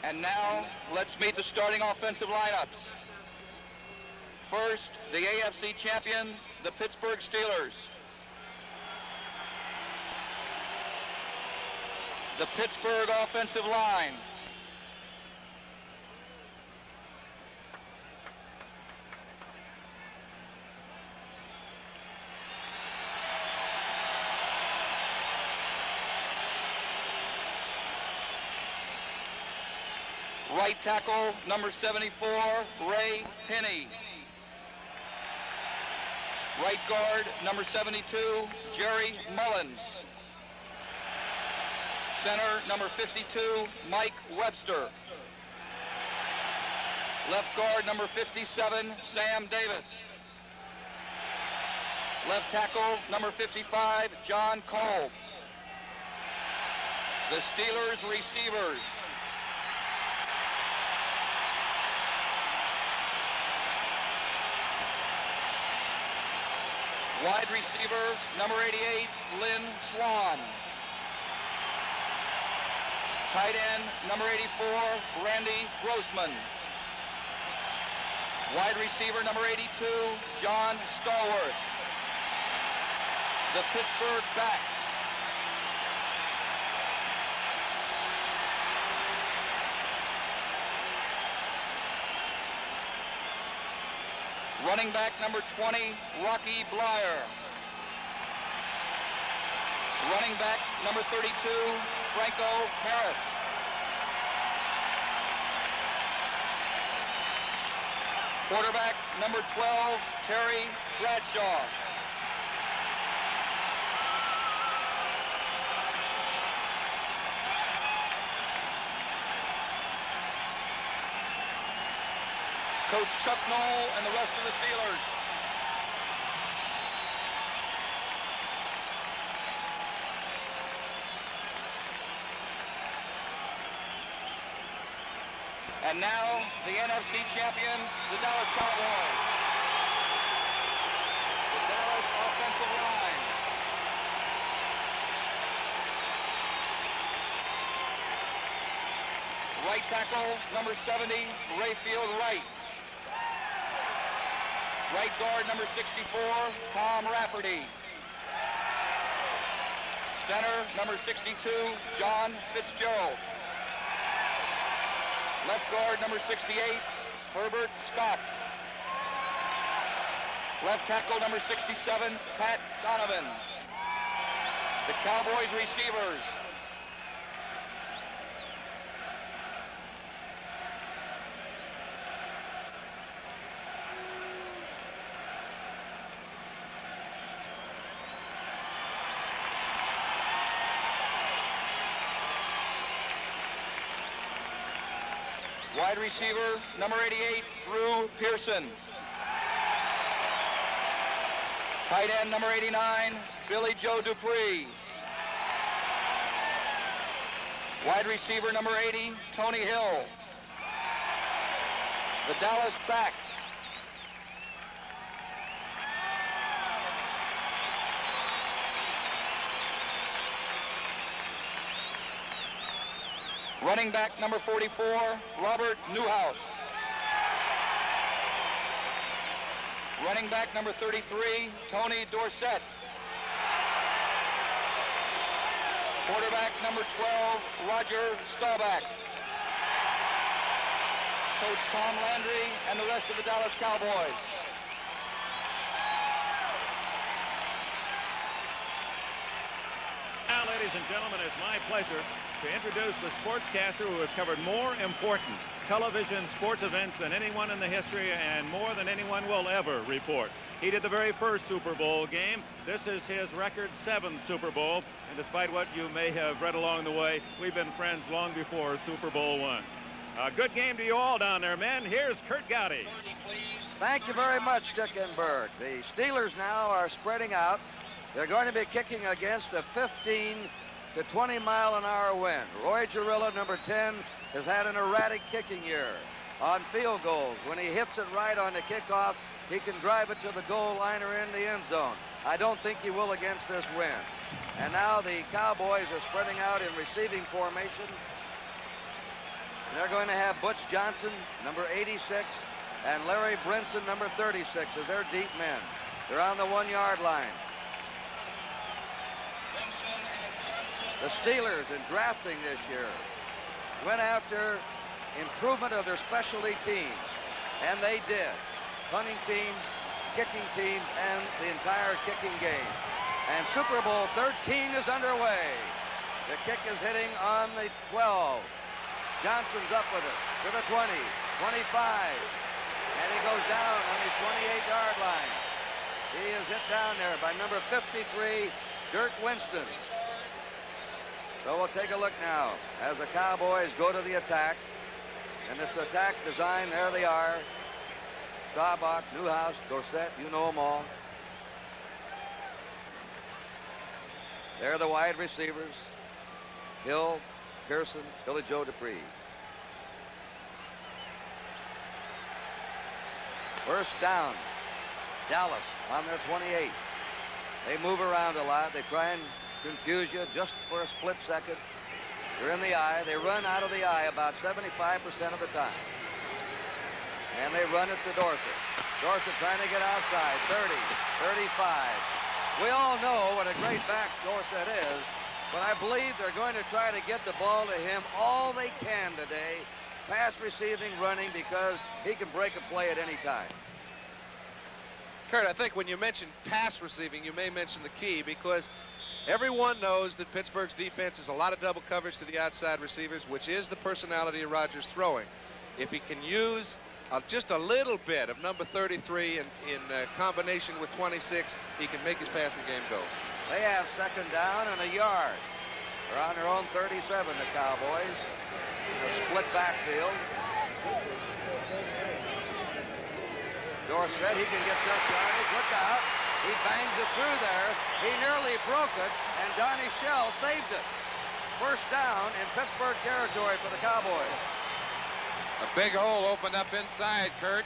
And now, let's meet the starting offensive lineups. First, the AFC champions, the Pittsburgh Steelers. The Pittsburgh offensive line. Right tackle, number 74, Ray Penny. Right guard, number 72, Jerry Mullins. Center, number 52, Mike Webster. Left guard, number 57, Sam Davis. Left tackle, number 55, John Kolb. The Steelers receivers. Wide receiver, number 88, Lynn Swan. Tight end, number 84, Randy Grossman. Wide receiver, number 82, John Stallworth. The Pittsburgh backs. Running back number 20, Rocky Blyer. Running back number 32, Franco Harris. Quarterback number 12, Terry Bradshaw. Coach Chuck Noll and the rest of the Steelers. And now, the NFC champions, the Dallas Cowboys. The Dallas offensive line. Right tackle, number 70, Rayfield Wright. Right guard, number 64, Tom Rafferty. Center, number 62, John Fitzgerald. Left guard, number 68, Herbert Scott. Left tackle, number 67, Pat Donovan. The Cowboys receivers. Wide receiver, number 88, Drew Pearson. Tight end, number 89, Billy Joe Dupree. Wide receiver, number 80, Tony Hill. The Dallas backs. Running back number 44, Robert Newhouse. Running back number 33, Tony Dorsett. Quarterback number 12, Roger Staubach. Coach Tom Landry and the rest of the Dallas Cowboys. Now, ladies and gentlemen, it's my pleasure to introduce the sportscaster who has covered more important television sports events than anyone in the history and more than anyone will ever report. He did the very first Super Bowl game. This is his record 7th Super Bowl. And despite what you may have read along the way, we've been friends long before Super Bowl I. A good game to you all down there, men. Here's Kurt Gowdy. Thank you very much, Dickenberg. The Steelers now are spreading out. They're going to be kicking against a 15 to 20 mile an hour wind. Roy Jarilla, number 10, has had an erratic kicking year on field goals. When he hits it right on the kickoff, he can drive it to the goal line or in the end zone. I don't think he will against this wind. And now the Cowboys are spreading out in receiving formation. They're going to have Butch Johnson, number 86, and Larry Brinson, number 36, as their deep men. They're on the 1-yard line. The Steelers, in drafting this year, went after improvement of their specialty teams, and they did. Punting teams, kicking teams, and the entire kicking game. And Super Bowl 13 is underway. The kick is hitting on the 12. Johnson's up with it to the 20, 25, and he goes down on his 28-yard line. He is hit down there by number 53, Dirk Winston. So we'll take a look now as the Cowboys go to the attack. And it's attack design. There they are. Staubach, Newhouse, Dorsett, you know them all. They're the wide receivers. Hill, Pearson, Billy Joe Dupree. First down. Dallas on their 28. They move around a lot. They try and confuse you just for a split second. They're in the eye. They run out of the eye about 75% of the time. And they run it to Dorsett. Dorsett trying to get outside. 30, 35. We all know what a great back Dorsett is, but I believe they're going to try to get the ball to him all they can today. Pass receiving, running, because he can break a play at any time. Kurt, I think when you mention pass receiving, you may mention the key, because everyone knows that Pittsburgh's defense is a lot of double coverage to the outside receivers, which is the personality of Rodgers throwing. If he can use just a little bit of number 33 in combination with 26, he can make his passing game go. They have second down and a yard. They're on their own 37, the Cowboys, in a split backfield. Dorsett, he can get just yardage. Look out. He bangs it through there. He nearly broke it, and Donnie Shell saved it. First down in Pittsburgh territory for the Cowboys. A big hole opened up inside, Kurt.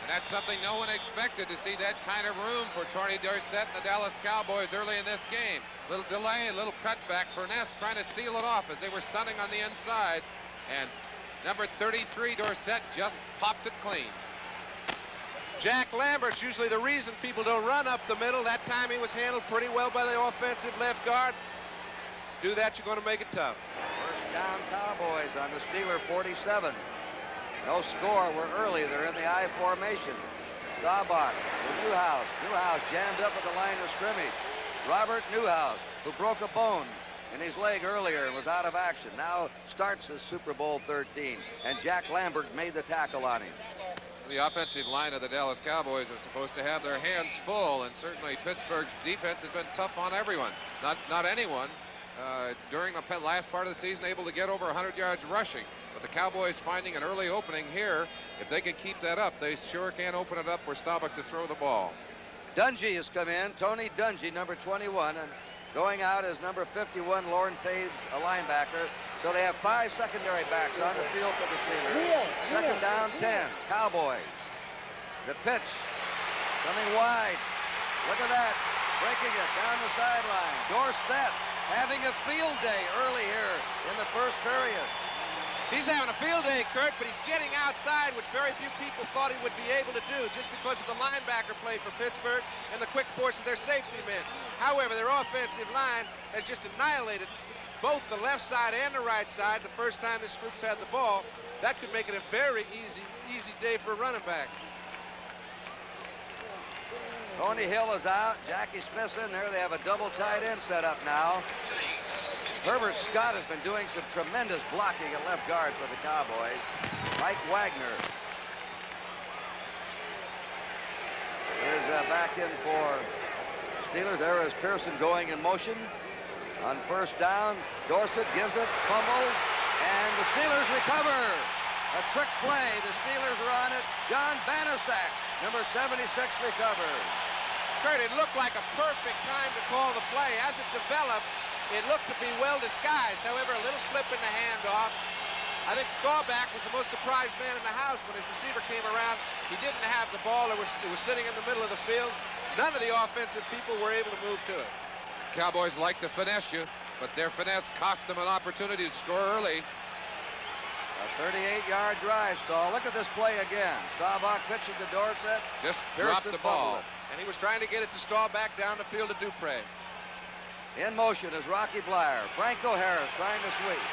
And that's something no one expected, to see that kind of room for Tony Dorsett and the Dallas Cowboys early in this game. Little delay, a little cutback. Furness trying to seal it off as they were stunning on the inside. And number 33, Dorsett, just popped it clean. Jack Lambert's usually the reason people don't run up the middle. That time he was handled pretty well by the offensive left guard. Do that, you're going to make it tough. First down Cowboys on the Steeler 47. No score. We're early. They're in the I formation. Staubach to Newhouse. Newhouse jammed up at the line of scrimmage. Robert Newhouse, who broke a bone in his leg earlier and was out of action, now starts his Super Bowl 13. And Jack Lambert made the tackle on him. The offensive line of the Dallas Cowboys are supposed to have their hands full, and certainly Pittsburgh's defense has been tough on everyone. Not anyone during the last part of the season able to get over 100 yards rushing. But the Cowboys finding an early opening here. If they can keep that up, they sure can open it up for Staubach to throw the ball. Dungy has come in. Tony Dungy, number 21, and going out is number 51, Lorne Taves, a linebacker. So they have 5 secondary backs on the field for the Steelers. Second down, 10. Cowboys. The pitch coming wide. Look at that. Breaking it down the sideline. Dorsett having a field day early here in the first period. He's having a field day, Kurt, but he's getting outside, which very few people thought he would be able to do, just because of the linebacker play for Pittsburgh and the quick force of their safety men. However, their offensive line has just annihilated both the left side and the right side the first time this group's had the ball. That could make it a very easy day for a running back. Tony Hill is out. Jackie Smith's in there. They have a double tight end set up now. Herbert Scott has been doing some tremendous blocking at left guard for the Cowboys. Mike Wagner is back in for Steelers. There is Pearson going in motion. On first down, Dorsett gives it, fumbles, and the Steelers recover. A trick play. The Steelers are on it. John Banaszak, number 76, recovers. Kurt, it looked like a perfect time to call the play. As it developed, it looked to be well disguised. However, a little slip in the handoff. I think Staubach was the most surprised man in the house when his receiver came around. He didn't have the ball. It was sitting in the middle of the field. None of the offensive people were able to move to it. Cowboys like to finesse you, but their finesse cost them an opportunity to score early. A 38-yard drive, Stahl. Look at this play again. Staubach pitching to Dorsett. Just Pearson dropped the ball. fumbled And he was trying to get it to Stahl back down the field to Dupre. it. In motion is Rocky Blyer. Franco Harris trying to sweep.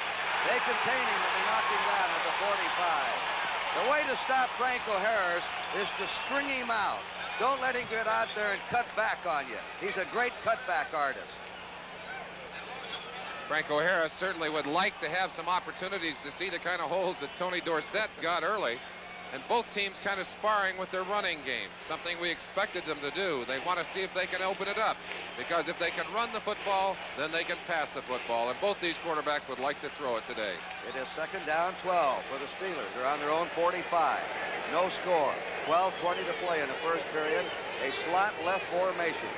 They contain him and they knock him down at the 45. The way to stop Franco Harris is to string him out. Don't let him get out there and cut back on you. He's a great cutback artist. Franco Harris certainly would like to have some opportunities to see the kind of holes that Tony Dorsett got early. And both teams kind of sparring with their running game, something we expected them to do. They want to see if they can open it up, because if they can run the football, then they can pass the football. And both these quarterbacks would like to throw it today. It is second down 12 for the Steelers. They're on their own 45. No score. 12:20 to play in the first period. A slot left formation.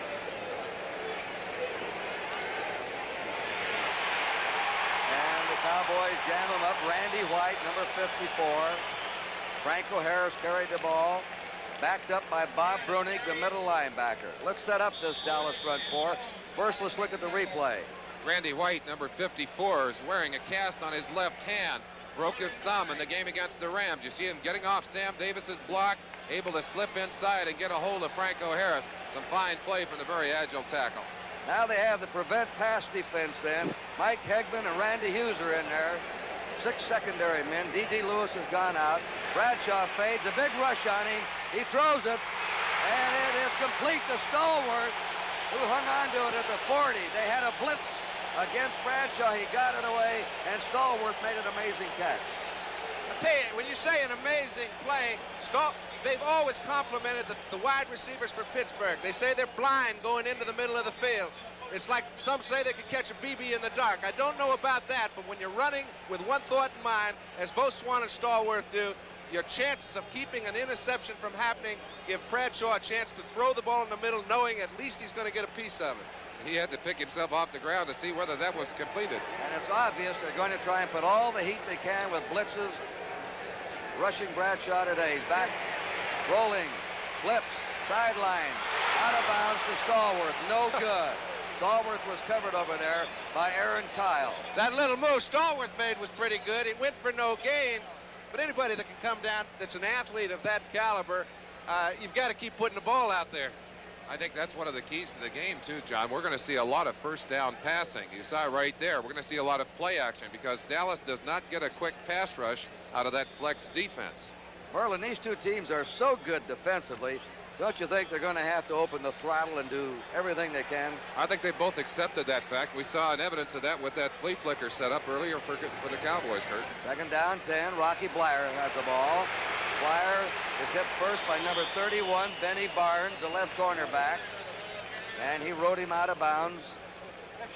And the Cowboys jam him up. Randy White, number 54. Franco Harris carried the ball. Backed up by Bob Brunig, the middle linebacker. Let's set up this Dallas front four. First, let's look at the replay. Randy White, number 54, is wearing a cast on his left hand. Broke his thumb in the game against the Rams. You see him getting off Sam Davis's block, able to slip inside and get a hold of Franco Harris. Some fine play from the very agile tackle. Now they have the prevent pass defense in. Mike Hegman and Randy Hughes are in there. 6 secondary men. D.D. Lewis has gone out. Bradshaw fades. A big rush on him. He throws it. And it is complete to Stallworth, who hung on to it at the 40. They had a blitz against Bradshaw. He got it away, and Stallworth made an amazing catch. I tell you, when you say an amazing play, they've always complimented the wide receivers for Pittsburgh. They say they're blind going into the middle of the field. It's like some say they could catch a BB in the dark. I don't know about that, but when you're running with one thought in mind, as both Swan and Stallworth do, your chances of keeping an interception from happening give Bradshaw a chance to throw the ball in the middle, knowing at least he's going to get a piece of it. He had to pick himself off the ground to see whether that was completed. And it's obvious they're going to try and put all the heat they can with blitzes. Rushing Bradshaw today. He's back, rolling, flips, sideline, out of bounds to Stallworth. No good. Stallworth was covered over there by Aaron Kyle. That little move Stallworth made was pretty good. It went for no gain, but anybody that can come down that's an athlete of that caliber, you've got to keep putting the ball out there. I think that's one of the keys to the game, too, John. We're going to see a lot of first down passing. You saw right there. We're going to see a lot of play action because Dallas does not get a quick pass rush out of that flex defense. Merlin, these two teams are so good defensively. Don't you think they're going to have to open the throttle and do everything they can? I think they both accepted that fact. We saw an evidence of that with that flea flicker set up earlier for the Cowboys, Kurt. Second down 10. Rocky Blyer has the ball. Blyer is hit first by number 31, Benny Barnes, the left cornerback. And he rode him out of bounds.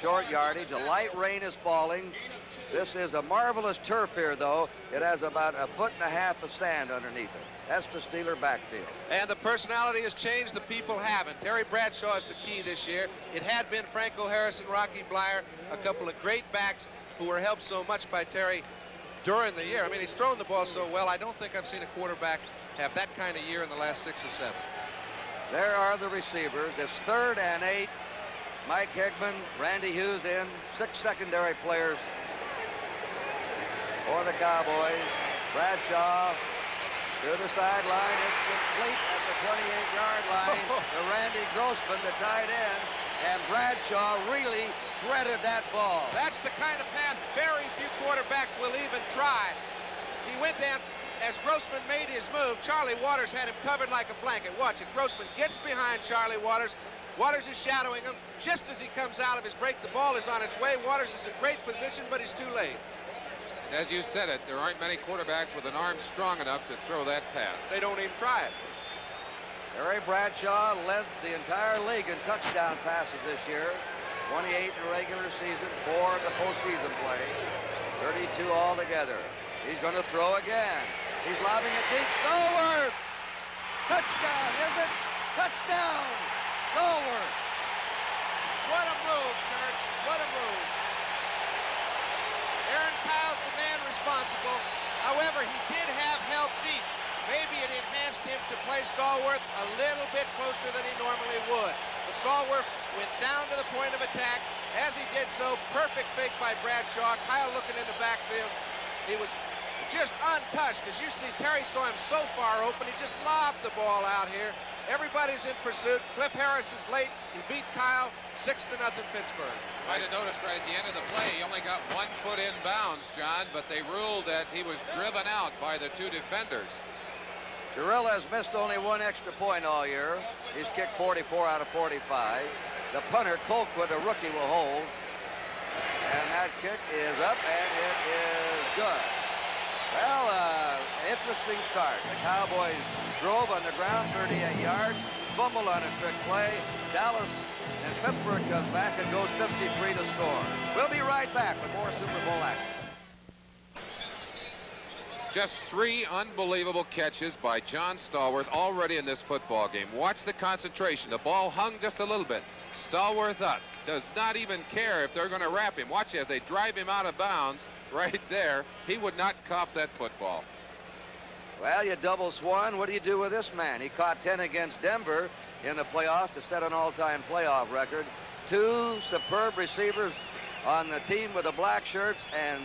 Short yardage. A light rain is falling. This is a marvelous turf here, though. It has about 1.5 feet of sand underneath it. That's the Steeler backfield. And the personality has changed. The people haven't. Terry Bradshaw is the key this year. It had been Franco Harris and Rocky Blyer, a couple of great backs who were helped so much by Terry during the year. I mean, he's thrown the ball so well. I don't think I've seen a quarterback have that kind of year in the last 6 or 7. There are the receivers. It's 3rd and 8. Mike Hegman, Randy Hughes in. 6 secondary players for the Cowboys. Bradshaw to the sideline. It's complete at the 28-yard line to Randy Grossman, the tight end. And Bradshaw really threaded that ball. That's the kind of pass very few quarterbacks will even try. He went down. As Grossman made his move, Charlie Waters had him covered like a blanket. Watch it. Grossman gets behind Charlie Waters. Waters is shadowing him. Just as he comes out of his break, the ball is on its way. Waters is in great position, but he's too late. As you said it, there aren't many quarterbacks with an arm strong enough to throw that pass. They don't even try it. Terry Bradshaw led the entire league in touchdown passes this year. 28 in the regular season, 4 in the postseason play. 32 altogether. He's going to throw again. He's lobbing it deep. Stallworth! Touchdown, is it? Touchdown! Stallworth! What a move, Kurt. What a move. Aaron Kyle's the man responsible. However, he did have help deep. Maybe it enhanced him to play Stallworth a little bit closer than he normally would. But Stallworth went down to the point of attack. As he did so, perfect fake by Bradshaw. Kyle looking in the backfield. He was just untouched. As you see, Terry saw him so far open, he just lobbed the ball out here. Everybody's in pursuit. Cliff Harris is late. He beat Kyle 6-0 Pittsburgh. Might have noticed right at the end of the play, he only got 1 foot in bounds, John, but they ruled that he was driven out by the 2 defenders. Jarrell has missed only 1 extra point all year. He's kicked 44 out of 45. The punter, Colquitt, a rookie, will hold. And that kick is up, and it is good. Well, interesting start. The Cowboys drove on the ground 38 yards, fumbled on a trick play. Dallas and Pittsburgh comes back and goes 53 to score. We'll be right back with more Super Bowl action. Just 3 unbelievable catches by John Stallworth already in this football game. Watch the concentration. The ball hung just a little bit. Stallworth up. Does not even care if they're going to wrap him. Watch as they drive him out of bounds right there. He would not cough that football. Well, you double Swan. What do you do with this man? He caught 10 against Denver in the playoffs to set an all-time playoff record. 2 superb receivers on the team with the black shirts, and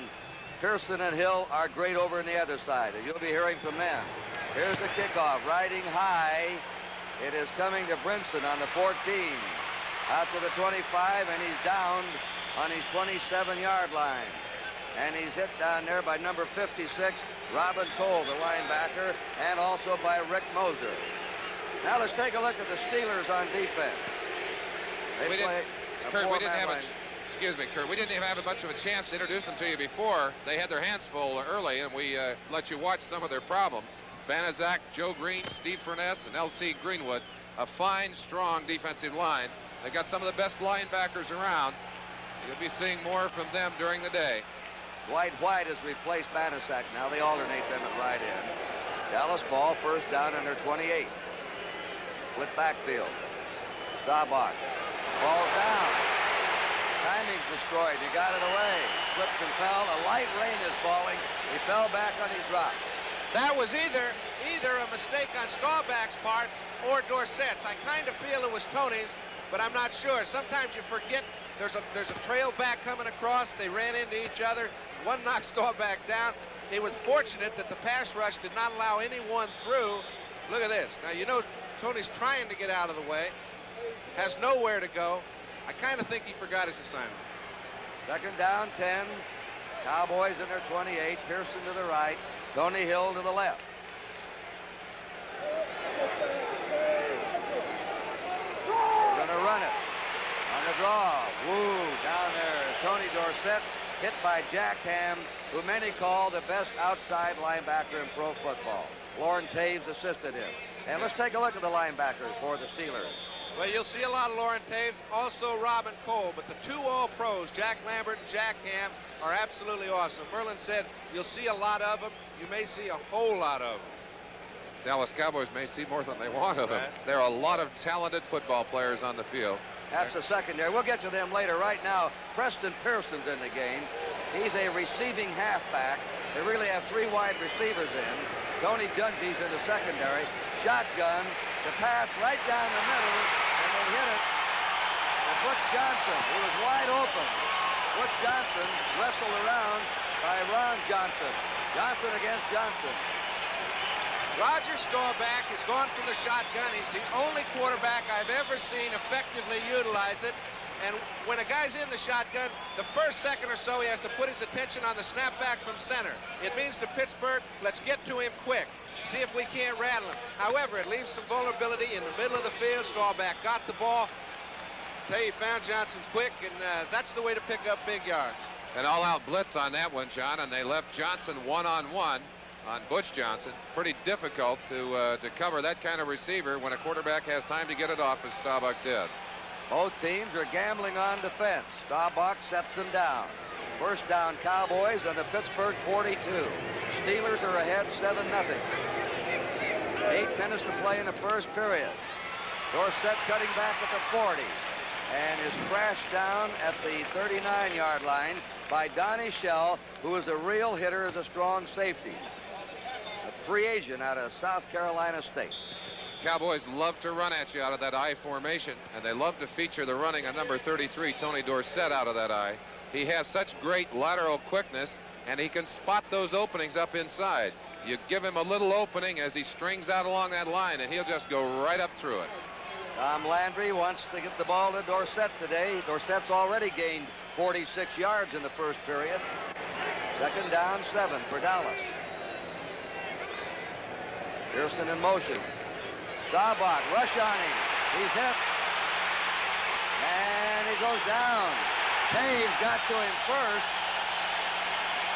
Pearson and Hill are great over on the other side. You'll be hearing from them. Here's the kickoff, riding high. It is coming to Brinson on the 14. Out to the 25, and he's down on his 27-yard line. And he's hit down there by number 56, Robin Cole, the linebacker, and also by Rick Moser. Now let's take a look at the Steelers on defense. They play Kurt, excuse me, Kurt, we didn't even have a much of a chance to introduce them to you before. They had their hands full early, and we let you watch some of their problems. Banaszak, Joe Green, Steve Furness, and L.C. Greenwood. A fine, strong defensive line. They got some of the best linebackers around. You'll be seeing more from them during the day. Dwight White has replaced Banaszak. Now they alternate them at right end. Dallas ball, first down under 28. Split backfield. Staubach. Ball down. Timing's destroyed. He got it away. Slipped and fell. A light rain is falling. He fell back on his drop. That was either a mistake on Staubach's part or Dorsett's. I kind of feel it was Tony's, but I'm not sure. Sometimes you forget there's a trail back coming across. They ran into each other. One knocked Staubach down. It was fortunate that the pass rush did not allow anyone through. Look at this. Now, you know, Tony's trying to get out of the way. Has nowhere to go. I kind of think he forgot his assignment. Second down, 10. Cowboys in their 28. Pearson to the right. Tony Hill to the left. We're going to run it. On the draw. Woo, down there. Tony Dorsett hit by Jack Ham, who many call the best outside linebacker in pro football. Lauren Taves assisted him. And let's take a look at the linebackers for the Steelers. Well, you'll see a lot of Lauren Taves, also Robin Cole, but the 2 All-Pros, Jack Lambert and Jack Ham, are absolutely awesome. Merlin said you'll see a lot of them. You may see a whole lot of them. Dallas Cowboys may see more than they want of them. There are a lot of talented football players on the field. That's the secondary. We'll get to them later. Right now, Preston Pearson's in the game. He's a receiving halfback. They really have 3 wide receivers in. Tony Dungy's in the secondary. Shotgun. The pass right down the middle, and they hit it to Butch Johnson. He was wide open. Butch Johnson wrestled around by Ron Johnson. Johnson against Johnson. Roger Staubach has gone from the shotgun. He's the only quarterback I've ever seen effectively utilize it. And when a guy's in the shotgun, the first second or so, he has to put his attention on the snapback from center. It means to Pittsburgh, let's get to him quick. See if we can't rattle him. However, it leaves some vulnerability in the middle of the field. Staubach got the ball. He found Johnson quick, and that's the way to pick up big yards. An all-out blitz on that one, John, and they left Johnson one-on-one on Butch Johnson. Pretty difficult to cover that kind of receiver when a quarterback has time to get it off, as Staubach did. Both teams are gambling on defense. Staubach sets them down. First down, Cowboys on the Pittsburgh 42. Steelers are ahead 7-0. 8 minutes to play in the first period. Dorsett cutting back at the 40 and is crashed down at the 39-yard line by Donnie Shell, who is a real hitter as a strong safety. A free agent out of South Carolina State. Cowboys love to run at you out of that I formation, and they love to feature the running of number 33, Tony Dorsett, out of that I. He has such great lateral quickness and he can spot those openings up inside. You give him a little opening as he strings out along that line, and he'll just go right up through it. Tom Landry wants to get the ball to Dorsett today. Dorsett's already gained 46 yards in the first period. Second down, 7 for Dallas. Pearson in motion. Staubach, rush on him. He's hit. And he goes down. Taves got to him first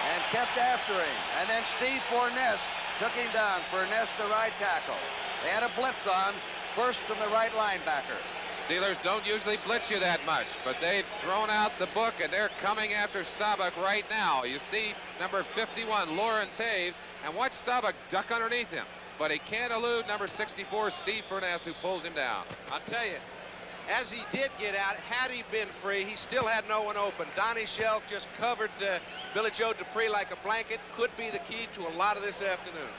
and kept after him. And then Steve Forness took him down. Forness, the right tackle. They had a blitz on, first from the right linebacker. Steelers don't usually blitz you that much, but they've thrown out the book, and they're coming after Staubach right now. You see number 51, Lauren Taves, and watch Staubach duck underneath him. But he can't elude number 64, Steve Furness, who pulls him down. I'll tell you, as he did get out, had he been free, he still had no one open. Donnie Shelf just covered Billy Joe Dupree like a blanket. Could be the key to a lot of this afternoon.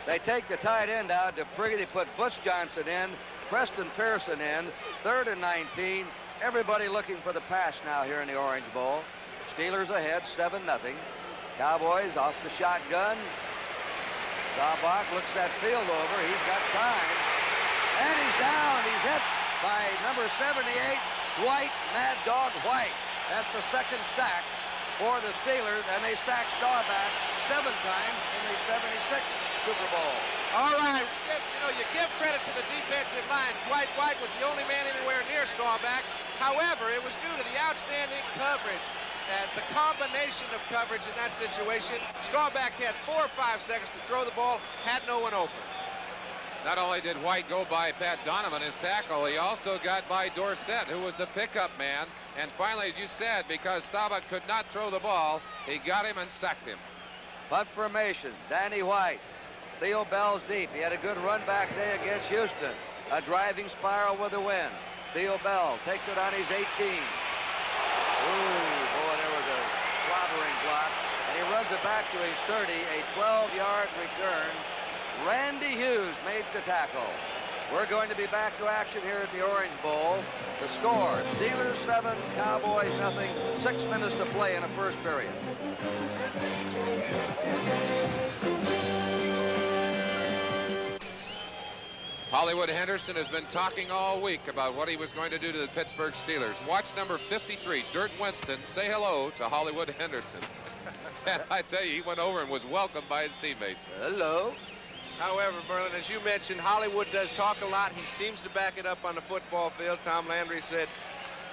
They take the tight end out. Dupree, they put Butch Johnson in, Preston Pearson in, 3rd and 19. Everybody looking for the pass now here in the Orange Bowl. Steelers ahead, 7-0. Cowboys off the shotgun. Staubach looks that field over. He's got time. And he's down. He's hit by number 78, White, Mad Dog White. That's the second sack for the Steelers, and they sacked Staubach 7 times in the 76 Super Bowl. All right, you give credit to the defensive line. Dwight White was the only man anywhere near Staubach. However, it was due to the outstanding coverage. The combination of coverage in that situation. Staubach had 4 or 5 seconds to throw the ball, had no one open. Not only did White go by Pat Donovan, his tackle, he also got by Dorsett, who was the pickup man. And finally, as you said, because Staubach could not throw the ball, he got him and sacked him. Punt formation, Danny White. Theo Bell's deep. He had a good run back day against Houston. A driving spiral with a win. Theo Bell takes it on his 18. Ooh, boy, there was a slobbering block. And he runs it back to his 30, a 12-yard return. Randy Hughes made the tackle. We're going to be back to action here at the Orange Bowl. The score, Steelers 7, Cowboys nothing. 6 minutes to play in the first period. Hollywood Henderson has been talking all week about what he was going to do to the Pittsburgh Steelers. Watch number 53, Dirt Winston, say hello to Hollywood Henderson. And I tell you, he went over and was welcomed by his teammates. Hello. However, Merlin, as you mentioned, Hollywood does talk a lot. He seems to back it up on the football field. Tom Landry said,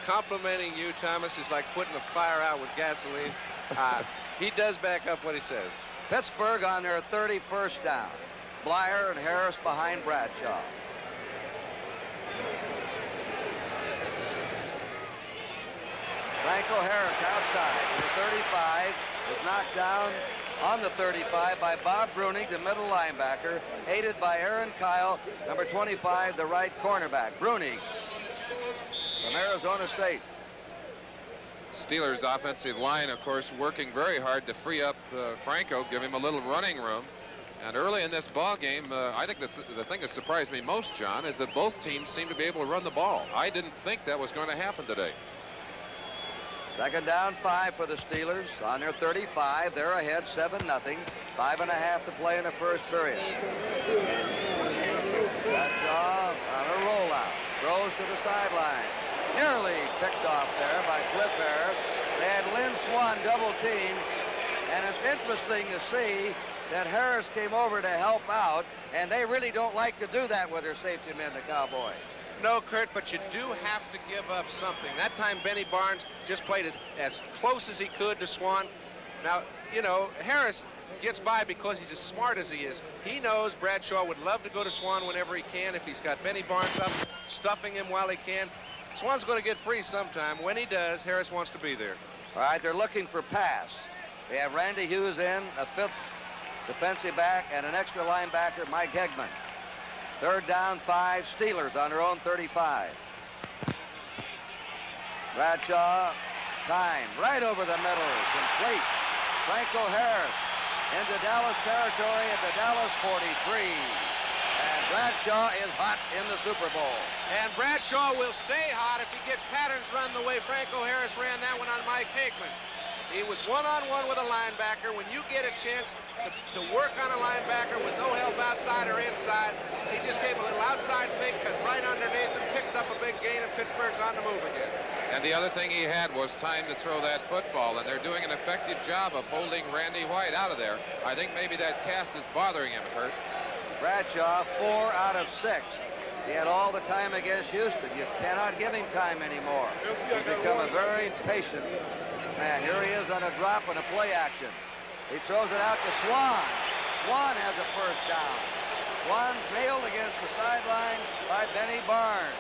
complimenting you, Thomas, is like putting a fire out with gasoline. He does back up what he says. Pittsburgh on their 31st down. Blyer and Harris behind Bradshaw. Franco Harris outside. The 35 was knocked down on the 35 by Bob Brunig, the middle linebacker, aided by Aaron Kyle, number 25, the right cornerback. Brunig from Arizona State. Steelers offensive line, of course, working very hard to free up Franco, give him a little running room. And early in this ball game, I think the thing that surprised me most, John, is that both teams seem to be able to run the ball. I didn't think that was going to happen today. Second down, 5 for the Steelers on their 35. They're ahead 7-0. 5.5 to play in the first period. Bradshaw on a rollout. Throws to the sideline. Nearly picked off there by Cliff Harris. They had Lynn Swan double team. And it's interesting to see that Harris came over to help out, and they really don't like to do that with their safety men, the Cowboys. No, Kurt, but you do have to give up something. That time, Benny Barnes just played as close as he could to Swan. Now, you know, Harris gets by because he's as smart as he is. He knows Bradshaw would love to go to Swan whenever he can. If he's got Benny Barnes up, stuffing him while he can. Swan's going to get free sometime. When he does, Harris wants to be there. All right, they're looking for pass. They have Randy Hughes in, a 5th defensive back, and an extra linebacker, Mike Hegman. Third down, 5, Steelers on their own 35. Bradshaw, time, right over the middle, complete. Franco Harris into Dallas territory at the Dallas 43. And Bradshaw is hot in the Super Bowl. And Bradshaw will stay hot if he gets patterns run the way Franco Harris ran that one on Mike Hegman. He was one-on-one with a linebacker. When you get a chance to work on a linebacker with no help outside or inside, he just gave a little outside fake cut right underneath and picked up a big gain, and Pittsburgh's on the move again. And the other thing he had was time to throw that football, and they're doing an effective job of holding Randy White out of there. I think maybe that cast is bothering him, Kurt. Bradshaw, 4 out of 6. He had all the time against Houston. You cannot give him time anymore. He's become a very patient man. Here he is on a drop and a play action. He throws it out to Swan. Swan has a first down. Swan nailed against the sideline by Benny Barnes.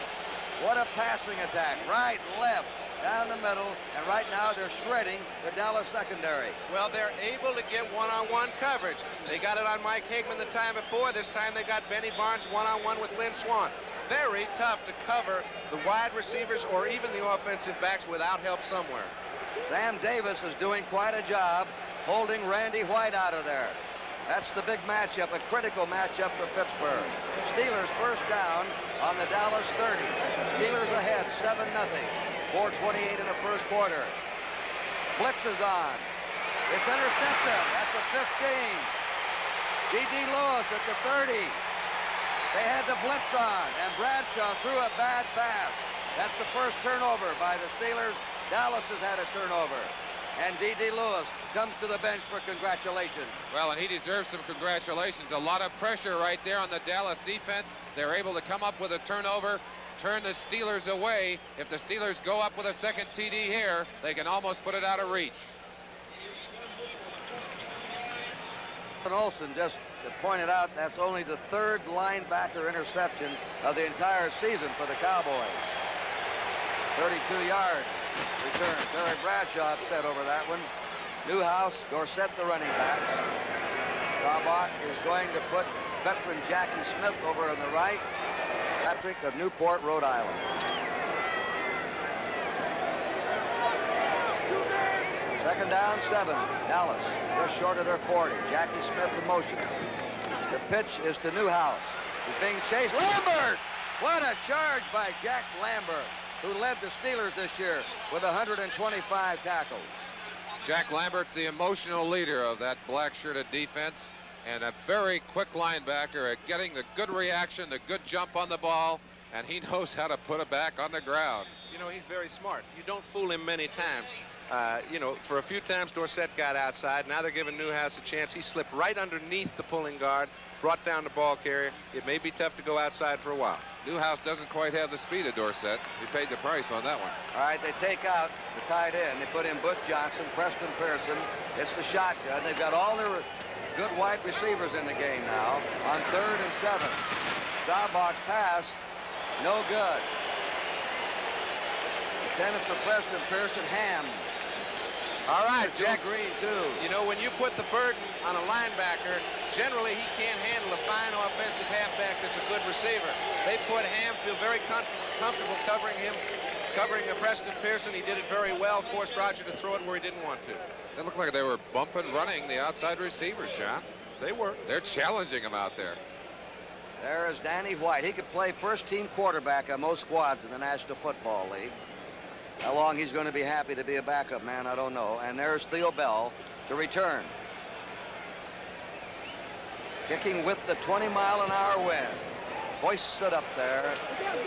What a passing attack. Right, left, down the middle, and right now they're shredding the Dallas secondary. Well, they're able to get one-on-one coverage. They got it on Mike Higman the time before. This time they got Benny Barnes one-on-one with Lynn Swan. Very tough to cover the wide receivers or even the offensive backs without help somewhere. Sam Davis is doing quite a job holding Randy White out of there. That's the big matchup, a critical matchup for Pittsburgh. Steelers first down on the Dallas 30. Steelers ahead 7-0. 4:28 in the first quarter. Blitz is on. It's intercepted at the 15. D.D. Lewis at the 30. They had the blitz on, and Bradshaw threw a bad pass. That's the first turnover by the Steelers. Dallas has had a turnover. And D.D. Lewis comes to the bench for congratulations. Well, and he deserves some congratulations. A lot of pressure right there on the Dallas defense. They're able to come up with a turnover, turn the Steelers away. If the Steelers go up with a second TD here, they can almost put it out of reach. Olsen just pointed out that's only the third linebacker interception of the entire season for the Cowboys. 32-yard return. Terry Bradshaw upset over that one. Newhouse, Dorsett the running back. Staubach is going to put veteran Jackie Smith over on the right. Patrick of Newport, Rhode Island. Second down, 7. Dallas, just short of their 40. Jackie Smith in motion. The pitch is to Newhouse. He's being chased. Lambert! What a charge by Jack Lambert, who led the Steelers this year with 125 tackles. Jack Lambert's the emotional leader of that black-shirted defense, and a very quick linebacker at getting the good reaction, the good jump on the ball, and he knows how to put it back on the ground. You know, he's very smart. You don't fool him many times. You know, for a few times Dorsett got outside. Now they're giving Newhouse a chance. He slipped right underneath the pulling guard, brought down the ball carrier. It may be tough to go outside for a while. Newhouse doesn't quite have the speed of Dorsett. He paid the price on that one. All right, they take out the tight end. They put in Butch Johnson, Preston Pearson. It's the shotgun. They've got all their good wide receivers in the game now on 3rd and 7. Staubach's pass, no good. Intended for Preston Pearson, Ham. All right, Jack Green, too. You know, when you put the burden on a linebacker, generally he can't handle a fine offensive halfback that's a good receiver. They put Ham, feel very comfortable covering him, covering Preston Pearson. He did it very well, forced Roger to throw it where he didn't want to. They look like they were bumping, running the outside receivers, John. They were. They're challenging him out there. There is Danny White. He could play first-team quarterback on most squads in the National Football League. How long he's going to be happy to be a backup man, I don't know. And there's Theo Bell to return. Kicking with the 20-mile-an-hour wind. Hoists it up there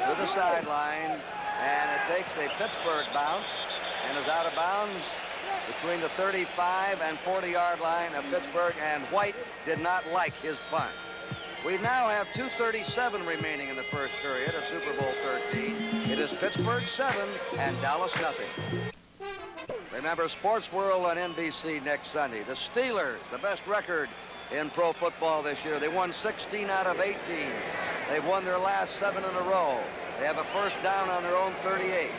to the sideline, and it takes a Pittsburgh bounce and is out of bounds between the 35 and 40-yard line of Pittsburgh, and White did not like his punt. We now have 2:37 remaining in the first period of Super Bowl 13. It is Pittsburgh 7 and Dallas nothing. Remember Sports World on NBC next Sunday. The Steelers, the best record in pro football this year. They won 16 out of 18. They've won their last 7 in a row. They have a first down on their own 38.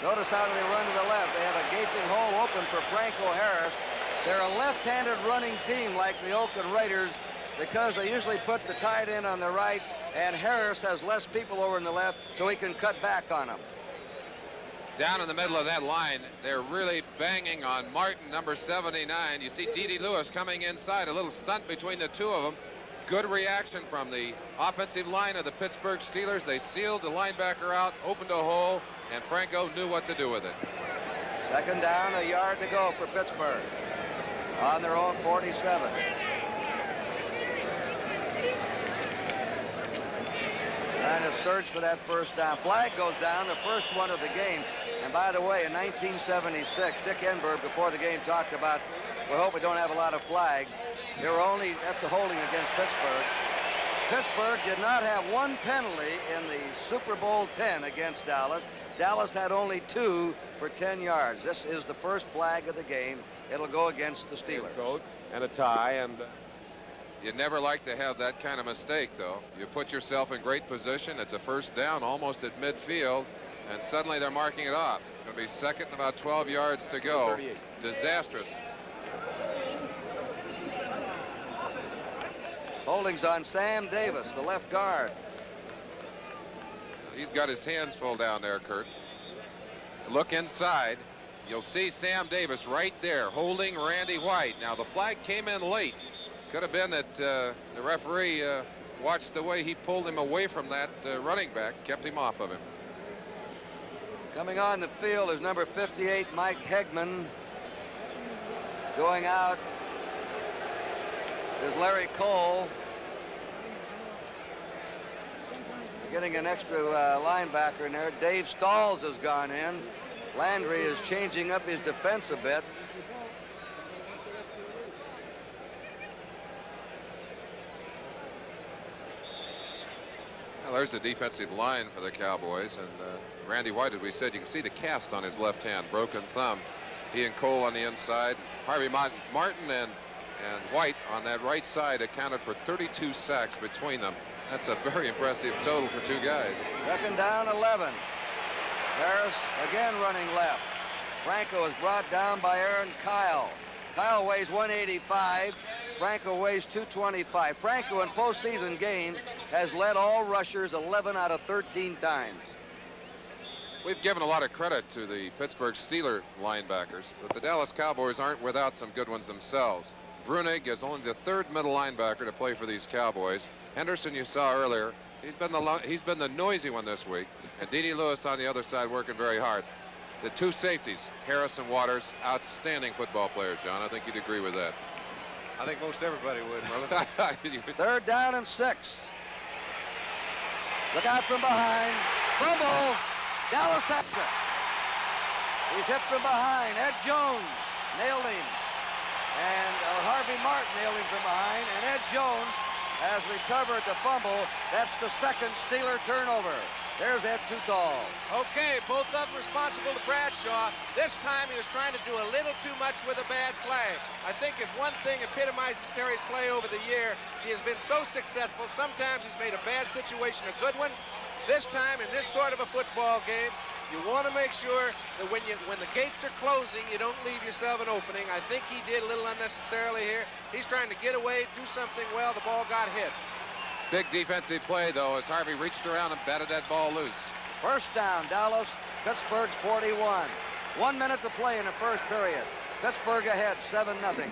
Notice how do they run to the left. They have a gaping hole open for Franco Harris. They're a left-handed running team like the Oakland Raiders, because they usually put the tight end on the right, and Harris has less people over in the left, so he can cut back on them. Down in the middle of that line, they're really banging on Martin, number 79. You see D.D. Lewis coming inside, a little stunt between the two of them. Good reaction from the offensive line of the Pittsburgh Steelers. They sealed the linebacker out, opened a hole, and Franco knew what to do with it. Second down, a yard to go for Pittsburgh on their own 47. Trying to search for that first down. Flag goes down, the first one of the game. And by the way, in 1976, Dick Enberg, before the game, talked about, we hope we don't have a lot of flags. There were only, that's a holding against Pittsburgh. Pittsburgh did not have one penalty in the Super Bowl 10 against Dallas. Dallas had only 2 for 10 yards. This is the first flag of the game. It'll go against the Steelers. And a tie, and You never like to have that kind of mistake, though. You put yourself in great position. It's a first down almost at midfield, and suddenly they're marking it off. It'll be second and about 12 yards to go. 38. Disastrous. Holdings on Sam Davis, the left guard. He's got his hands full down there, Kurt. Look inside. You'll see Sam Davis right there holding Randy White. Now, the flag came in late. Could have been that the referee watched the way he pulled him away from that running back, kept him off of him. Coming on the field is number 58, Mike Hegman. Going out is Larry Cole. Getting an extra linebacker in there. Dave Stalls has gone in. Landry is changing up his defense a bit. Well, there's the defensive line for the Cowboys, and Randy White, as we said, you can see the cast on his left hand, broken thumb. He and Cole on the inside. Harvey Martin and White on that right side accounted for 32 sacks between them. That's a very impressive total for 2 guys. Second down, 11. Harris again running left. Franco is brought down by Aaron Kyle. Kyle weighs 185. Franco weighs 225. Franco in postseason games has led all rushers 11 out of 13 times. We've given a lot of credit to the Pittsburgh Steelers linebackers, but the Dallas Cowboys aren't without some good ones themselves. Brunig is only the 3rd middle linebacker to play for these Cowboys. Henderson, you saw earlier, he's been the noisy one this week, and D.D. Lewis on the other side working very hard. The 2 safeties, Harris and Waters, outstanding football players, John. I think you'd agree with that. I think most everybody would, brother. 3rd down and 6. Look out from behind. Fumble. Dallas has it. He's hit from behind. Ed Jones nailed him. And Harvey Martin nailed him from behind. And Ed Jones has recovered the fumble. That's the 2nd Steeler turnover. There's Ed Tutall. Okay, both of them responsible to Bradshaw. This time he was trying to do a little too much with a bad play. I think if one thing epitomizes Terry's play over the year, he has been so successful. Sometimes he's made a bad situation a good one. This time, in this sort of a football game, you want to make sure that when the gates are closing, you don't leave yourself an opening. I think he did a little unnecessarily here. He's trying to get away, do something well. The ball got hit. Big defensive play, though, as Harvey reached around and batted that ball loose. First down, Dallas. Pittsburgh's 41. 1 minute to play in the first period. Pittsburgh ahead, 7-0.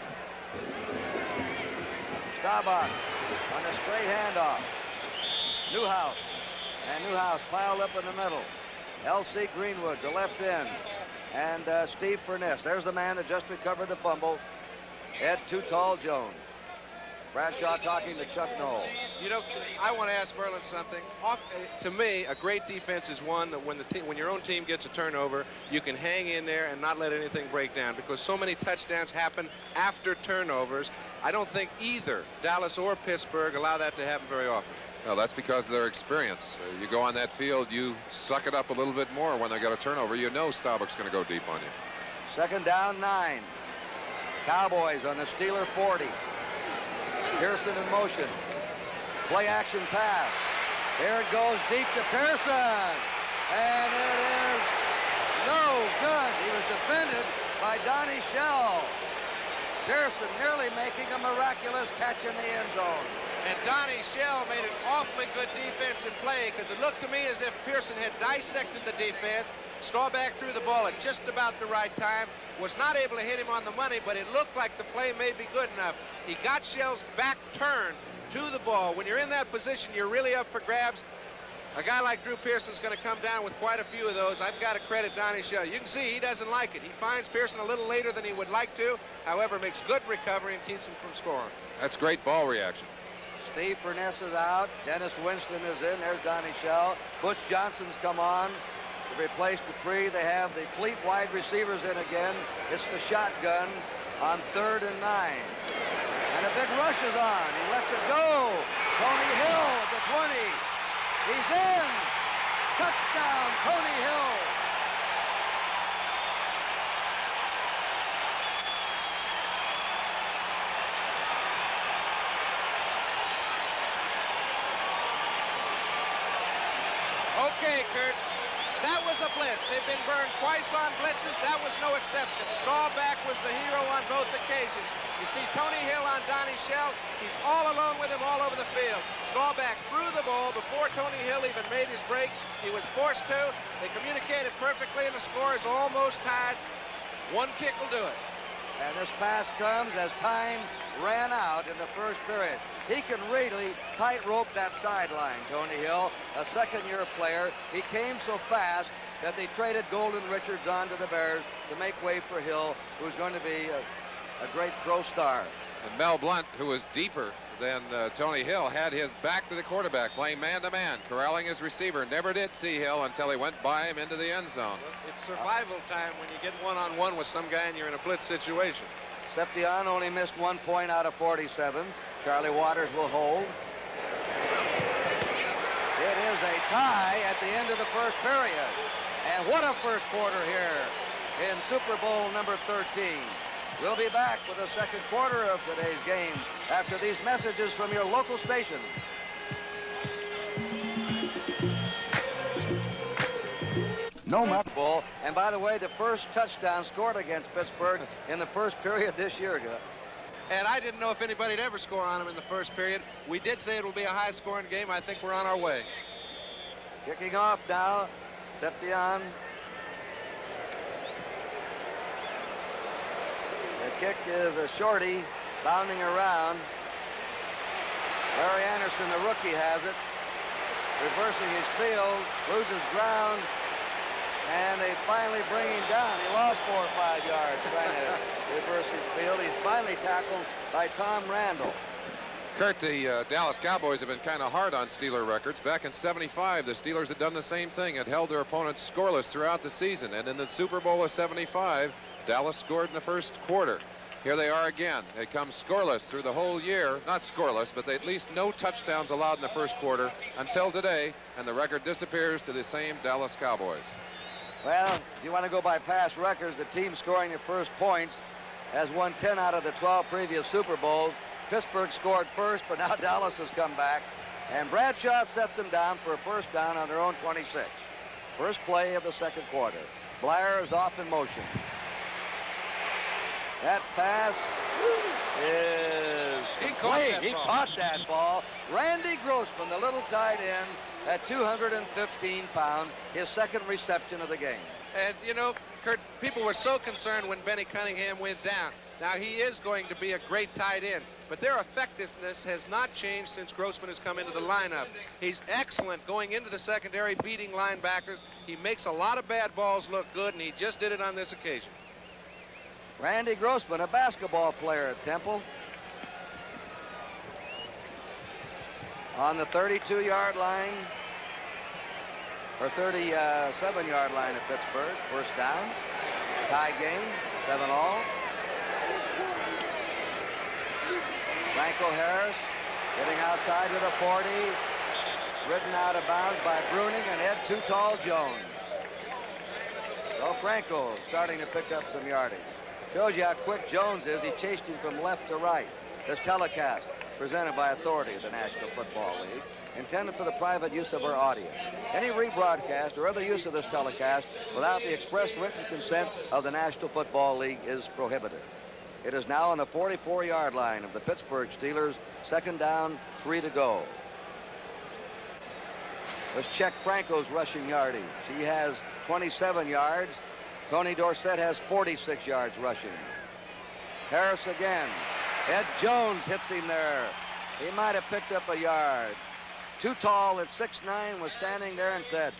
Staubach on a straight handoff. Newhouse. And Newhouse piled up in the middle. L.C. Greenwood, the left end. And Steve Furness. There's the man that just recovered the fumble. Ed Tutall Jones. Bradshaw talking to Chuck Knoll. You know, I want to ask Merlin something. To me, a great defense is one that when your own team gets a turnover, you can hang in there and not let anything break down, because so many touchdowns happen after turnovers. I don't think either Dallas or Pittsburgh allow that to happen very often. Well, that's because of their experience. You go on that field, you suck it up a little bit more when they got a turnover. You know Staubach's going to go deep on you. Second down, 9. Cowboys on the Steeler 40. Pearson in motion. Play action pass. There it goes deep to Pearson. And it is no good. He was defended by Donnie Shell. Pearson nearly making a miraculous catch in the end zone. And Donnie Shell made an awfully good defensive play, because it looked to me as if Pearson had dissected the defense. Staubach threw the ball at just about the right time. Was not able to hit him on the money, but it looked like the play may be good enough. He got Shell's back turn to the ball. When you're in that position, you're really up for grabs. A guy like Drew Pearson's going to come down with quite a few of those. I've got to credit Donnie Shell. You can see he doesn't like it. He finds Pearson a little later than he would like to. However, makes good recovery and keeps him from scoring. That's great ball reaction. Steve Furness is out. Dennis Winston is in. There's Donnie Shell. Butch Johnson's come on to replace Dupree. They have the fleet wide receivers in again. It's the shotgun on 3rd and 9. And a big rush is on. He lets it go. Tony Hill at the 20. He's in. Touchdown, Tony Hill. Okay, Kurt. That was a blitz. They've been burned twice on blitzes. That was no exception. Strawback was the hero on both occasions. You see Tony Hill on Donnie Shell. He's all alone with him all over the field. Strawback threw the ball before Tony Hill even made his break. He was forced to. They communicated perfectly, and the score is almost tied. One kick will do it. And this pass comes as time ran out in the first period. He can really tightrope that sideline, Tony Hill, a second-year player. He came so fast that they traded Golden Richards on to the Bears to make way for Hill, who's going to be a great pro star. And Mel Blunt, who was deeper than Tony Hill, had his back to the quarterback, playing man-to-man, corralling his receiver. Never did see Hill until he went by him into the end zone. It's survival time when you get one-on-one with some guy and you're in a blitz situation. Septian only missed 1 point out of 47. Charlie Waters will hold. It is a tie at the end of the first period. And what a first quarter here in Super Bowl number 13. We'll be back with the second quarter of today's game after these messages from your local station. No Bowl. And by the way, the first touchdown scored against Pittsburgh in the first period this year. And I didn't know if anybody would ever score on him in the first period. We did say it'll be a high-scoring game. I think we're on our way. Kicking off now, Septian. The kick is a shorty, bounding around. Larry Anderson, the rookie, has it. Reversing his field, loses ground, and they finally bring him down. He lost 4 or 5 yards trying to reverse his field. He's finally tackled by Tom Randall. Kurt, the Dallas Cowboys have been kind of hard on Steeler records. Back in '75, the Steelers had done the same thing, had held their opponents scoreless throughout the season. And in the Super Bowl of '75, Dallas scored in the first quarter. Here they are again. They come scoreless through the whole year. Not scoreless, but they at least no touchdowns allowed in the first quarter until today, and the record disappears to the same Dallas Cowboys. Well, if you want to go by past records, the team scoring the first points has won 10 out of the 12 previous Super Bowls. Pittsburgh scored first, but now Dallas has come back. And Bradshaw sets them down for a first down on their own 26. First play of the second quarter. Blair is off in motion. That pass is complete. He caught that ball. Randy Grossman, the little tight end, at 215 pounds, his second reception of the game. And, you know, Kurt, people were so concerned when Benny Cunningham went down. Now, he is going to be a great tight end, but their effectiveness has not changed since Grossman has come into the lineup. He's excellent going into the secondary, beating linebackers. He makes a lot of bad balls look good, and he just did it on this occasion. Randy Grossman, a basketball player at Temple. On the 32-yard line, or 37-yard line of Pittsburgh. First down, tie game, 7-all. Franco Harris getting outside with a 40, ridden out of bounds by Bruning and Ed Too Tall Jones. So Franco starting to pick up some yardage. Shows you how quick Jones is. He chased him from left to right. This telecast, presented by authority of the National Football League, intended for the private use of our audience. Any rebroadcast or other use of this telecast without the express written consent of the National Football League is prohibited. It is now on the 44-yard line of the Pittsburgh Steelers. Second down, 3 to go. Let's check Franco's rushing yardage. He has 27 yards. Tony Dorsett has 46 yards rushing. Harris again. Ed Jones hits him there. He might have picked up a yard. Too Tall at 6'9" was standing there and said,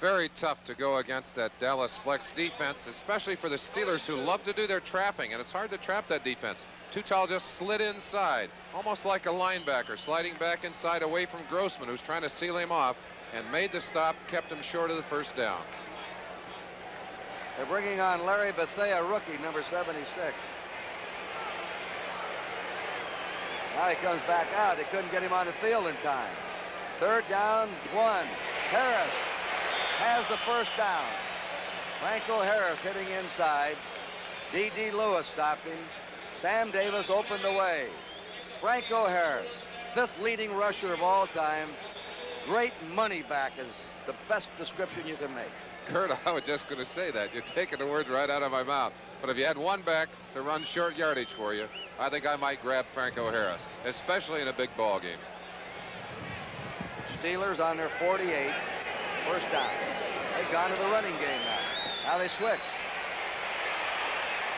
Very tough to go against that Dallas flex defense, especially for the Steelers, who love to do their trapping, and it's hard to trap that defense. Too Tall just slid inside, almost like a linebacker, sliding back inside away from Grossman, who's trying to seal him off, and made the stop, kept him short of the first down. They're bringing on Larry Bethea, rookie, number 76. Now he comes back out. They couldn't get him on the field in time. 3rd down, 1. Harris has the first down. Franco Harris hitting inside. D.D. Lewis stopped him. Sam Davis opened the way. Franco Harris, 5th leading rusher of all time. Great money back is the best description you can make. Kurt, I was just going to say that. You're taking the words right out of my mouth. But if you had one back to run short yardage for you, I think I might grab Franco Harris, especially in a big ball game. Steelers on their 48. First down. They've gone to the running game now. Now they switch.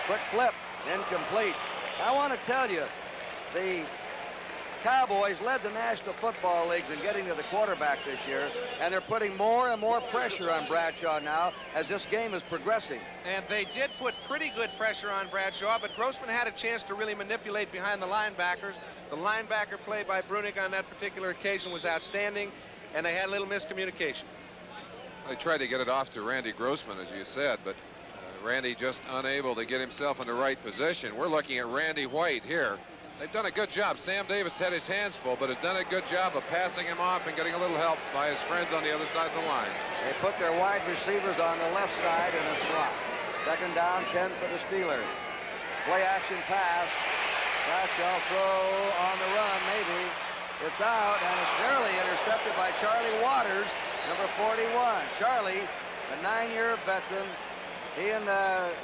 Quick flip. Incomplete. I want to tell you, the Cowboys led the National Football Leagues in getting to the quarterback this year, and they're putting more and more pressure on Bradshaw now as this game is progressing. And they did put pretty good pressure on Bradshaw, but Grossman had a chance to really manipulate behind the linebackers. The linebacker play by Brunig on that particular occasion was outstanding, and they had a little miscommunication. They tried to get it off to Randy Grossman, as you said, but Randy just unable to get himself in the right position. We're looking at Randy White here. They've done a good job. Sam Davis had his hands full, but has done a good job of passing him off and getting a little help by his friends on the other side of the line. They put their wide receivers on the left side in a slot. 2nd down, 10 for the Steelers. Play action pass. Bradshaw throw on the run, maybe. It's out, and it's nearly intercepted by Charlie Waters, number 41. Charlie, a 9-year veteran. He and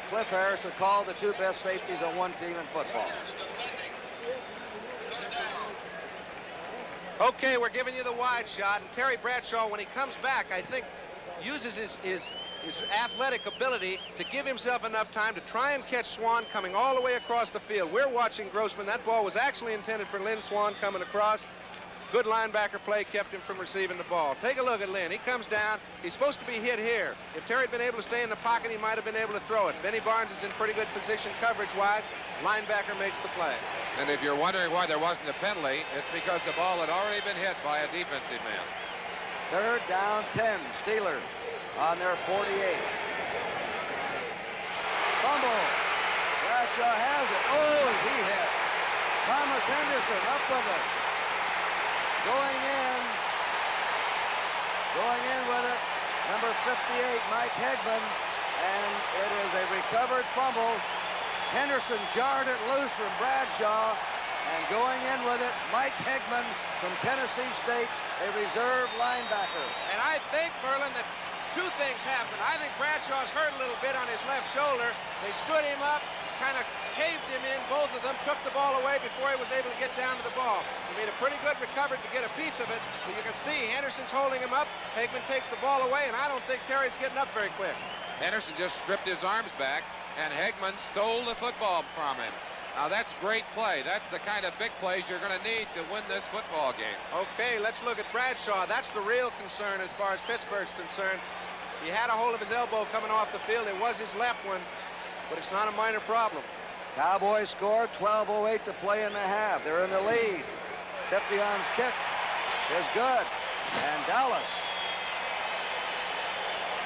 Cliff Harris are called the 2 best safeties on one team in football. Okay, we're giving you the wide shot, and Terry Bradshaw, when he comes back, I think uses his athletic ability to give himself enough time to try and catch Swan coming all the way across the field. We're watching Grossman. That ball was actually intended for Lynn Swan coming across. Good linebacker play kept him from receiving the ball. Take a look at Lynn. He comes down. He's supposed to be hit here. If Terry had been able to stay in the pocket, he might have been able to throw it. Benny Barnes is in pretty good position coverage-wise. Linebacker makes the play. And if you're wondering why there wasn't a penalty, it's because the ball had already been hit by a defensive man. 3rd down, 10. Steelers on their 48. Fumble. Bradshaw has it. Oh, he hit. Thomas Henderson up with it. Going in with it, number 58, Mike Hegman, and it is a recovered fumble. Henderson jarred it loose from Bradshaw, and going in with it, Mike Hegman from Tennessee State, a reserve linebacker. And I think, Merlin, that 2 things happened. I think Bradshaw's hurt a little bit on his left shoulder. They stood him up, kind of caved him in, both of them, took the ball away before he was able to get down to the ball. He made a pretty good recovery to get a piece of it, but you can see Henderson's holding him up. Hegman takes the ball away, and I don't think Terry's getting up very quick. Henderson just stripped his arms back, and Hegman stole the football from him. Now, that's great play. That's the kind of big plays you're going to need to win this football game. Okay, let's look at Bradshaw. That's the real concern as far as Pittsburgh's concerned. He had a hold of his elbow coming off the field. It was his left one, but it's not a minor problem. Cowboys score, 12:08 to play in the half. They're in the lead. Tepion's kick is good. And Dallas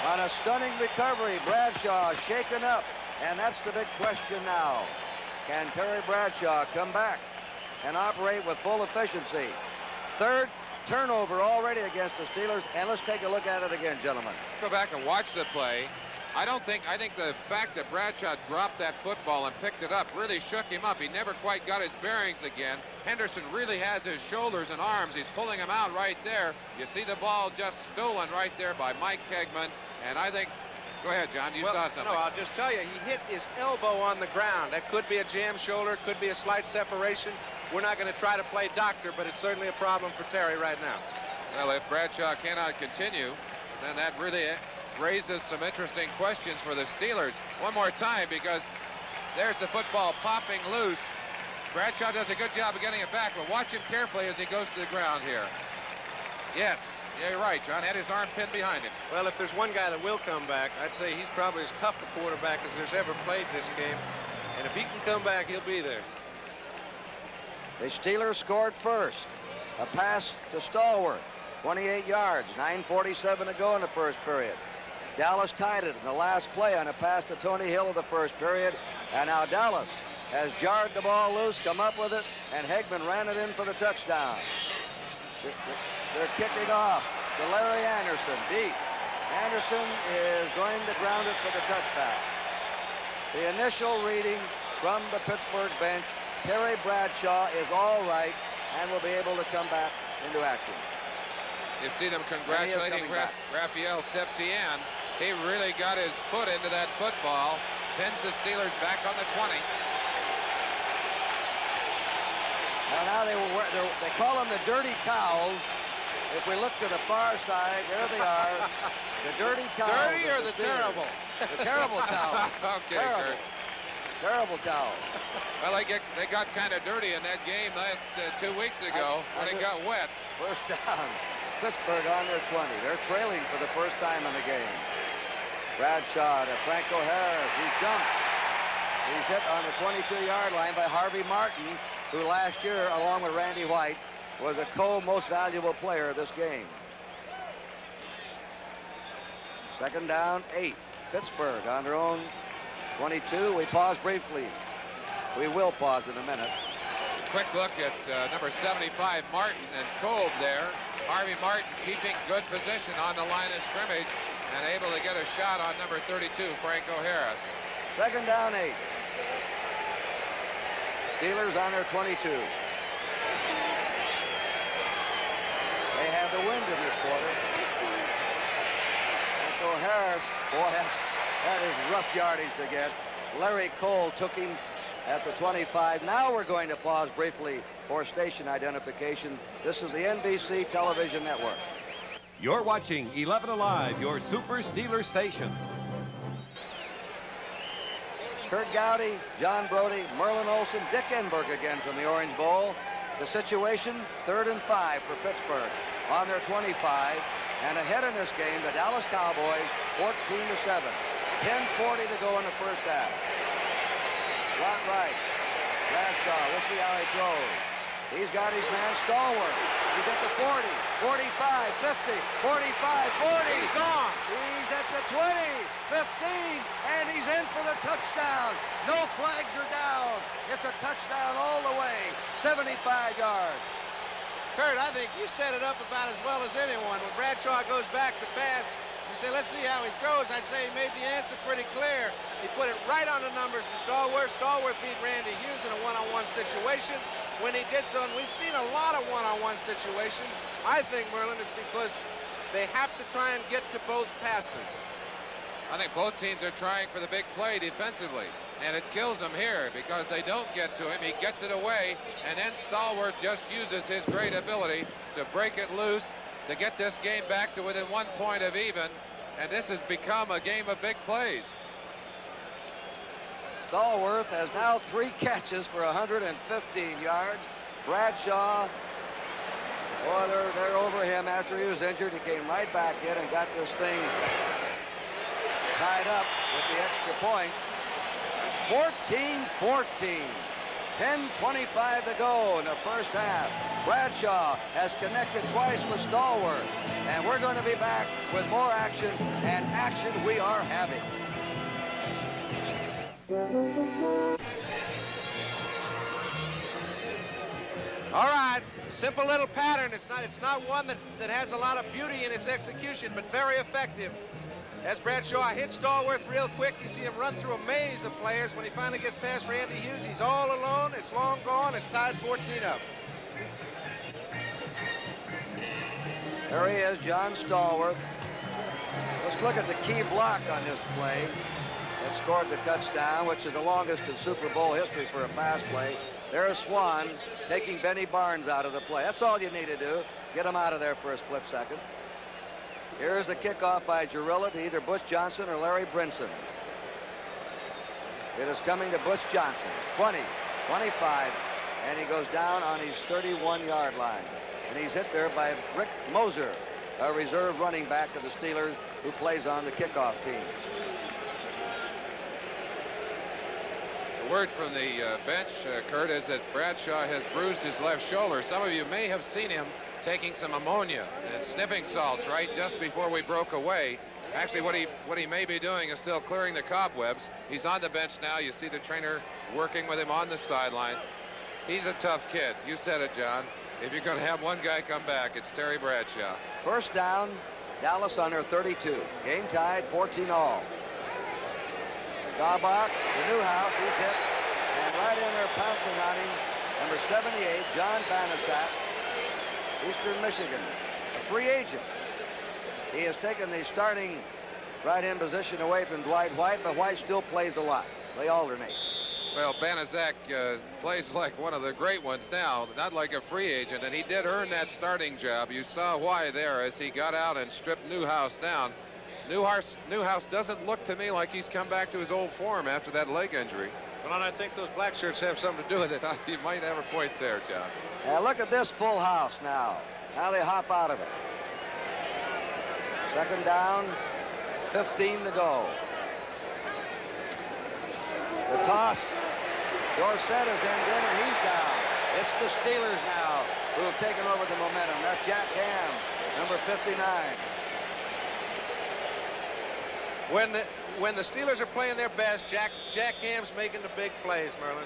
on a stunning recovery. Bradshaw shaken up. And that's the big question now. Can Terry Bradshaw come back and operate with full efficiency? 3rd turnover already against the Steelers. And let's take a look at it again, gentlemen. Go back and watch the play. I think the fact that Bradshaw dropped that football and picked it up really shook him up. He never quite got his bearings again. Henderson really has his shoulders and arms. He's pulling him out right there. You see the ball just stolen right there by Mike Hegman. And I think, go ahead, John, you saw something. No, I'll just tell you, he hit his elbow on the ground. That could be a jam shoulder, could be a slight separation. We're not going to try to play doctor, but it's certainly a problem for Terry right now. Well, if Bradshaw cannot continue, then that really raises some interesting questions for the Steelers. One more time, because there's the football popping loose. Bradshaw does a good job of getting it back, but watch him carefully as he goes to the ground here. Yes, yeah, you're right, John. Had his arm pinned behind him. Well, if there's one guy that will come back, I'd say he's probably as tough a quarterback as there's ever played this game. And if he can come back, he'll be there. The Steelers scored first. A pass to Stallworth, 28 yards, 9:47 to go in the first period. Dallas tied it in the last play on a pass to Tony Hill in the first period. And now Dallas has jarred the ball loose, come up with it, and Hegman ran it in for the touchdown. They're kicking off to Larry Anderson, deep. Anderson is going to ground it for the touchback. The initial reading from the Pittsburgh bench, Terry Bradshaw is all right and will be able to come back into action. You see them congratulating Raphael Septien. He really got his foot into that football. Pins the Steelers back on the 20. Now they call them the dirty towels. If we look to the far side, there they are. The dirty towels. Dirty or the terrible? The terrible towel. Okay, terrible. Kurt. Terrible towel. Well, they got kind of dirty in that game last 2 weeks ago when it got wet. First down. Pittsburgh on their 20. They're trailing for the first time in the game. Bradshaw to Franco Harris. He jumps. He's hit on the 22-yard line by Harvey Martin, who last year, along with Randy White, was the co-most valuable player of this game. Second down, 8. Pittsburgh on their own 22. We pause briefly. We will pause in a minute. Quick look at number 75, Martin, and Kolb there. Harvey Martin keeping good position on the line of scrimmage and able to get a shot on number 32, Franco Harris. Second down, 8. Steelers on their 22. They have the wind in this quarter. Franco Harris, boy, that is rough yardage to get. Larry Cole took him at the 25. Now we're going to pause briefly for station identification. This is the NBC television network. You're watching 11 Alive, your Super Steeler station. Kurt Gowdy, John Brody, Merlin Olsen, Dick Enberg again from the Orange Bowl. The situation, 3rd and 5 for Pittsburgh on their 25. And ahead in this game, the Dallas Cowboys, 14-7. 10:40 to go in the first half. Slot right. Bradshaw, we'll see how he throws. He's got his man Stallworth. He's at the 40, 45, 50, 45, 40. He's gone. He's at the 20, 15, and he's in for the touchdown. No flags are down. It's a touchdown all the way, 75 yards. Kurt, I think you set it up about as well as anyone. When Bradshaw goes back to pass, you say, let's see how he throws. I'd say he made the answer pretty clear. He put it right on the numbers to Stallworth. Stallworth beat Randy Hughes in a one-on-one situation. When he did so, and we've seen a lot of one-on-one situations, I think, Merlin, is because they have to try and get to both passers. I think both teams are trying for the big play defensively, and it kills them here because they don't get to him. He gets it away, and then Stallworth just uses his great ability to break it loose, to get this game back to within 1 point of even, and this has become a game of big plays. Stallworth has now 3 catches for 115 yards. Bradshaw, boy, they're over him after he was injured. He came right back in and got this thing tied up with the extra point. 14-14. 10:25 to go in the first half. Bradshaw has connected twice with Stallworth. And we're going to be back with more action, and action we are having. All right, simple little pattern. It's not one that has a lot of beauty in its execution, but very effective. As Bradshaw hits Stallworth real quick, you see him run through a maze of players. When he finally gets past Randy Hughes, he's all alone. It's long gone. It's tied 14 up. There he is, John Stallworth. Let's look at the key block on this play that scored the touchdown, which is the longest in Super Bowl history for a pass play. There's Swan taking Benny Barnes out of the play. That's all you need to do. Get him out of there for a split second. Here's the kickoff by Jarrilla to either Butch Johnson or Larry Brinson. It is coming to Butch Johnson. 20, 25, and he goes down on his 31-yard line. And he's hit there by Rick Moser, a reserve running back of the Steelers who plays on the kickoff team. The word from the bench, Kurt, is that Bradshaw has bruised his left shoulder. Some of you may have seen him taking some ammonia and sniffing salts right just before we broke away. Actually, what he may be doing is still clearing the cobwebs. He's on the bench now. You see the trainer working with him on the sideline. He's a tough kid. You said it, John. If you're going to have one guy come back, it's Terry Bradshaw. First down, Dallas on their 32. Game tied, 14-all. Daubach, the Newhouse, he's hit. And right in there pouncing on him, number 78, John Banaszak, Eastern Michigan, a free agent. He has taken the starting right end position away from Dwight White, but White still plays a lot. They alternate. Well, Banaszak plays like one of the great ones now, not like a free agent, and he did earn that starting job. You saw why there as he got out and stripped Newhouse down. Newhouse doesn't look to me like he's come back to his old form after that leg injury. Well, and I think those black shirts have something to do with it. You might have a point there, John. Now look at this full house now. How they hop out of it. Second down, 15 to go. The toss. Dorsett is in good, and he's down. It's the Steelers now who have taken over the momentum. That's Jack Ham, number 59. When the Steelers are playing their best, Jack Ham's making the big plays, Merlin.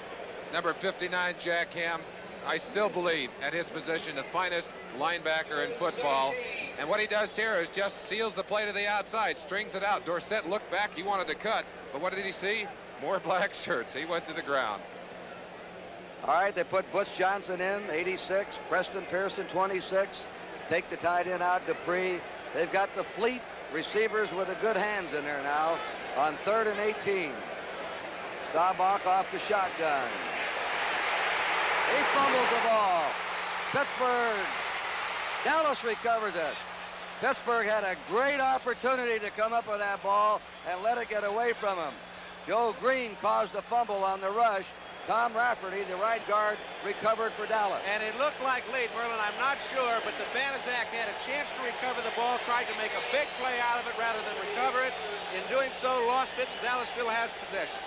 Number 59, Jack Ham, I still believe at his position the finest linebacker in football. And what he does here is just seals the play to the outside, strings it out. Dorsett looked back, he wanted to cut, but what did he see? More black shirts. He went to the ground. All right, they put Butch Johnson in, 86. Preston Pearson, 26. Take the tight end out, Dupree. They've got the fleet receivers with the good hands in there now on 3rd and 18. Daubach off the shotgun. He fumbles the ball. Pittsburgh. Dallas recovers it. Pittsburgh had a great opportunity to come up with that ball and let it get away from him. Joe Green caused the fumble on the rush. Tom Rafferty, the right guard, recovered for Dallas. And it looked like late, Merlin, I'm not sure, but the Banaszak had a chance to recover the ball, tried to make a big play out of it rather than recover it. In doing so, lost it, and Dallas still has possession.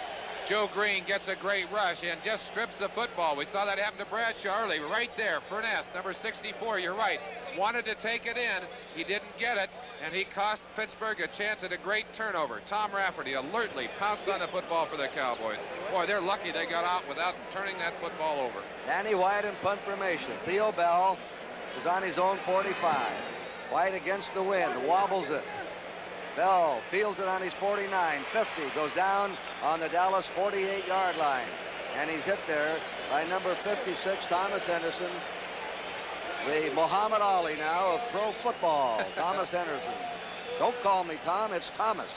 Joe Green gets a great rush and just strips the football. We saw that happen to Bradshaw early, right there. Furness, number 64, you're right. Wanted to take it in. He didn't get it, and he cost Pittsburgh a chance at a great turnover. Tom Rafferty alertly pounced on the football for the Cowboys. Boy, they're lucky they got out without turning that football over. Danny White in punt formation. Theo Bell is on his own 45. White against the wind, wobbles it. Bell fields it on his 49, 50, goes down on the Dallas 48-yard line. And he's hit there by number 56, Thomas Henderson, the Muhammad Ali now of pro football. Thomas Henderson. Don't call me Tom, it's Thomas.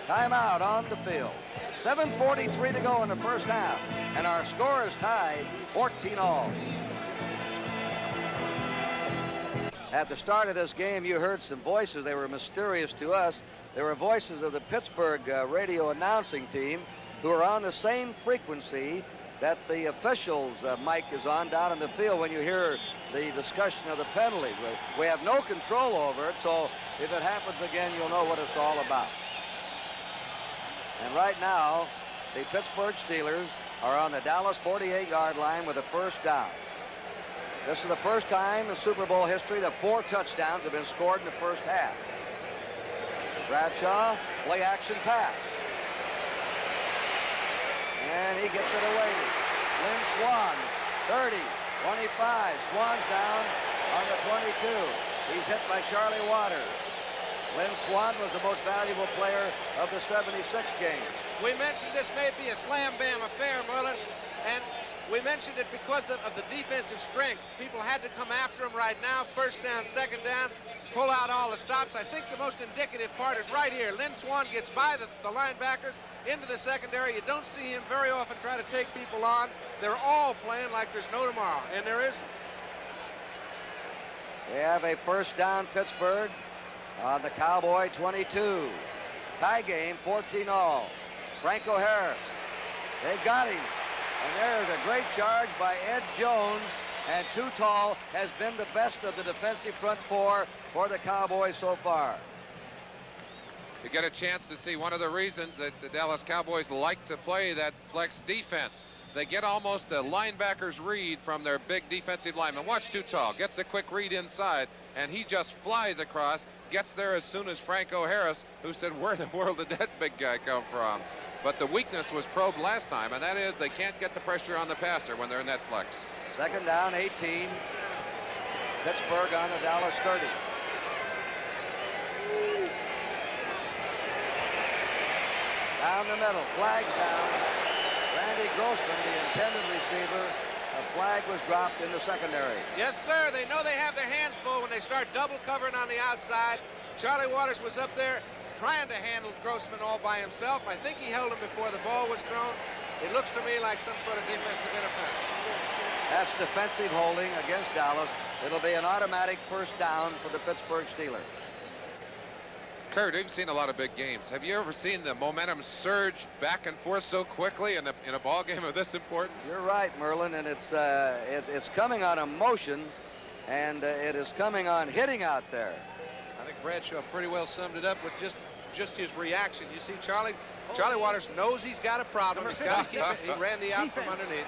Timeout on the field. 7:43 to go in the first half, and our score is tied 14-all. At the start of this game, you heard some voices. They were mysterious to us. They were voices of the Pittsburgh radio announcing team who are on the same frequency that the officials' mic is on down in the field when you hear the discussion of the penalties. We have no control over it, so if it happens again, you'll know what it's all about. And right now, the Pittsburgh Steelers are on the Dallas 48-yard line with a first down. This is the first time in Super Bowl history that 4 touchdowns have been scored in the first half. Bradshaw, play action pass. And he gets it away. Lynn Swan, 30, 25. Swan's down on the 22. He's hit by Charlie Waters. Lynn Swan was the most valuable player of the 76 game. We mentioned this may be a slam-bam affair, Merlin, and we mentioned it because of the defensive strengths. People had to come after him right now. First down, second down, pull out all the stops. I think the most indicative part is right here. Lynn Swan gets by the linebackers into the secondary. You don't see him very often try to take people on. They're all playing like there's no tomorrow, and there isn't. They have a first down, Pittsburgh, on the Cowboy 22. Tie game, 14-all. Franco Harris. They've got him. And there's a great charge by Ed Jones, and too tall has been the best of the defensive front four for the Cowboys so far. You get a chance to see one of the reasons that the Dallas Cowboys like to play that flex defense. They get almost a linebacker's read from their big defensive lineman. Watch Too Tall, gets the quick read inside, and he just flies across, gets there as soon as Franco Harris, who said, where in the world did that big guy come from? But the weakness was probed last time, and that is they can't get the pressure on the passer when they're in that flex. Second down, 18. Pittsburgh on the Dallas 30. Down the middle, flags down. Randy Grossman, the intended receiver, a flag was dropped in the secondary. Yes, sir. They know they have their hands full when they start double covering on the outside. Charlie Waters was up there trying to handle Grossman all by himself. I think he held him before the ball was thrown. It looks to me like some sort of defensive interference. That's defensive holding against Dallas. It'll be an automatic first down for the Pittsburgh Steelers. Kurt, you've seen a lot of big games. Have you ever seen the momentum surge back and forth so quickly in a ball game of this importance? You're right, Merlin, and it's coming on emotion, and it is coming on hitting out there. I think Bradshaw pretty well summed it up with just his reaction. You see, Charlie Waters knows he's got a problem. He's got to keep it. He ran the out from underneath.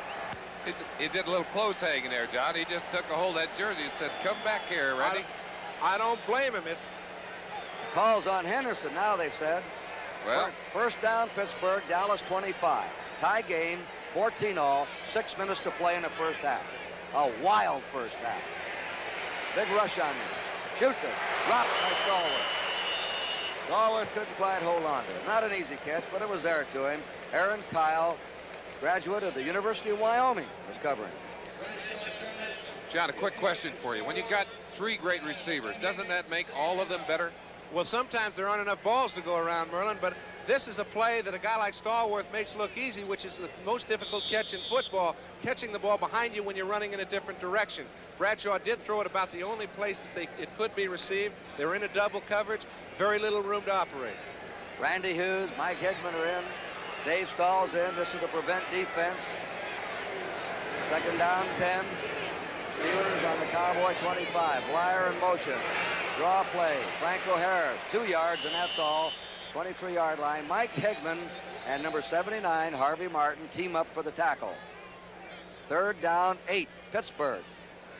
He did a little close hanging there, John. He just took a hold of that jersey and said, come back here, Randy. I don't blame him. It's Calls on Henderson now, they've said. Well, first down, Pittsburgh, Dallas 25. Tie game, 14-all, 6 minutes to play in the first half. A wild first half. Big rush on him. Shoots it. Dropped by Stallworth. Stallworth couldn't quite hold on to it. Not an easy catch, but it was there to him. Aaron Kyle, graduate of the University of Wyoming, was covering. John, a quick question for you. When you got 3 great receivers, doesn't that make all of them better? Well, sometimes there aren't enough balls to go around, Merlin, but this is a play that a guy like Stallworth makes look easy, which is the most difficult catch in football, catching the ball behind you when you're running in a different direction. Bradshaw did throw it about the only place that it could be received. They were in a double coverage, very little room to operate. Randy Hughes, Mike Hegman are in. Dave Stahl's in. This is the prevent defense. Second down, 10. Steelers on the Cowboy 25. Blyer in motion. Draw play. Franco Harris, 2 yards, and that's all. 23-yard line. Mike Hegman and number 79, Harvey Martin, team up for the tackle. Third down, 8. Pittsburgh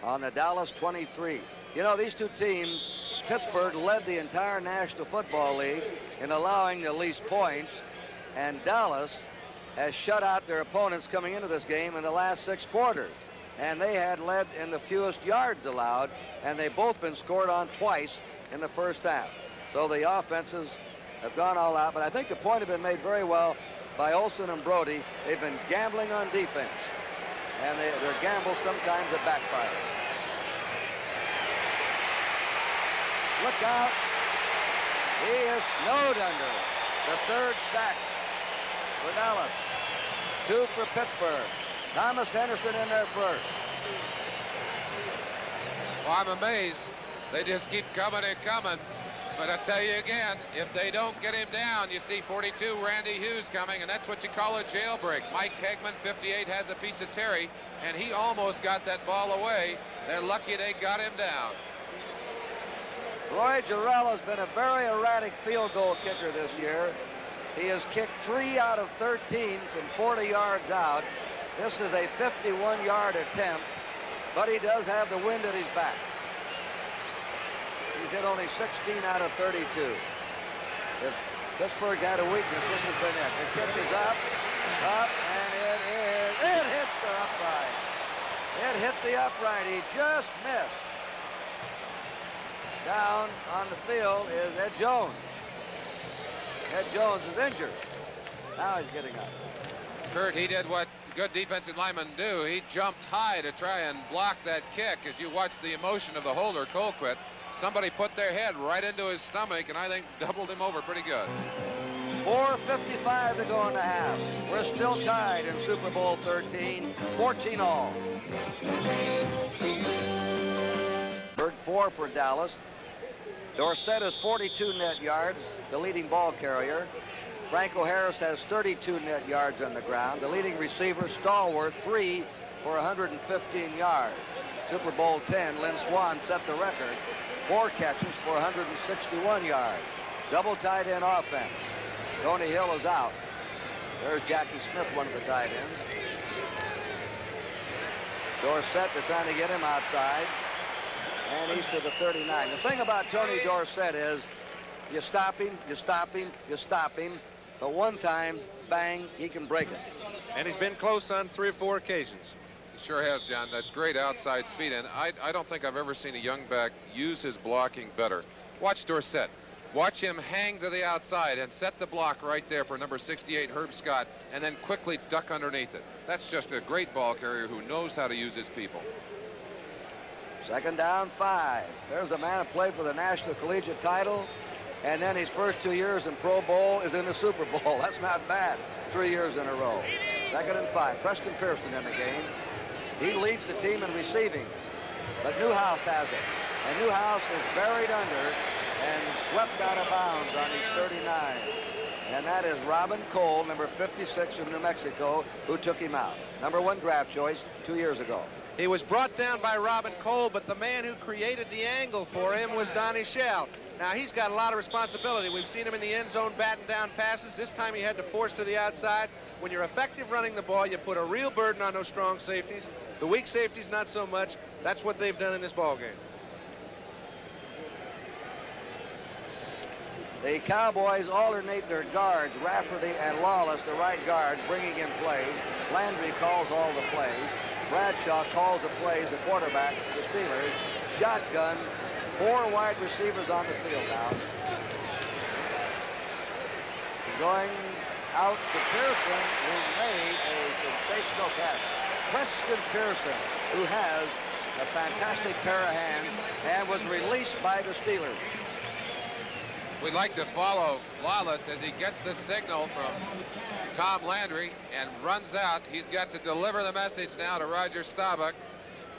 on the Dallas 23. You know, these two teams, Pittsburgh led the entire National Football League in allowing the least points, and Dallas has shut out their opponents coming into this game in the last 6 quarters. And they had led in the fewest yards allowed, and they've both been scored on twice in the first half. So the offenses have gone all out, but I think the point has been made very well by Olsen and Brody. They've been gambling on defense, and their gambles sometimes have backfired. Look out. He is snowed under. The 3rd sack for Dallas. 2 for Pittsburgh. Thomas Henderson in there first. Well, I'm amazed. They just keep coming and coming. But I tell you again, if they don't get him down, you see 42, Randy Hughes coming, and that's what you call a jailbreak. Mike Hegman, 58, has a piece of Terry, and he almost got that ball away. They're lucky they got him down. Roy Jarrell has been a very erratic field goal kicker this year. He has kicked 3 out of 13 from 40 yards out. This is a 51-yard attempt, but he does have the wind at his back. He's hit only 16 out of 32. If Pittsburgh's had a weakness, this has been it. The kick is up, and it hit the upright. It hit the upright. He just missed. Down on the field is Ed Jones. Ed Jones is injured. Now he's getting up. Kurt, he did what good defensive linemen do. He jumped high to try and block that kick. As you watch the emotion of the holder, Colquitt, somebody put their head right into his stomach and I think doubled him over pretty good. 4:55 to go in the half. We're still tied in Super Bowl 13, 14-all. Bird 4 for Dallas. Dorsett is 42 net yards, the leading ball carrier. Franco Harris has 32 net yards on the ground. The leading receiver, Stallworth, 3 for 115 yards. Super Bowl 10, Lynn Swann set the record. 4 catches for 161 yards. Double tight end offense. Tony Hill is out. There's Jackie Smith, one of the tight ends. Dorsett, they're trying to get him outside. And he's to the 39. The thing about Tony Dorsett is you stop him, you stop him, you stop him. But one time, bang, he can break it. And he's been close on 3 or 4 occasions. He sure has, John. That great outside speed. And I don't think I've ever seen a young back use his blocking better. Watch Dorsett. Watch him hang to the outside and set the block right there for number 68, Herb Scott, and then quickly duck underneath it. That's just a great ball carrier who knows how to use his people. Second down, 5. There's a man who played for the National Collegiate title, and then his first 2 years in Pro Bowl is in the Super Bowl. That's not bad. 3 years in a row. Second and 5. Preston Pearson in the game. He leads the team in receiving, but Newhouse has it. And Newhouse is buried under and swept out of bounds on his 39. And that is Robin Cole, number 56 from New Mexico, who took him out. Number 1 draft choice 2 years ago. He was brought down by Robin Cole, but the man who created the angle for him was Donnie Shell. Now, he's got a lot of responsibility. We've seen him in the end zone batting down passes. This time he had to force to the outside. When you're effective running the ball, you put a real burden on those strong safeties. The weak safeties, not so much. That's what they've done in this ball game. The Cowboys alternate their guards, Rafferty and Lawless, the right guard, bringing in plays. Landry calls all the plays. Bradshaw calls the plays, the quarterback, the Steelers. Shotgun, 4 wide receivers on the field now. Going out to Pearson, who made a sensational catch. Preston Pearson, who has a fantastic pair of hands and was released by the Steelers. We'd like to follow Lawless as he gets the signal from Tom Landry and runs out. He's got to deliver the message now to Roger Staubach.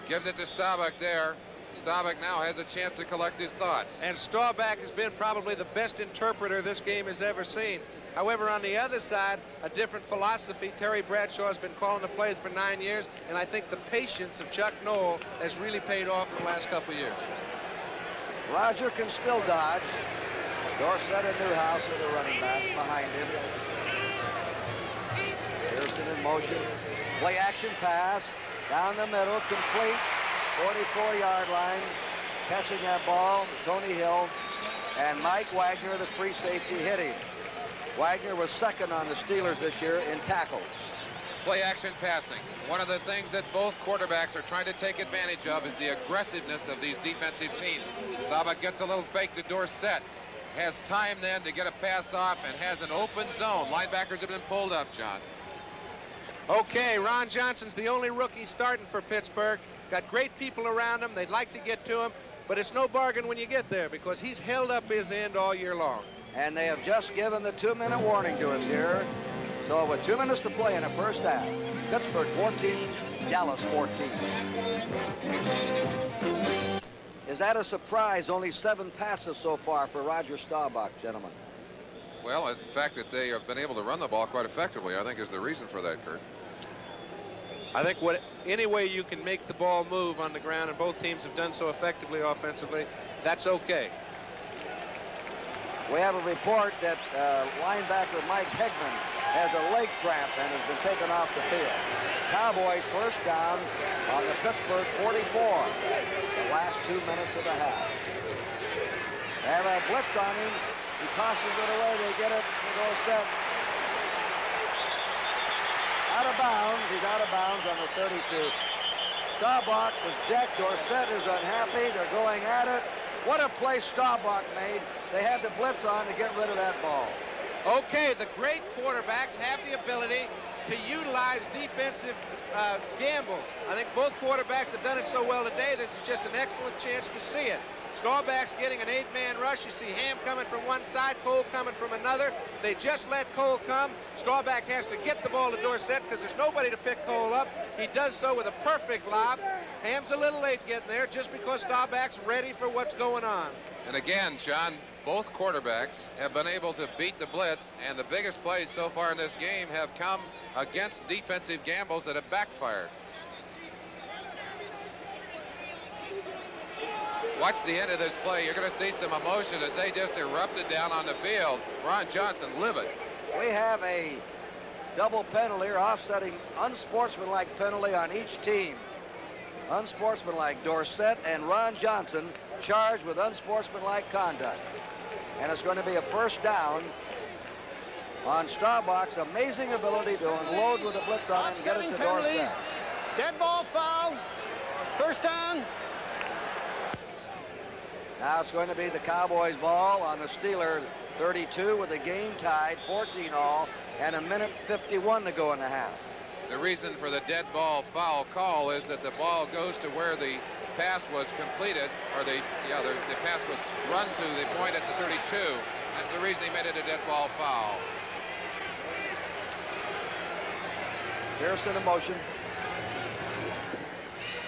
Gives it to Staubach there. Staubach now has a chance to collect his thoughts. And Staubach has been probably the best interpreter this game has ever seen. However, on the other side, a different philosophy. Terry Bradshaw has been calling the plays for 9 years, and I think the patience of Chuck Noll has really paid off in the last couple of years. Roger can still dodge. Dorsett and Newhouse are the running back behind him. Pearson in motion. Play action pass. Down the middle. Complete. 44-yard line. Catching that ball, Tony Hill. And Mike Wagner, the free safety, hit him. Wagner was second on the Steelers this year in tackles. Play action passing. One of the things that both quarterbacks are trying to take advantage of is the aggressiveness of these defensive teams. Staubach gets a little fake to Dorsett. Has time then to get a pass off and has an open zone. Linebackers have been pulled up, John. Okay, Ron Johnson's the only rookie starting for Pittsburgh. Got great people around him. They'd like to get to him, but it's no bargain when you get there because he's held up his end all year long. And they have just given the 2-minute warning to us here. So with 2 minutes to play in the first half, Pittsburgh 14, Dallas 14. Is that a surprise? Only 7 passes so far for Roger Staubach, gentlemen. Well, the fact that they have been able to run the ball quite effectively, I think, is the reason for that, Kurt. I think any way you can make the ball move on the ground, and both teams have done so effectively offensively, that's okay. We have a report that linebacker Mike Hegman has a leg cramp and has been taken off the field. Cowboys first down on the Pittsburgh 44. The last 2 minutes of the half. They have a blitz on him. He tosses it away. They get it. He goes set. Out of bounds. He's out of bounds on the 32. Staubach was decked. Dorsett is unhappy. They're going at it. What a play Staubach made. They had the blitz on to get rid of that ball. Okay, the great quarterbacks have the ability to utilize defensive gambles. I think both quarterbacks have done it so well today. This is just an excellent chance to see it. Staubach's getting an 8-man rush. You see Ham coming from one side, Cole coming from another. They just let Cole come. Staubach has to get the ball to Dorsett because there's nobody to pick Cole up. He does so with a perfect lob. Ham's a little late getting there just because Staubach's ready for what's going on. And again, John, both quarterbacks have been able to beat the blitz, and the biggest plays so far in this game have come against defensive gambles that have backfired. Watch the end of this play. You're going to see some emotion as they just erupted down on the field. Ron Johnson livid. We have a double penalty or offsetting unsportsmanlike penalty on each team. Unsportsmanlike. Dorsett and Ron Johnson charged with unsportsmanlike conduct. And it's going to be a first down on Staubach's amazing ability to unload with a blitz on it and get it to Dorsett. Dead ball foul. First down. Now it's going to be the Cowboys ball on the Steeler 32 with the game tied 14-all and a minute 51 to go in the half. The reason for the dead ball foul call is that the ball goes to where the pass was completed, or the pass was run to the point at the 32. That's the reason he made it a dead ball foul. Pearson in motion.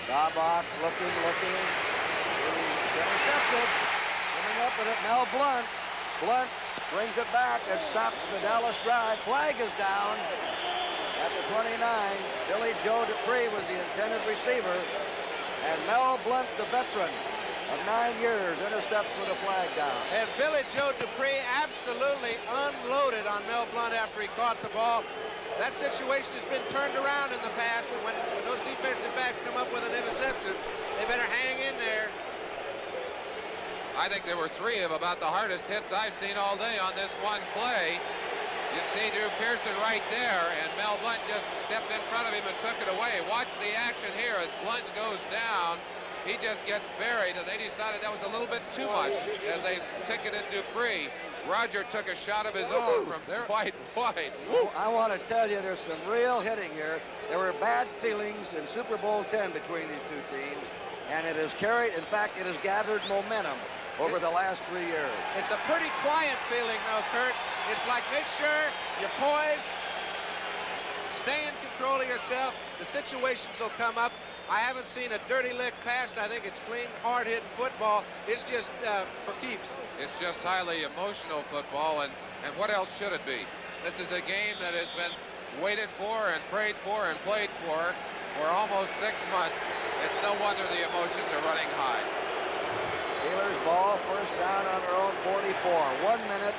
Staubach looking. He's intercepted. Coming up with it, Mel Blunt. Blunt brings it back and stops the Dallas drive. Flag is down at the 29. Billy Joe Dupree was the intended receiver. And Mel Blunt, the veteran of 9 years, intercepts with a flag down. And Billy Joe Dupree absolutely unloaded on Mel Blunt after he caught the ball. That situation has been turned around in the past, and when those defensive backs come up with an interception, they better hang in there. I think there were 3 of about the hardest hits I've seen all day on this one play. You see Drew Pearson right there, and Mel Blunt just stepped in front of him and took it away. Watch the action here as Blunt goes down. He just gets buried, and they decided that was a little bit too much as they ticketed Dupree. Roger took a shot of his own from quite wide. I want to tell you, there's some real hitting here. There were bad feelings in Super Bowl X between these two teams, and it has carried, in fact, it has gathered momentum over the last 3 years. It's a pretty quiet feeling, though, Kurt. It's like, make sure you're poised, stay in control of yourself. The situations will come up. I haven't seen a dirty lick passed. I think it's clean, hard-hitting football. It's just for keeps. It's just highly emotional football, and what else should it be? This is a game that has been waited for and prayed for and played for almost 6 months. It's no wonder the emotions are running high. Steelers ball, first down on their own 44. 1 minute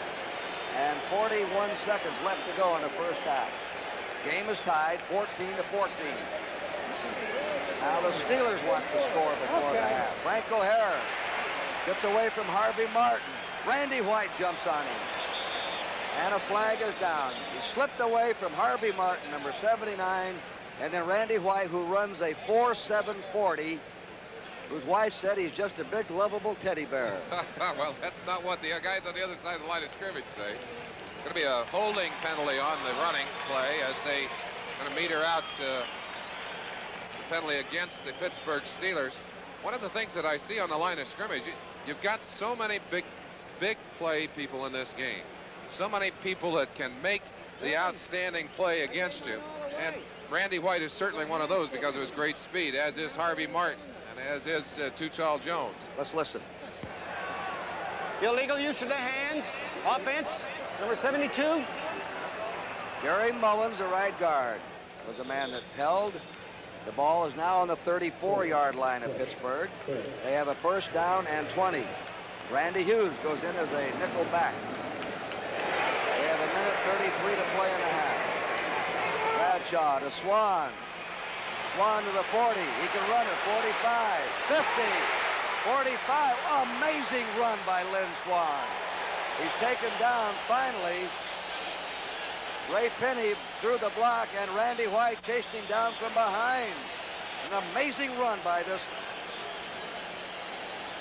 and 41 seconds left to go in the first half. Game is tied 14-14. Now the Steelers want to score before the half. Frank O'Hara gets away from Harvey Martin. Randy White jumps on him. And a flag is down. He slipped away from Harvey Martin, number 79, and then Randy White, who runs a 4.740, whose wife said he's just a big, lovable teddy bear. Well, that's not what the guys on the other side of the line of scrimmage say. Going to be a holding penalty on the running play as they going to meter out the penalty against the Pittsburgh Steelers. One of the things that I see on the line of scrimmage, you've got so many big play people in this game. So many people that can make the outstanding play against you. And Randy White is certainly one of those because of his great speed, as is Harvey Martin, and as is Too Tall Jones. Let's listen. Illegal use of the hands. Offense, number 72. Jerry Mullins, the right guard, was a man that held. The ball is now on the 34-yard line of Pittsburgh. They have a first down and 20. Randy Hughes goes in as a nickel back. They have a minute 33 to play in the half. Bradshaw to Swan. Swan to the 40. He can run it. 45, 50, 45. Amazing run by Lynn Swan. He's taken down finally. Ray Penny through the block, and Randy White chased him down from behind. An amazing run by this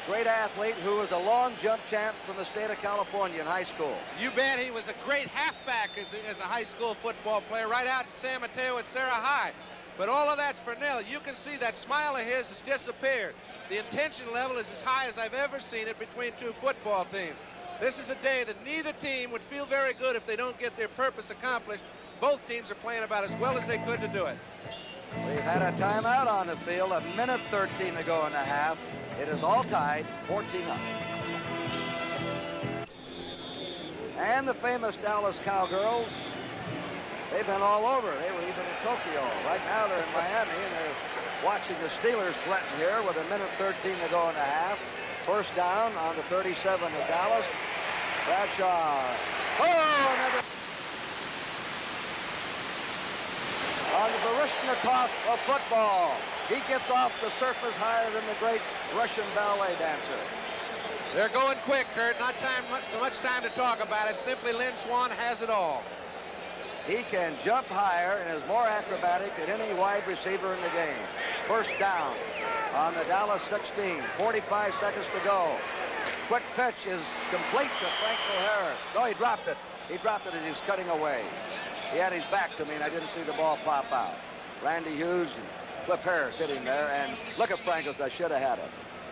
great athlete who was a long jump champ from the state of California in high school. You bet he was a great halfback as a high school football player right out in San Mateo at Sarah High. But all of that's for nil. You can see that smile of his has disappeared. The intention level is as high as I've ever seen it between two football teams. This is a day that neither team would feel very good if they don't get their purpose accomplished. Both teams are playing about as well as they could to do it. We've had a timeout on the field, a minute 13 to go in the half. It is all tied, 14 up. And the famous Dallas Cowgirls, they've been all over. They were even in Tokyo. Right now they're in Miami, and they're watching the Steelers threaten here with 1:13 to go in the half. First down on the 37 of Dallas. Bradshaw. Oh, another. On the Baryshnikov of football. He gets off the surface higher than the great Russian ballet dancer. They're going quick, Kurt. Not much time to talk about it. Simply Lynn Swann has it all. He can jump higher and is more acrobatic than any wide receiver in the game. First down on the Dallas 16. 45 seconds to go. Quick pitch is complete to Franco Harris. No, he dropped it. He dropped it as he was cutting away. He had his back to me, and I didn't see the ball pop out. Randy Hughes and Cliff Harris hit him there, and look at Franco's. I should have had it.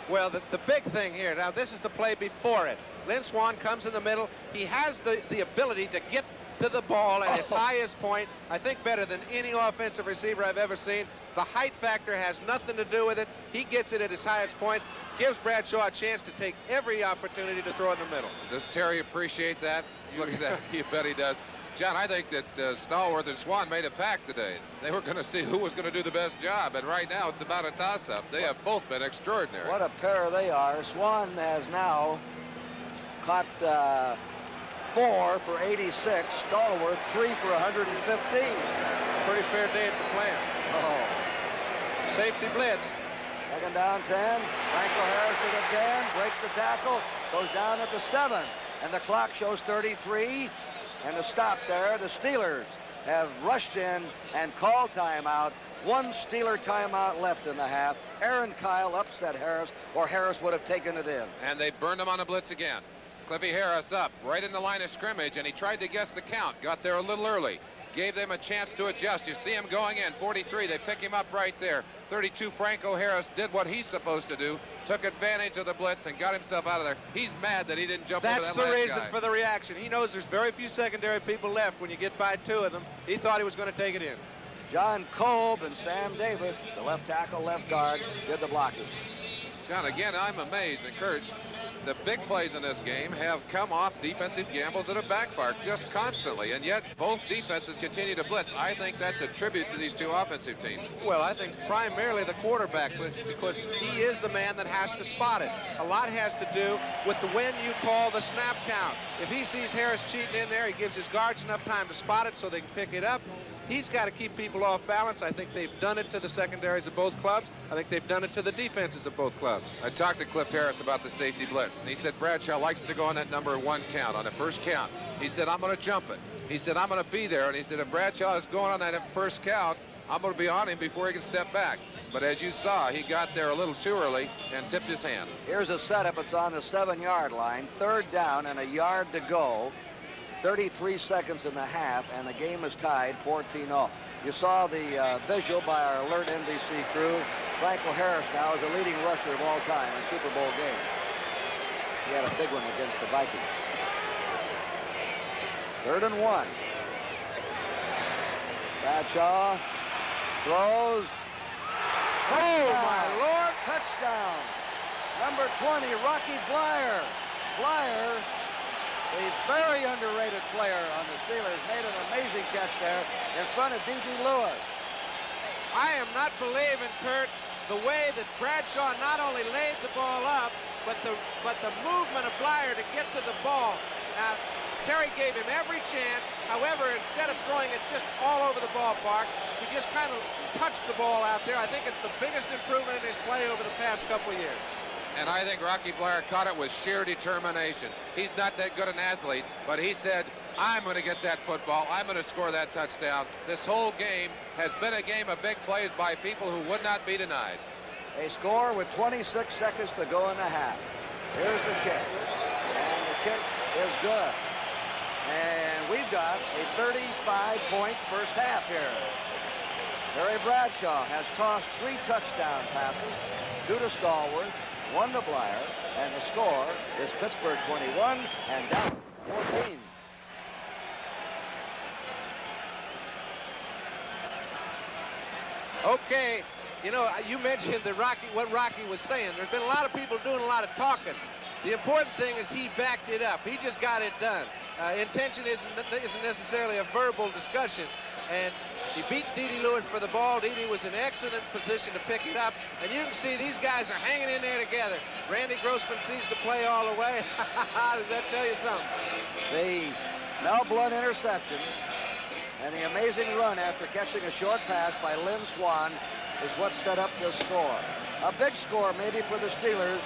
Well, the big thing here, now this is the play before it. Lynn Swann comes in the middle. He has the ability to get to the ball at its highest point. I think better than any offensive receiver I've ever seen. The height factor has nothing to do with it. He gets it at his highest point, gives Bradshaw a chance to take every opportunity to throw in the middle. Does Terry appreciate that? Look at that. You bet he does. John, I think that Stallworth and Swann made a pact today. They were going to see who was going to do the best job, and right now it's about a toss-up. They have both been extraordinary. What a pair they are. Swann has now caught 4 for 86. Stallworth 3 for 115. Pretty fair day at the plant. Oh. Safety blitz. Second down 10. Franco Harris to the 10. Breaks the tackle. Goes down at the 7. And the clock shows 33. And to stop there, the Steelers have rushed in and called timeout. One Steeler timeout left in the half. Aaron Kyle upset Harris, or Harris would have taken it in. And they burned him on a blitz again. Cliffy Harris up right in the line of scrimmage, and he tried to guess the count. Got there a little early. Gave them a chance to adjust. You see him going in. 43, they pick him up right there. 32, Franco Harris did what he's supposed to do. Took advantage of the blitz and got himself out of there. He's mad that he didn't jump over that last guy. That's the reason for the reaction. He knows there's very few secondary people left when you get by 2 of them. He thought he was going to take it in. John Kolb and Sam Davis, the left tackle, left guard, did the blocking. John, again, I'm amazed. And Kurt, the big plays in this game have come off defensive gambles that have backfired just constantly, and yet both defenses continue to blitz. I think that's a tribute to these two offensive teams. Well, I think primarily the quarterback, because he is the man that has to spot it. A lot has to do with when you call the snap count. If he sees Harris cheating in there, he gives his guards enough time to spot it so they can pick it up. He's got to keep people off balance. I think they've done it to the secondaries of both clubs. I think they've done it to the defenses of both clubs. I talked to Cliff Harris about the safety blitz, and he said Bradshaw likes to go on that number 1 count, on the first count. He said, I'm going to jump it. He said, I'm going to be there. And he said, if Bradshaw is going on that first count, I'm going to be on him before he can step back. But as you saw, he got there a little too early and tipped his hand. Here's a setup. It's on the 7-yard line. 3rd down and a yard to go. 33 seconds in the half, and the game is tied 14-0. You saw the visual by our alert NBC crew. Franco Harris now is the leading rusher of all time in Super Bowl games. He had a big one against the Vikings. 3rd and 1. Bradshaw throws. Touchdown. Oh, my Lord. Touchdown. Number 20, Rocky Blyer. Blyer, a very underrated player on the Steelers, made an amazing catch there in front of D.D. Lewis. I am not believing, Kurt, the way that Bradshaw not only laid the ball up, but the movement of Blyer to get to the ball. Now, Terry gave him every chance. However, instead of throwing it just all over the ballpark, he just kind of touched the ball out there. I think it's the biggest improvement in his play over the past couple of years. And I think Rocky Blyer caught it with sheer determination. He's not that good an athlete, but he said, I'm going to get that football. I'm going to score that touchdown. This whole game has been a game of big plays by people who would not be denied. They score with 26 seconds to go in the half. Here's the kick. And the kick is good. And we've got a 35-point first half here. Terry Bradshaw has tossed 3 touchdown passes, 2 to Stallworth, 1 to Blyer, and the score is Pittsburgh 21 and Dallas 14. Okay, you know, you mentioned that what Rocky was saying. There's been a lot of people doing a lot of talking. The important thing is he backed it up. He just got it done. intention isn't necessarily a verbal discussion. And he beat Dede Lewis for the ball. Dede was in excellent position to pick it up. And you can see these guys are hanging in there together. Randy Grossman sees the play all the way. Does that tell you something? The Mel Blount interception and the amazing run after catching a short pass by Lynn Swan is what set up this score. A big score maybe for the Steelers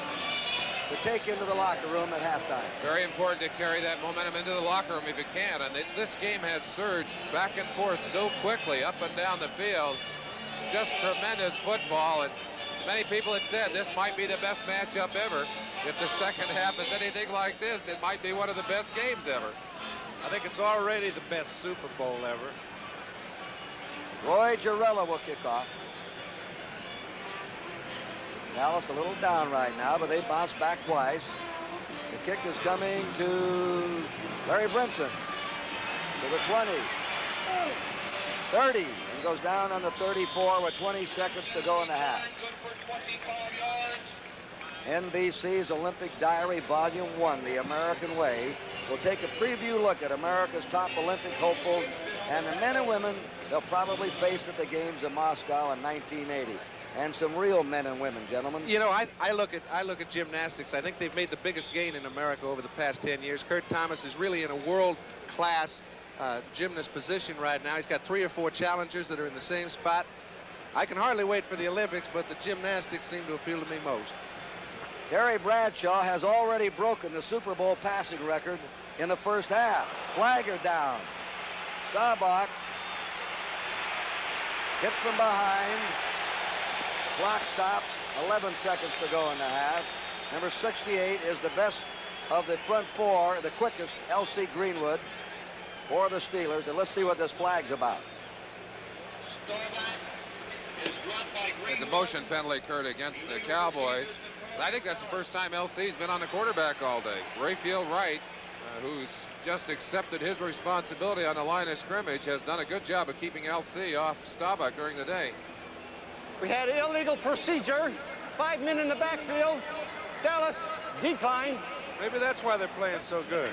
to take into the locker room at halftime. Very important to carry that momentum into the locker room if you can. And this game has surged back and forth so quickly up and down the field. Just tremendous football. And many people had said this might be the best matchup ever. If the second half is anything like this, it might be one of the best games ever. I think it's already the best Super Bowl ever. Roy Girella will kick off. Dallas a little down right now, but they bounced back twice. The kick is coming to Larry Brinson. To the 20. 30. And goes down on the 34 with 20 seconds to go in the half. NBC's Olympic Diary Volume 1, The American Way, will take a preview look at America's top Olympic hopefuls and the men and women they'll probably face at the games of Moscow in 1980. And some real men and women, gentlemen. You know, I look at gymnastics. I think they've made the biggest gain in America over the past 10 years. Kurt Thomas is really in a world-class gymnast position right now. He's got 3 or 4 challengers that are in the same spot. I can hardly wait for the Olympics, but the gymnastics seem to appeal to me most. Terry Bradshaw has already broken the Super Bowl passing record in the first half. Flagger down. Staubach hit from behind. Clock stops. 11 seconds to go in the half. Number 68 is the best of the front 4, the quickest, L.C. Greenwood, for the Steelers. And let's see what this flag's about. It's a motion penalty, Kurt, against the Cowboys. I think that's the first time LC's been on the quarterback all day. Rayfield Wright, who's just accepted his responsibility on the line of scrimmage, has done a good job of keeping LC off Staubach during the day. We had illegal procedure. 5 men in the backfield. Dallas declined. Maybe that's why they're playing so good.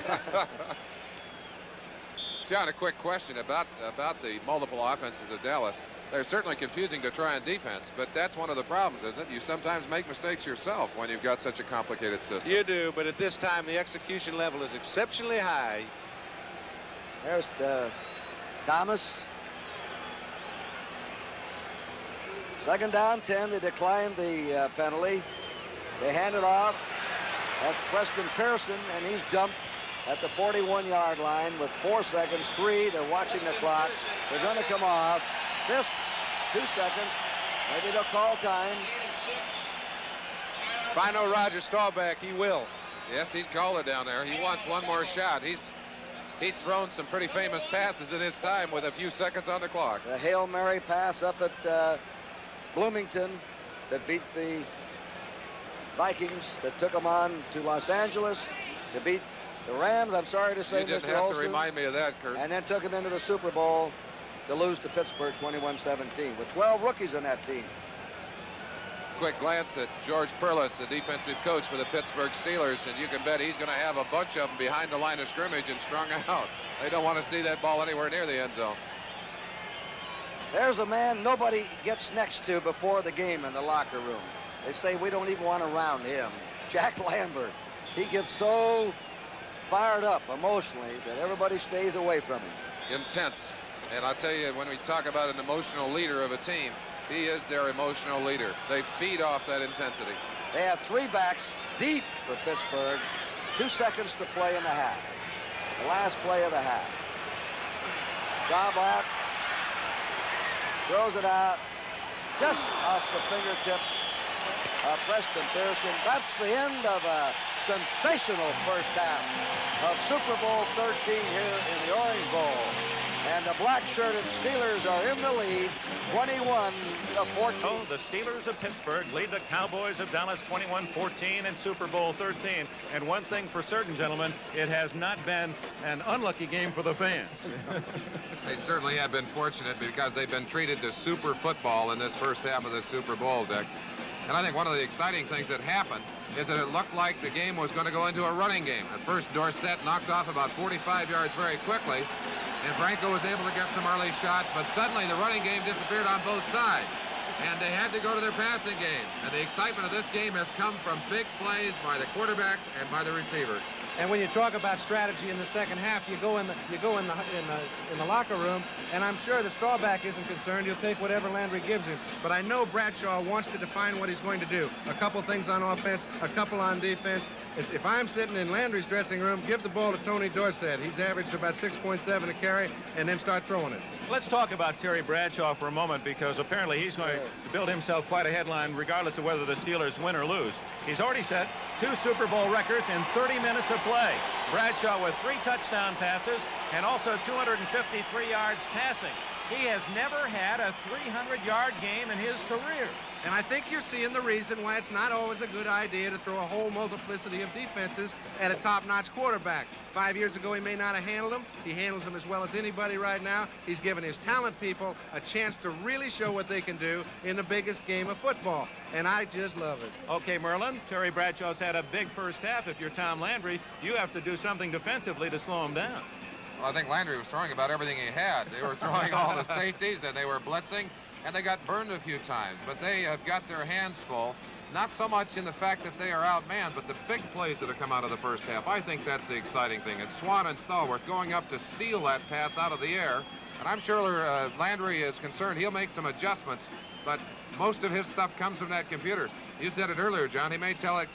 John, a quick question about the multiple offenses of Dallas. They're certainly confusing to try on defense, but that's one of the problems, isn't it? You sometimes make mistakes yourself when you've got such a complicated system. You do, but at this time, the execution level is exceptionally high. There's Thomas. Second down, 10. They declined the penalty. They hand it off. That's Preston Pearson, and he's dumped at the 41-yard line with 4 seconds. 3. They're watching the clock. They're going to come off. This, 2 seconds. Maybe they'll call time. If I know Roger Staubach, he will. Yes, he's called it down there. He wants one more shot. He's thrown some pretty famous passes in his time with a few seconds on the clock. The Hail Mary pass up at Bloomington that beat the Vikings, that took them on to Los Angeles to beat the Rams. I'm sorry to say, you didn't Mr. have Olsen. to remind me of that, Kurt. And then took them into the Super Bowl to lose to Pittsburgh 21-17 with 12 rookies on that team. Quick glance at George Perlis, the defensive coach for the Pittsburgh Steelers, and you can bet he's going to have a bunch of them behind the line of scrimmage and strung out. They don't want to see that ball anywhere near the end zone. There's a man nobody gets next to before the game in the locker room. They say we don't even want to round him. Jack Lambert. He gets so fired up emotionally that everybody stays away from him. Intense. And I'll tell you, when we talk about an emotional leader of a team, he is their emotional leader. They feed off that intensity. They have 3 backs deep for Pittsburgh. 2 seconds to play in the half. The last play of the half. Staubach throws it out just off the fingertips of Preston Pearson. That's the end of a sensational first half of Super Bowl 13 here in the Orange Bowl. And the black-shirted Steelers are in the lead, 21-14. Oh, the Steelers of Pittsburgh lead the Cowboys of Dallas 21-14 in Super Bowl 13. And one thing for certain, gentlemen, it has not been an unlucky game for the fans. They certainly have been fortunate because they've been treated to super football in this first half of the Super Bowl, Dick. And I think one of the exciting things that happened is that it looked like the game was going to go into a running game. At first, Dorsett knocked off about 45 yards very quickly, and Franco was able to get some early shots, but suddenly the running game disappeared on both sides, and they had to go to their passing game. And the excitement of this game has come from big plays by the quarterbacks and by the receivers. And when you talk about strategy in the second half, you go in the locker room, and I'm sure the Strawback isn't concerned. He'll take whatever Landry gives him. But I know Bradshaw wants to define what he's going to do. A couple things on offense, a couple on defense. If I'm sitting in Landry's dressing room, give the ball to Tony Dorsett. He's averaged about 6.7 a carry, and then start throwing it. Let's talk about Terry Bradshaw for a moment, because apparently he's going to build himself quite a headline regardless of whether the Steelers win or lose. He's already set 2 Super Bowl records in 30 minutes of play. Bradshaw with 3 touchdown passes and also 253 yards passing. He has never had a 300-yard game in his career. And I think you're seeing the reason why it's not always a good idea to throw a whole multiplicity of defenses at a top-notch quarterback. 5 years ago, he may not have handled them. He handles them as well as anybody right now. He's given his talent people a chance to really show what they can do in the biggest game of football. And I just love it. Okay, Merlin, Terry Bradshaw's had a big first half. If you're Tom Landry, you have to do something defensively to slow him down. Well, I think Landry was throwing about everything he had. They were throwing all the safeties, and they were blitzing, and they got burned a few times. But they have got their hands full, not so much in the fact that they are outmanned, but the big plays that have come out of the first half. I think that's the exciting thing. And Swan and Stallworth going up to steal that pass out of the air. And I'm sure Landry is concerned. He'll make some adjustments, but most of his stuff comes from that computer. You said it earlier, John. He may tell a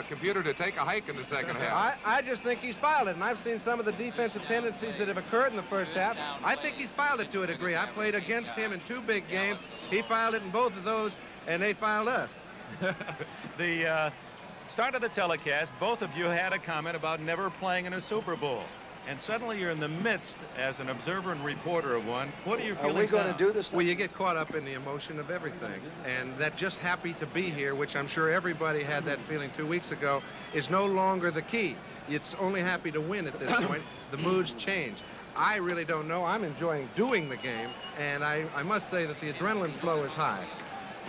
computer to take a hike in the second half. I just think he's filed it, and I've seen some of the defensive tendencies that have occurred in the first half. I think he's filed it to a degree. I played against him in 2 big games. He filed it in both of those, and they filed us. The start of the telecast, both of you had a comment about never playing in a Super Bowl. And suddenly you're in the midst, as an observer and reporter of one. What are your feelings Are we going now? to do this? Well, you get caught up in the emotion of everything. And that just happy to be here, which I'm sure everybody had that feeling 2 weeks ago, is no longer the key. It's only happy to win at this point. The moods change. I really don't know. I'm enjoying doing the game, and I must say that the adrenaline flow is high.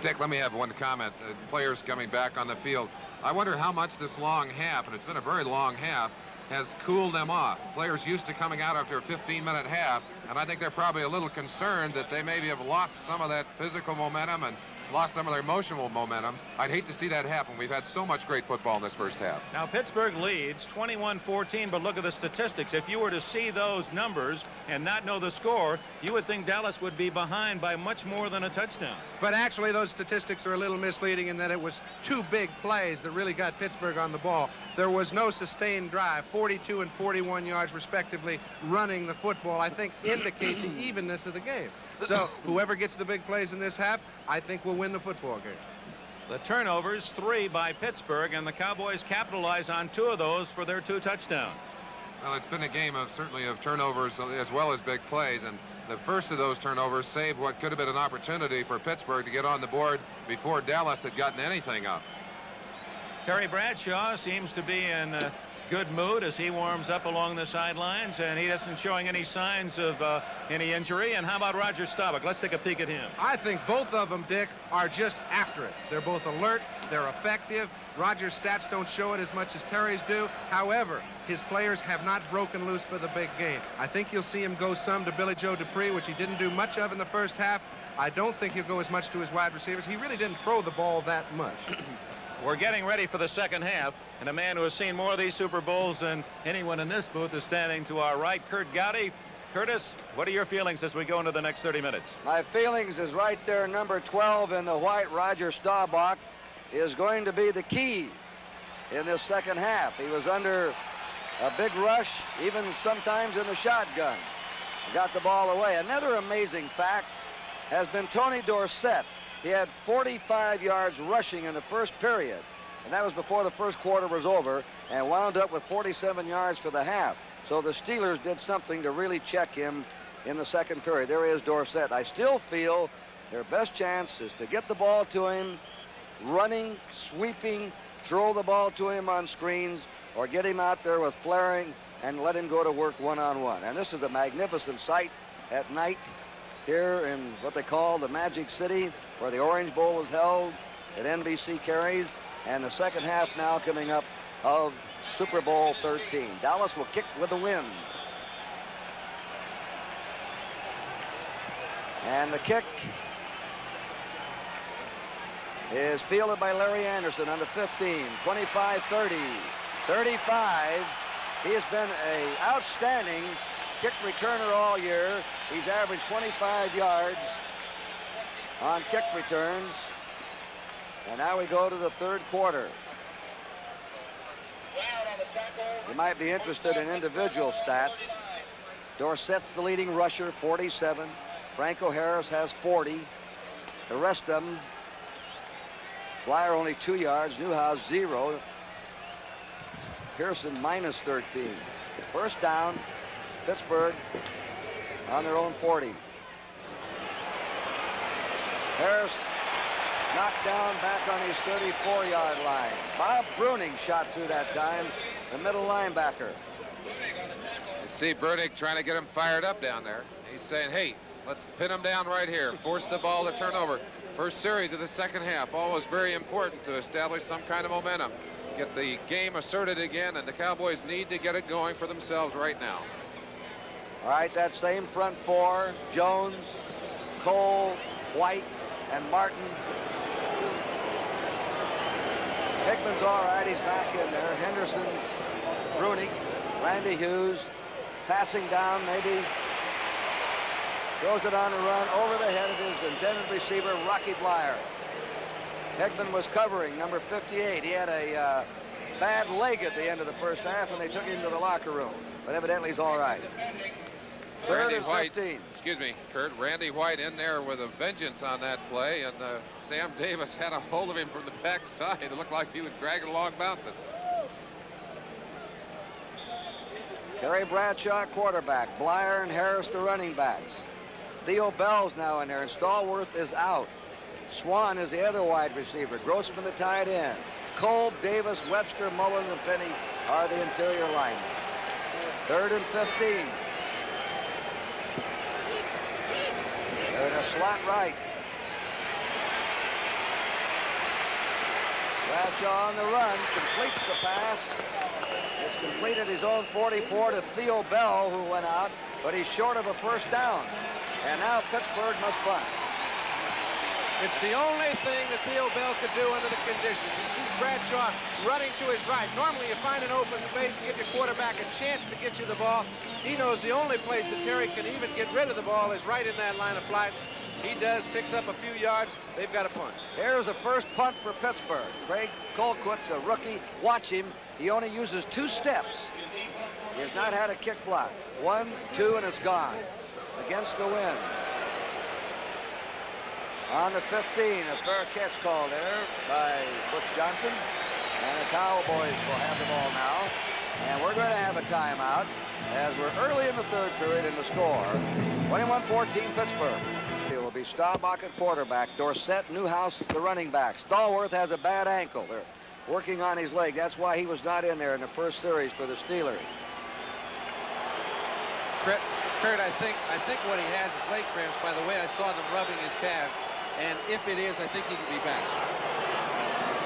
Dick, let me have one comment. Players coming back on the field. I wonder how much this long half, and it's been a very long half, has cooled them off. Players used to coming out after a 15-minute half, and I think they're probably a little concerned that they maybe have lost some of that physical momentum and lost some of their emotional momentum. I'd hate to see that happen. We've had so much great football in this first half. Now, Pittsburgh leads 21-14, but look at the statistics. If you were to see those numbers and not know the score, you would think Dallas would be behind by much more than a touchdown. But actually, those statistics are a little misleading in that it was 2 big plays that really got Pittsburgh on the ball. There was no sustained drive, 42 and 41 yards respectively, running the football, I think, indicate the evenness of the game. So whoever gets the big plays in this half, I think will win the football game. The turnovers, 3 by Pittsburgh, and the Cowboys capitalize on 2 of those for their 2 touchdowns. Well, it's been a game of certainly of turnovers as well as big plays, and the first of those turnovers saved what could have been an opportunity for Pittsburgh to get on the board before Dallas had gotten anything up. Terry Bradshaw seems to be in a good mood as he warms up along the sidelines, and he isn't showing any signs of any injury. And how about Roger Staubach? Let's take a peek at him. I think both of them, Dick, are just after it. They're both alert. They're effective. Roger's stats don't show it as much as Terry's do. However, his players have not broken loose for the big game. I think you'll see him go some to Billy Joe Dupree, which he didn't do much of in the first half. I don't think he'll go as much to his wide receivers. He really didn't throw the ball that much. We're getting ready for the second half, and a man who has seen more of these Super Bowls than anyone in this booth is standing to our right, Kurt Gowdy. Curtis, what are your feelings as we go into the next 30 minutes? My feelings is right there. Number 12 in the white, Roger Staubach, is going to be the key in this second half. He was under a big rush, even sometimes in the shotgun. Got the ball away. Another amazing fact has been Tony Dorsett. He had 45 yards rushing in the first period, and that was before the first quarter was over, and wound up with 47 yards for the half. So the Steelers did something to really check him in the second period. There is Dorsett. I still feel their best chance is to get the ball to him, running, sweeping, throw the ball to him on screens, or get him out there with flaring and let him go to work one-on-one. And this is a magnificent sight at night here in what they call the Magic City, where the Orange Bowl was held. that NBC carries, and the second half now coming up of Super Bowl 13. Dallas will kick with the wind. And the kick is fielded by Larry Anderson on the 15, 25, 30, 35. He has been an outstanding kick returner all year. He's averaged 25 yards on kick returns. And now we go to the third quarter. You might be interested in individual stats. Dorsett's the leading rusher, 47. Franco Harris has 40. The rest of them, Blyer only 2 yards, Newhouse 0. Pearson minus 13. First down, Pittsburgh on their own 40. Harris knocked down back on his 34-yard line. Bob Bruning shot through that time, the middle linebacker. You see Burdick trying to get him fired up down there. He's saying, hey, let's pin him down right here. Force the ball to turn over. First series of the second half. Always very important to establish some kind of momentum. Get the game asserted again, and the Cowboys need to get it going for themselves right now. All right, that same front four, Jones, Cole, White, and Martin. Hickman's all right, he's back in there. Henderson, Bruning, Randy Hughes, passing down maybe. Throws it on the run over the head of his intended receiver, Rocky Blyer. Hickman was covering number 58. He had a bad leg at the end of the first half, and they took him to the locker room. But evidently he's all right. Third and 15. Excuse me, Kurt. Randy White in there with a vengeance on that play, and Sam Davis had a hold of him from the backside. It looked like he was dragging along bouncing. Terry Bradshaw, quarterback. Blyer and Harris, the running backs. Theo Bell's now in there, and Stallworth is out. Swan is the other wide receiver. Grossman the tight end. Kolb, Davis, Webster, Mullen, and Penny are the interior linemen. Third and 15. They're in a slot right. Bradshaw on the run, completes the pass. It's completed his own 44 to Theo Bell, who went out, but he's short of a first down. And now Pittsburgh must punt. It's the only thing that Theo Bell could do under the conditions. He sees Bradshaw running to his right. Normally you find an open space, give your quarterback a chance to get you the ball. He knows the only place that Terry can even get rid of the ball is right in that line of flight. He does, picks up a few yards. They've got a punt. Here's the first punt for Pittsburgh. Craig Colquitt's a rookie. Watch him. He only uses 2 steps. He has not had a kick block. 1, 2, and it's gone. Against the wind. On the 15, a fair catch called there by Butch Johnson. And the Cowboys will have the ball now. And we're going to have a timeout as we're early in the third period in the score. 21-14 Pittsburgh. It will be Staubach at quarterback. Dorsett, Newhouse, the running back. Stallworth has a bad ankle. They're working on his leg. That's why he was not in there in the first series for the Steelers. Kurt, I think what he has is leg cramps. By the way, I saw them rubbing his calves. And if it is, I think he can be back.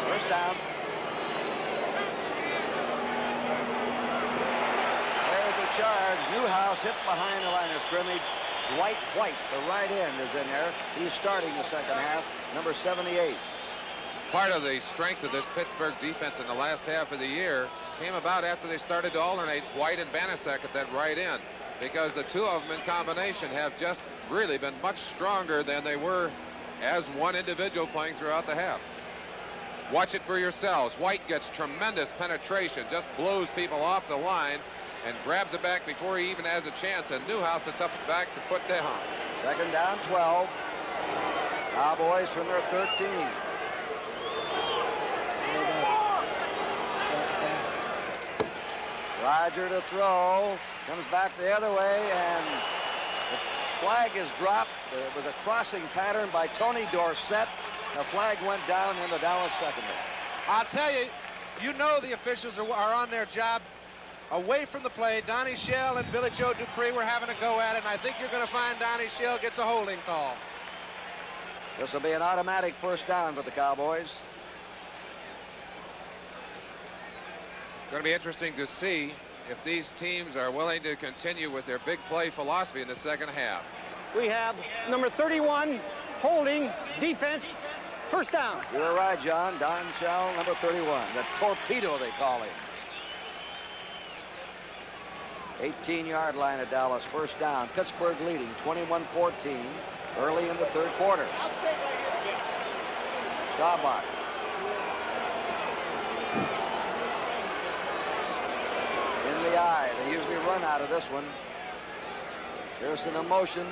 First down. There's the charge. Newhouse hit behind the line of scrimmage. White, the right end, is in there. He's starting the second half, number 78. Part of the strength of this Pittsburgh defense in the last half of the year came about after they started to alternate White and Banasek at that right end, because the two of them in combination have just really been much stronger than they were as one individual playing throughout the half. Watch it for yourselves. White gets tremendous penetration, just blows people off the line and grabs it back before he even has a chance, and Newhouse a tough back to put down. Second down, 12. Cowboys from their 13. Roger to throw. Comes back the other way, and the flag is dropped. It was a crossing pattern by Tony Dorsett. The flag went down in the Dallas secondary. I'll tell you, you know the officials are on their job. Away from the play, Donnie Shell and Billy Joe Dupree were having a go at it, and I think you're going to find Donnie Shell gets a holding call. This will be an automatic first down for the Cowboys. Going to be interesting to see if these teams are willing to continue with their big play philosophy in the second half. We have number 31, holding, defense, first down. You were right, John. Don Chow, number 31. The torpedo, they call him. 18-yard line of Dallas, first down. Pittsburgh leading 21-14 early in the third quarter. I'll stay right here, Jim. Staubach. In the eye. They usually run out of this one. Pearson in motion.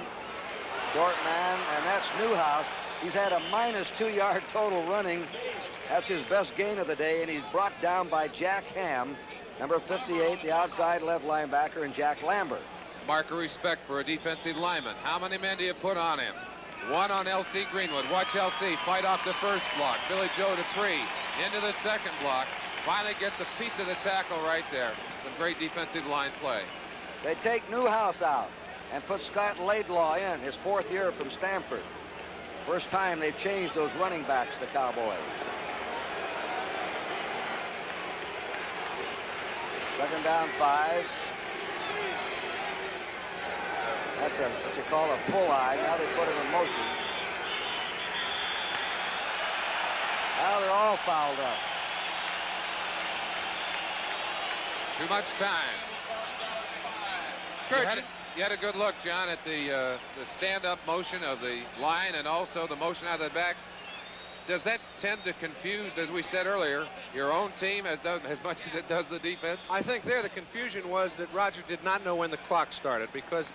Short man, and that's Newhouse. He's had a -2-yard total running. That's his best gain of the day, and he's brought down by Jack Ham, number 58, the outside left linebacker, and Jack Lambert. Mark of respect for a defensive lineman. How many men do you put on him? One on L.C. Greenwood. Watch L.C. fight off the first block. Billy Joe Dupree into the second block. Finally gets a piece of the tackle right there. Some great defensive line play. They take Newhouse out and put Scott Laidlaw in, his 4th year from Stanford. First time they've changed those running backs, the Cowboys. Second down 5. That's what you call a pull eye. Now they put him in motion. Now they're all fouled up. Too much time. Kurt, You had a good look, John, at the stand-up motion of the line and also the motion out of the backs. Does that tend to confuse, as we said earlier, your own team as much as it does the defense? I think there the confusion was that Roger did not know when the clock started, because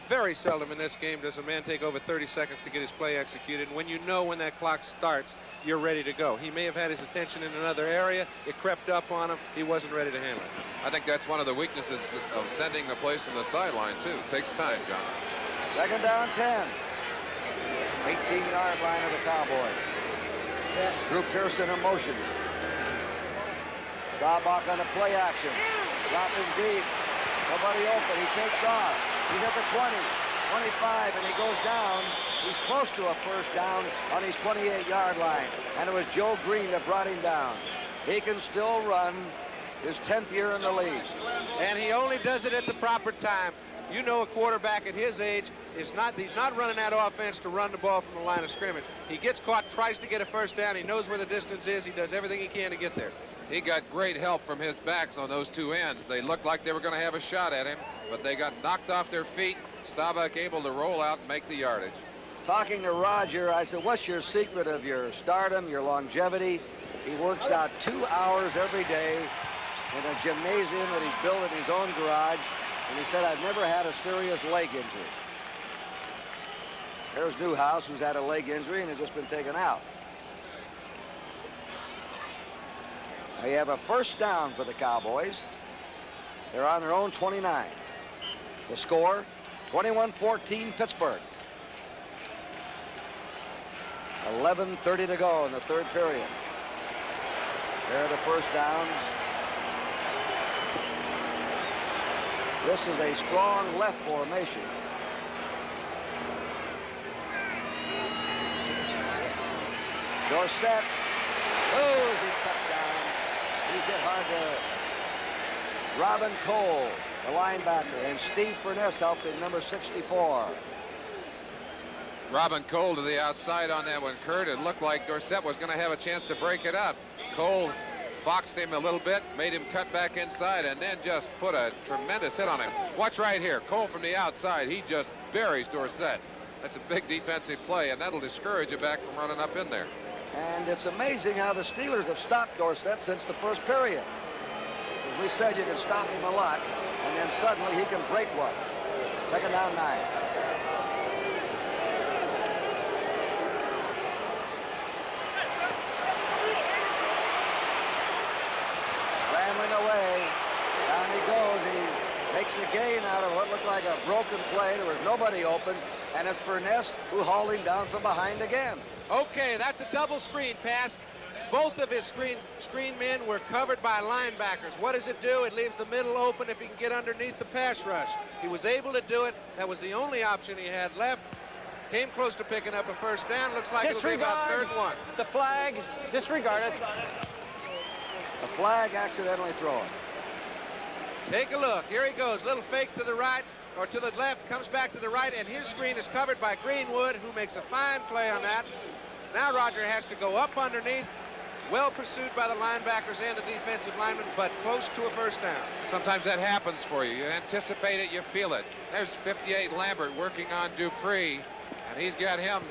very seldom in this game does a man take over 30 seconds to get his play executed. And when you know when that clock starts, you're ready to go. He may have had his attention in another area. It crept up on him. He wasn't ready to handle it. I think that's one of the weaknesses of sending the plays from the sideline, too. It takes time, John. Second down 10. 18-yard line of the Cowboys. Drew Pearson in motion. Staubach on the play action. Dropping deep. Nobody open. He takes off. He's at the 20, 25, and he goes down. He's close to a first down on his 28-yard line. And it was Joe Green that brought him down. He can still run, his 10th year in the league. And he only does it at the proper time. You know, a quarterback at his age he's not running that offense to run the ball from the line of scrimmage. He gets caught, tries to get a first down. He knows where the distance is. He does everything he can to get there. He got great help from his backs on those two ends. They looked like they were going to have a shot at him, but they got knocked off their feet. Staubach able to roll out and make the yardage. Talking to Roger, I said, what's your secret of your stardom, your longevity? He works out 2 hours every day in a gymnasium that he's built in his own garage. And he said, I've never had a serious leg injury. There's Newhouse, who's had a leg injury and has just been taken out. Now you have a first down for the Cowboys. They're on their own 29. The score, 21-14 Pittsburgh. 11:30 to go in the third period. There the first down. This is a strong left formation. Dorsett. Oh, he cut down. He's hit hard there. Robin Cole, the linebacker, and Steve Furness helped him, number 64. Robin Cole to the outside on that one, Kurt. It looked like Dorsett was going to have a chance to break it up. Cole boxed him a little bit, made him cut back inside, and then just put a tremendous hit on him. Watch right here. Cole from the outside. He just buries Dorsett. That's a big defensive play, and that'll discourage a back from running up in there. And it's amazing how the Steelers have stopped Dorsett since the first period. As we said, you can stop him a lot, and then suddenly he can break one. Second down 9. Rambling away. Down he goes. He makes a gain out of what looked like a broken play. There was nobody open, and it's Furness who hauled him down from behind again. Okay, that's a double screen pass. Both of his screen men were covered by linebackers. What does it do? It leaves the middle open if he can get underneath the pass rush. He was able to do it. That was the only option he had left. Came close to picking up a first down. Looks like it'll be about third and 1. The flag. Disregard it. A flag accidentally thrown. Take a look. Here he goes. Little fake to the right or to the left. Comes back to the right, and his screen is covered by Greenwood, who makes a fine play on that. Now Roger has to go up underneath. Well pursued by the linebackers and the defensive linemen, but close to a first down. Sometimes that happens for you. You anticipate it, you feel it. There's 58 Lambert working on Dupree, and he's got him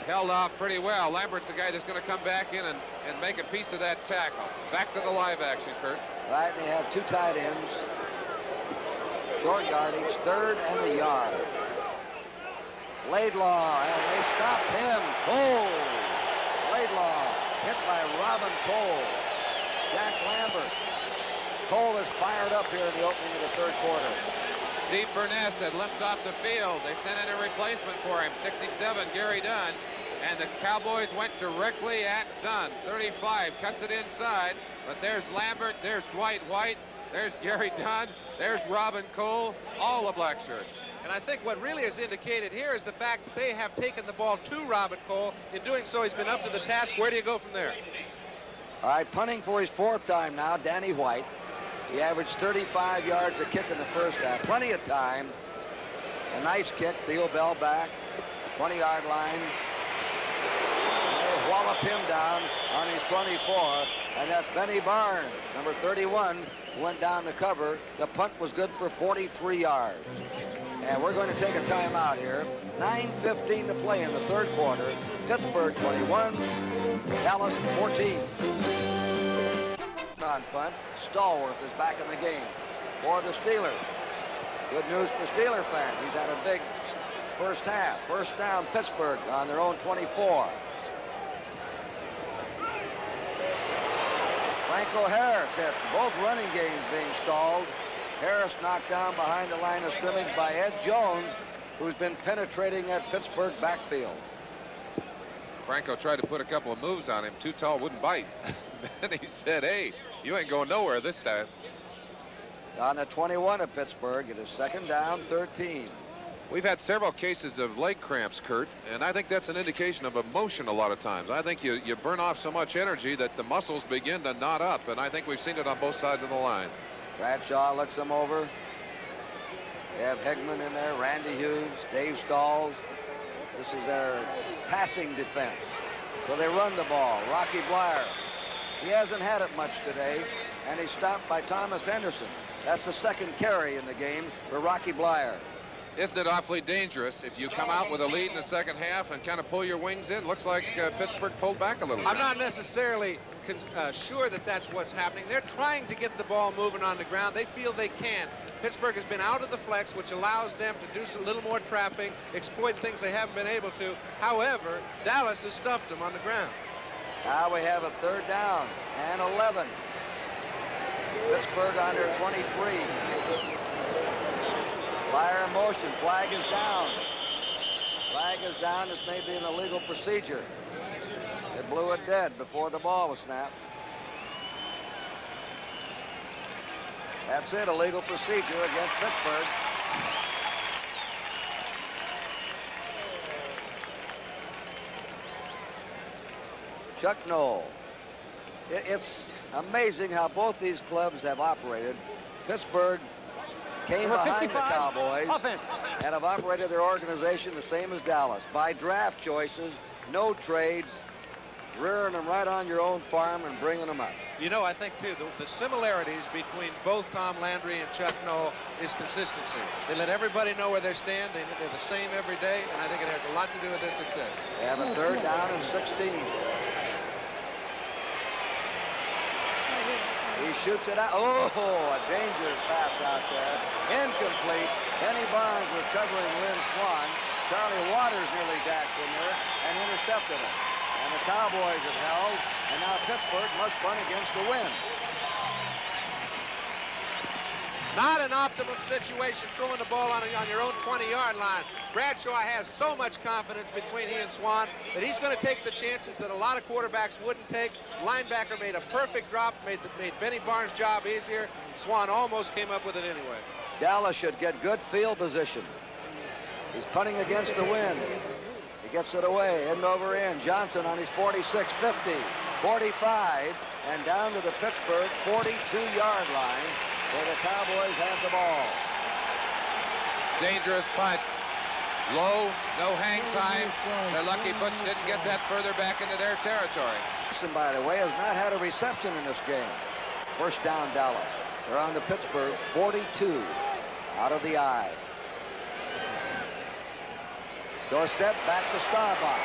held off pretty well. Lambert's the guy that's going to come back in and make a piece of that tackle. Back to the live action, Kurt. Right, they have 2 tight ends. Short yardage, 3rd and a yard. Laidlaw, and they stop him. Cole. Laidlaw hit by Robin Cole. Jack Lambert. Cole is fired up here in the opening of the 3rd quarter. Steve Furness had limped off the field. They sent in a replacement for him, 67, Gary Dunn. And the Cowboys went directly at Dunn. 35, cuts it inside. But there's Lambert, there's Dwight White, there's Gary Dunn, there's Robin Cole, all the black shirts. And I think what really is indicated here is the fact that they have taken the ball to Robin Cole. In doing so, he's been up to the task. Where do you go from there? All right, punting for his 4th time now, Danny White. He averaged 35 yards a kick in the first half. Plenty of time. A nice kick. Theo Bell back. 20-yard line. They wallop him down on his 24. And that's Benny Barnes, number 31, who went down to cover. The punt was good for 43 yards. And we're going to take a timeout here. 9:15 to play in the 3rd quarter. Pittsburgh 21, Dallas 14. On punt, Stallworth is back in the game for the Steelers. Good news for Steeler fans. He's had a big first half. First down, Pittsburgh on their own 24. Franco Harris had both running games being stalled. Harris knocked down behind the line of scrimmage by Ed Jones, who's been penetrating that Pittsburgh backfield. Franco tried to put a couple of moves on him. Too tall, wouldn't bite. And he said, hey, you ain't going nowhere this time. On the 21 of Pittsburgh, it is 2nd down, 13. We've had several cases of leg cramps, Kurt, and I think that's an indication of emotion a lot of times. I think you burn off so much energy that the muscles begin to knot up, and I think we've seen it on both sides of the line. Bradshaw looks them over. They have Hegman in there, Randy Hughes, Dave Stalls. This is their passing defense. So they run the ball. Rocky Bleier. He hasn't had it much today, and he's stopped by Thomas Henderson. That's the 2nd carry in the game for Rocky Bleier. Isn't it awfully dangerous if you come out with a lead in the second half and kind of pull your wings in? Looks like Pittsburgh pulled back a little bit. I'm not necessarily sure that that's what's happening. They're trying to get the ball moving on the ground. They feel they can. Pittsburgh has been out of the flex, which allows them to do a little more trapping, exploit things they haven't been able to. However, Dallas has stuffed them on the ground. Now we have a 3rd down and 11. Pittsburgh under 23. Fire in motion. Flag is down. Flag is down. This may be an illegal procedure. It blew it dead before the ball was snapped. That's it, illegal procedure against Pittsburgh. Chuck Noll. It's amazing how both these clubs have operated. Pittsburgh came behind the Cowboys and have operated their organization the same as Dallas. By draft choices, no trades, rearing them right on your own farm and bringing them up. You know, I think, too, the similarities between both Tom Landry and Chuck Noll is consistency. They let everybody know where they stand. They're the same every day, and I think it has a lot to do with their success. They have a 3rd down and 16. He shoots it out. Oh, a dangerous pass out there. Incomplete. Benny Barnes was covering Lynn Swan. Charlie Waters nearly dashed in there and intercepted him. And the Cowboys have held, and now Pittsburgh must punt against the wind. Not an optimum situation throwing the ball on your own 20-yard line. Bradshaw has so much confidence between he and Swan that he's going to take the chances that a lot of quarterbacks wouldn't take. Linebacker made a perfect drop, made Benny Barnes' job easier. Swan almost came up with it anyway. Dallas should get good field position. He's punting against the wind. He gets it away, end over end. Johnson on his 46, 50, 45, and down to the Pittsburgh 42-yard line where the Cowboys have the ball. Dangerous punt. Low, no hang time. They're lucky Butch didn't get that further back into their territory. Wilson, by the way, has not had a reception in this game. First down, Dallas. They're on the Pittsburgh 42, out of the eye. Dorsett back to Staubach.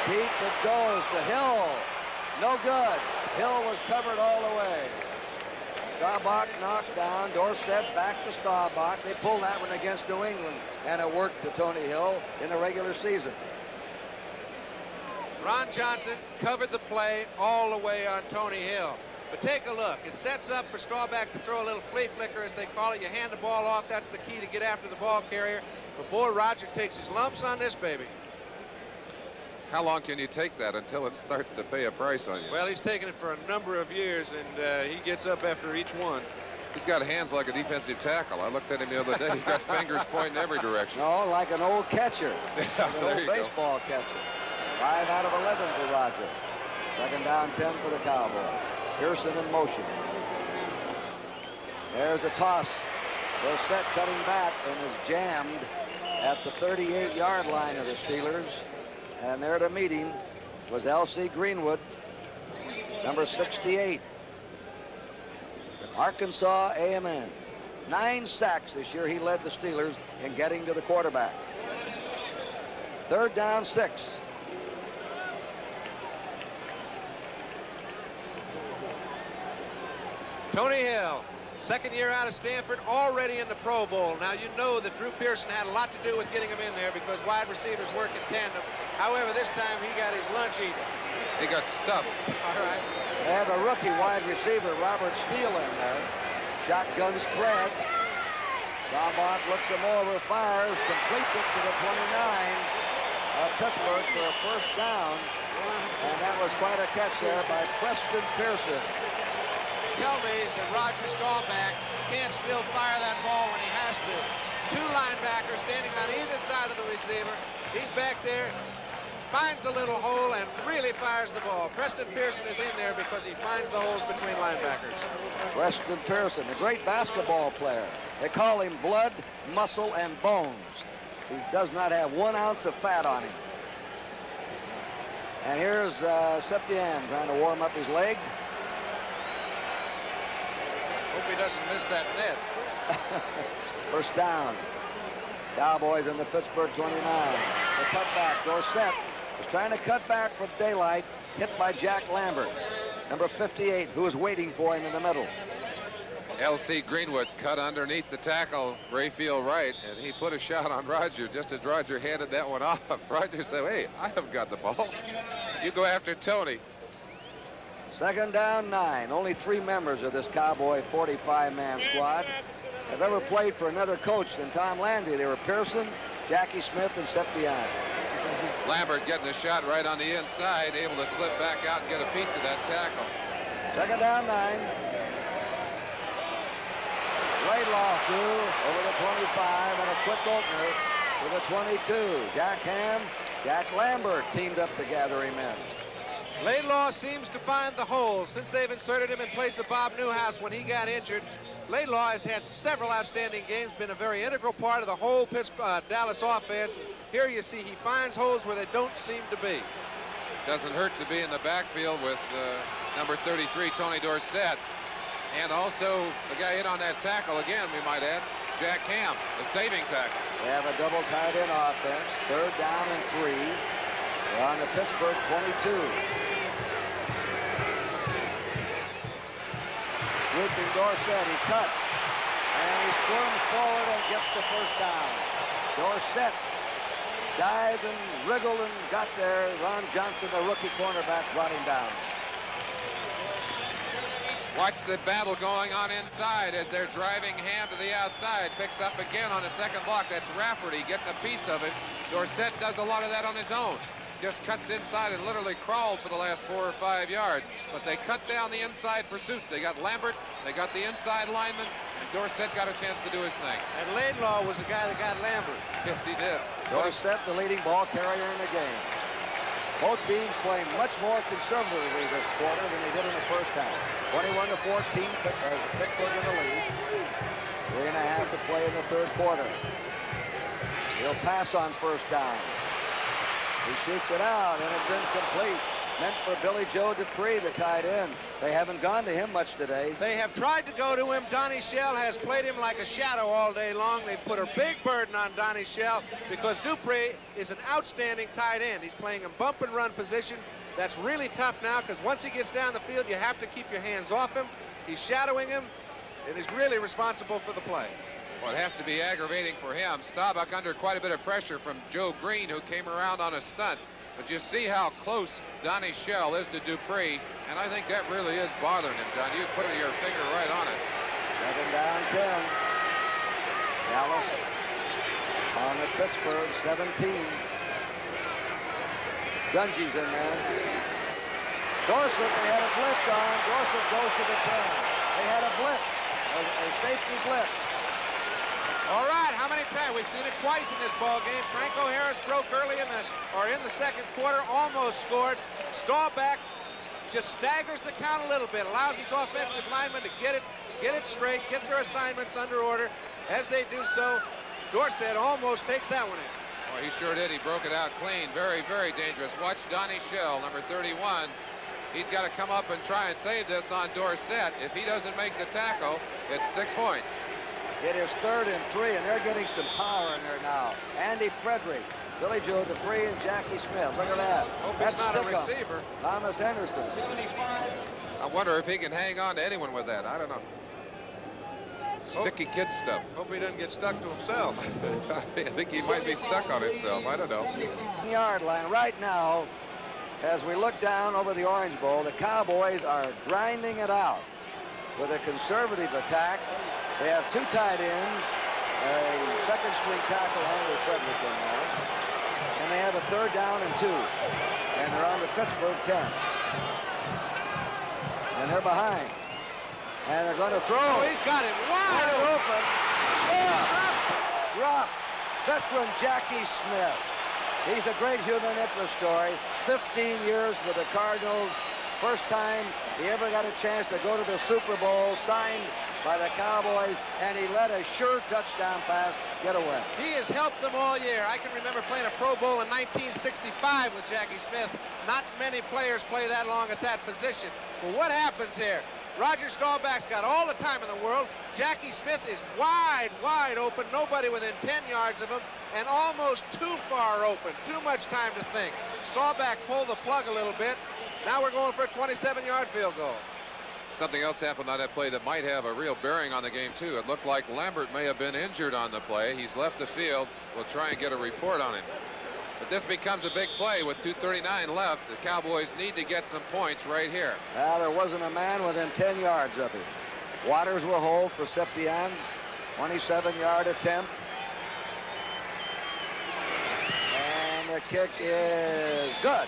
Deep it goes to Hill. No good. Hill was covered all the way. Staubach knocked down. Dorsett back to Staubach. They pulled that one against New England, and it worked to Tony Hill in the regular season. Ron Johnson covered the play all the way on Tony Hill. But take a look. It sets up for Staubach to throw a little flea flicker, as they call it. You hand the ball off. That's the key to get after the ball carrier. But boy, Roger takes his lumps on this baby. How long can you take that until it starts to pay a price on you? Well, he's taken it for a number of years, and he gets up after each one. He's got hands like a defensive tackle. I looked at him the other day. He's got fingers pointing every direction. No, like an old catcher. Like an There old you go. baseball catcher. 5 out of 11 for Roger. Second down, 10 for the Cowboys. Pearson in motion. There's the toss. Dorsett cutting back and is jammed at the 38-yard line of the Steelers. And there to meet him was L.C. Greenwood, number 68. Arkansas A&M. 9 sacks this year. He led the Steelers in getting to the quarterback. Third down, 6. Tony Hill, second year out of Stanford, already in the Pro Bowl. Now, you know that Drew Pearson had a lot to do with getting him in there because wide receivers work in tandem. However, this time he got his lunch eaten. He got stuffed. All right. They have a rookie wide receiver, Robert Steele, in there. Shotgun spread. Staubach looks him over, fires, completes it to the 29 of Pittsburgh for a first down. And that was quite a catch there by Preston Pearson. Tell me that Roger Staubach can't still fire that ball when he has to. 2 linebackers standing on either side of the receiver. He's back there, finds a little hole, and really fires the ball. Preston Pearson is in there because he finds the holes between linebackers. Preston Pearson, a great basketball player. They call him blood, muscle, and bones. He does not have 1 ounce of fat on him. And here's Septien trying to warm up his leg. Hope he doesn't miss that net. First down. Cowboys in the Pittsburgh 29. The cutback. Dorsett was trying to cut back for daylight. Hit by Jack Lambert, number 58, who was waiting for him in the middle. L.C. Greenwood cut underneath the tackle, Rayfield right, and he put a shot on Roger just as Roger handed that one off. Roger said, hey, I haven't got the ball. You go after Tony. Second down, 9. Only 3 members of this Cowboy 45-man squad have ever played for another coach than Tom Landry. They were Pearson, Jackie Smith, and Septien. Lambert getting a shot right on the inside, able to slip back out and get a piece of that tackle. Second down, 9. Laidlaw through over the 25 and a quick opener to the 22. Jack Ham, Jack Lambert teamed up to gather him in. Laidlaw seems to find the holes since they've inserted him in place of Bob Newhouse when he got injured. Laidlaw has had several outstanding games, been a very integral part of the whole Dallas offense. Here you see he finds holes where they don't seem to be. Doesn't hurt to be in the backfield with number 33, Tony Dorsett. And also the guy hit on that tackle again, we might add, Jack Ham, the saving tackle. They have a double tight end offense. Third down and 3. They're on the Pittsburgh 22. Sweeping Dorsett, he cuts. And he squirms forward and gets the first down. Dorsett dived and wriggled and got there. Ron Johnson, the rookie cornerback, brought him down. Watch the battle going on inside as they're driving Ham to the outside. Picks up again on the second block. That's Rafferty getting a piece of it. Dorsett does a lot of that on his own. just cuts inside and literally crawled for the last 4 or 5 yards. But they cut down the inside pursuit. They got Lambert, they got the inside lineman, and Dorsett got a chance to do his thing. And Laidlaw was the guy that got Lambert. Yes, he did. Dorsett, the leading ball carrier in the game. Both teams playing much more conservatively this quarter than they did in the first half. 21-14, Pittsburgh in the lead. 3.5 to play in the third quarter. He'll pass on first down. He shoots it out, and it's incomplete. Meant for Billy Joe Dupree, the tight end. They haven't gone to him much today. They have tried to go to him. Donnie Shell has played him like a shadow all day long. They put a big burden on Donnie Shell because Dupree is an outstanding tight end. He's playing in bump and run position. That's really tough now because once he gets down the field, you have to keep your hands off him. He's shadowing him, and he's really responsible for the play. Well, it has to be aggravating for him. Staubach under quite a bit of pressure from Joe Green, who came around on a stunt. But you see how close Donnie Shell is to Dupree, and I think that really is bothering him, Don. You put your finger right on it. 2nd down 10. Dallas on the Pittsburgh 17. Dungy's in there. Dorsett, they had a blitz on. Dorsett goes to the 10. They had a blitz, a safety blitz. All right, how many times? We've seen it twice in this ball game. Franco Harris broke early in the second quarter, almost scored. Staubach just staggers the count a little bit, allows his offensive linemen to get it straight, get their assignments under order. As they do so, Dorsett almost takes that one in. Well, he sure did. He broke it out clean. Very, very dangerous. Watch Donnie Shell, number 31. He's got to come up and try and save this on Dorsett. If he doesn't make the tackle, it's 6 points. It is 3rd and 3, and they're getting some power in there now. Andy Frederick, Billy Joe Dupree, and Jackie Smith. Look at that. Hope That's he's not a Stickum. receiver. Thomas Henderson. I wonder if he can hang on to anyone with that. I don't know. Sticky kid stuff. Hope he doesn't get stuck to himself. I think he might be stuck on himself. I don't know. Yard line right now, as we look down over the Orange Bowl, the Cowboys are grinding it out with a conservative attack. They have 2 tight ends, a second string tackle, Henry Frederick in there, and they have a 3rd down and 2, and they're on the Pittsburgh 10. And they're behind, and they're going to throw. Oh, he's got it wide Wide open. open. Drop. Veteran Jackie Smith. He's a great human interest story. 15 years with the Cardinals. First time he ever got a chance to go to the Super Bowl, signed by the Cowboys, and he let a sure touchdown pass get away. He has helped them all year. I can remember playing a Pro Bowl in 1965 with Jackie Smith. Not many players play that long at that position. But what happens here? Roger Staubach's got all the time in the world. Jackie Smith is wide, wide open. Nobody within 10 yards of him, and almost too far open. Too much time to think. Staubach pulled the plug a little bit. Now we're going for a 27-yard field goal. Something else happened on that play that might have a real bearing on the game, too. It looked like Lambert may have been injured on the play. He's left the field. We'll try and get a report on him. But this becomes a big play with 2:39 left. The Cowboys need to get some points right here. Well, there wasn't a man within 10 yards of him. Waters will hold for Septian. 27-yard attempt. And the kick is good.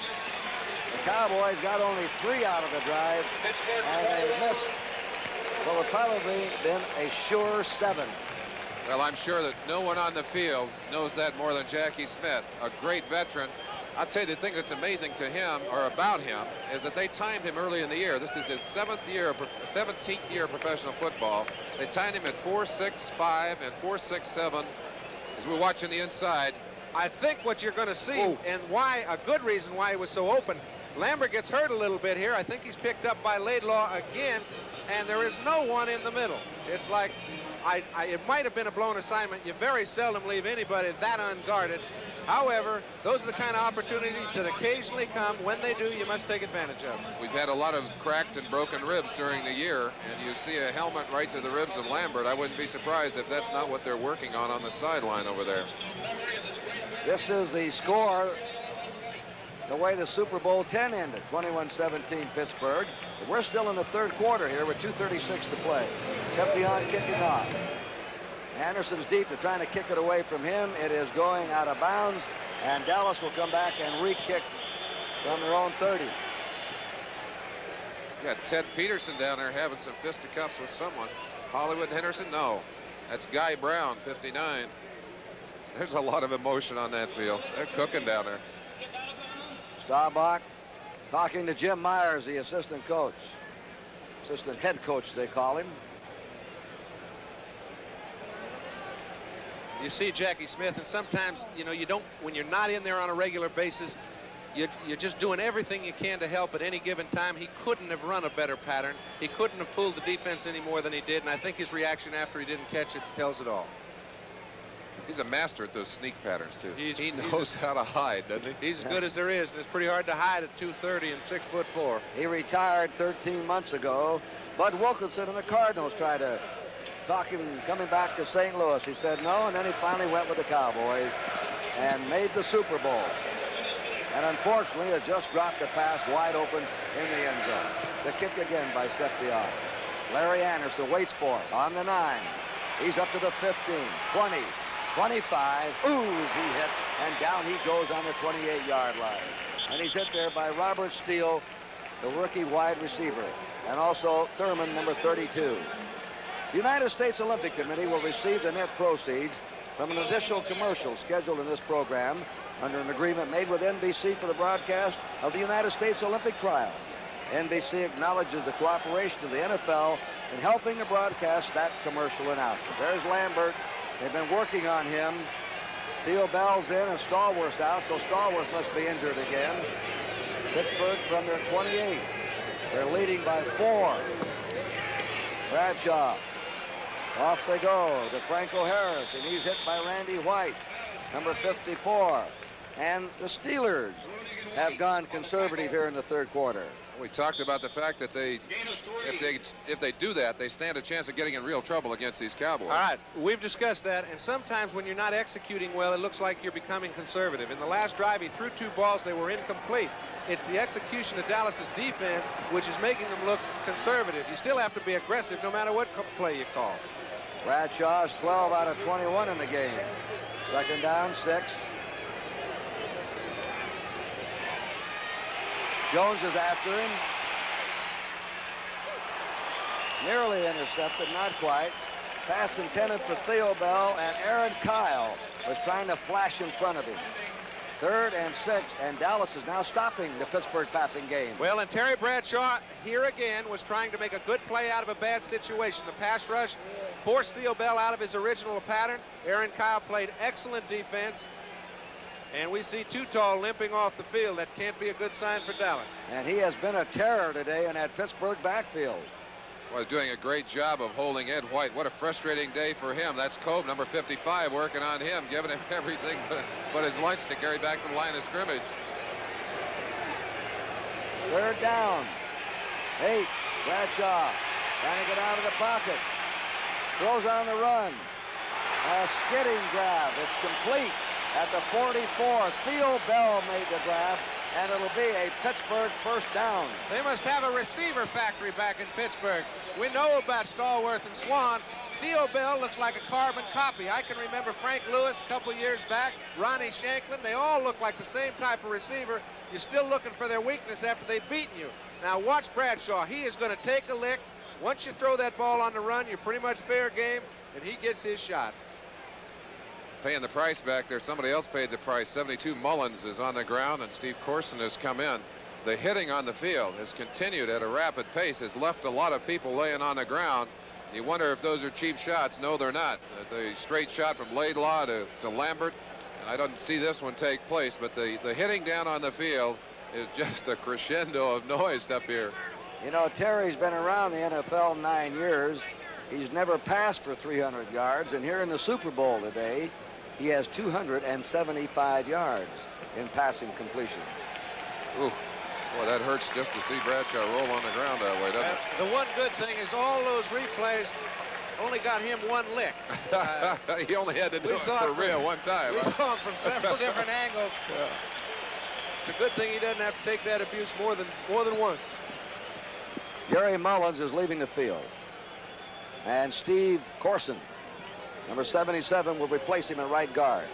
The Cowboys got only 3 out of the drive, and they missed what would probably been a sure 7. Well, I'm sure that no one on the field knows that more than Jackie Smith, a great veteran. I'll tell you the thing that's amazing to him, or about him, is that they timed him early in the year. This is his 17th year of professional football. They timed him at 4.65 and 4.67 as we're watching the inside. I think what you're going to see, and why, a good reason why he was so open, Lambert gets hurt a little bit here. I think he's picked up by Laidlaw again, and there is no one in the middle. It's like, it might have been a blown assignment. You very seldom leave anybody that unguarded. However, those are the kind of opportunities that occasionally come. When they do, you must take advantage of them. We've had a lot of cracked and broken ribs during the year, and you see a helmet right to the ribs of Lambert. I wouldn't be surprised if that's not what they're working on the sideline over there. This is the score, the way the Super Bowl 10 ended, 21-17 Pittsburgh. But we're still in the third quarter here with 2:36 to play. Septian kicking off. Anderson's deep. They're trying to kick it away from him. It is going out of bounds, and Dallas will come back and re-kick from their own 30. You got Ted Peterson down there having some fisticuffs with someone. Hollywood Henderson? No. That's Guy Brown, 59. There's a lot of emotion on that field. They're cooking down there. Staubach talking to Jim Myers, the assistant coach. Assistant head coach, they call him. You see Jackie Smith, and sometimes, you know, you don't, when you're not in there on a regular basis, you're just doing everything you can to help at any given time. He couldn't have run a better pattern. He couldn't have fooled the defense any more than he did, and I think his reaction after he didn't catch it tells it all. He's a master at those sneak patterns, too. He knows knows how to hide, doesn't he? He's as good as there is, and it's pretty hard to hide at 230 and 6'4". He retired 13 months ago. Bud Wilkinson and the Cardinals tried to talk him coming back to St. Louis. He said no, and then he finally went with the Cowboys and made the Super Bowl. And unfortunately, it just dropped a pass wide open in the end zone. The kick again by Seppion. Larry Anderson waits for it on the 9. He's up to the 15, 20, 25. Ooh, he hit, and down he goes on the 28-yard line. And he's hit there by Robert Steele, the rookie wide receiver, and also Thurman, number 32. The United States Olympic Committee will receive the net proceeds from an additional commercial scheduled in this program under an agreement made with NBC for the broadcast of the United States Olympic trial. NBC acknowledges the cooperation of the NFL in helping to broadcast that commercial announcement. There's Lambert. They've been working on him. Theo Bell's in and Stallworth's out, so Stallworth must be injured again. Pittsburgh from their 28. They're leading by 4. Bradshaw. Off they go to Franco Harris, and he's hit by Randy White, number 54. And the Steelers have gone conservative here in the third quarter. We talked about the fact that if they do that, they stand a chance of getting in real trouble against these Cowboys. All right, we've discussed that, and sometimes when you're not executing well, it looks like you're becoming conservative. In the last drive, he threw 2 balls. They were incomplete. It's the execution of Dallas's defense which is making them look conservative. You still have to be aggressive no matter what play you call. Bradshaw's 12 out of 21 in the game. Second down, 6. Jones is after him. Nearly intercepted, not quite. Pass intended for Theo Bell, and Aaron Kyle was trying to flash in front of him. 3rd and 6, and Dallas is now stopping the Pittsburgh passing game. Well, and Terry Bradshaw here again was trying to make a good play out of a bad situation. The pass rush forced Theo Bell out of his original pattern. Aaron Kyle played excellent defense. And we see Too Tall limping off the field. That can't be a good sign for Dallas. And he has been a terror today in that Pittsburgh backfield. Well, doing a great job of holding Ed White. What a frustrating day for him. That's Cobb, number 55, working on him, giving him everything but his lunch to carry back to the line of scrimmage. 3rd down. 8. Bradshaw trying to get out of the pocket. Throws on the run. A skidding grab. It's complete at the 44. Theo Bell made the grab, and it'll be a Pittsburgh first down. They must have a receiver factory back in Pittsburgh. We know about Stallworth and Swan. Theo Bell looks like a carbon copy. I can remember Frank Lewis a couple years back, Ronnie Shanklin. They all look like the same type of receiver. You're still looking for their weakness after they've beaten you. Now watch Bradshaw. He is going to take a lick. Once you throw that ball on the run, you're pretty much fair game, and he gets his shot. Paying the price back there. Somebody else paid the price. 72 Mullins is on the ground, and Steve Corson has come in. The hitting on the field has continued at a rapid pace, has left a lot of people laying on the ground. You wonder if those are cheap shots. No, they're not. The straight shot from Laidlaw to Lambert, and I don't see this one take place, but the hitting down on the field is just a crescendo of noise up here. You know, Terry's been around the NFL 9 years. He's never passed for 300 yards, and here in the Super Bowl today, he has 275 yards in passing completions. Ooh, boy, that hurts just to see Bradshaw roll on the ground that way, doesn't it? The one good thing is all those replays only got him one lick. He only had to do it for real one time. We saw him from several different angles. Yeah. It's a good thing he doesn't have to take that abuse more than once. Gary Mullins is leaving the field. And Steve Corson, number 77, will replace him at right guard.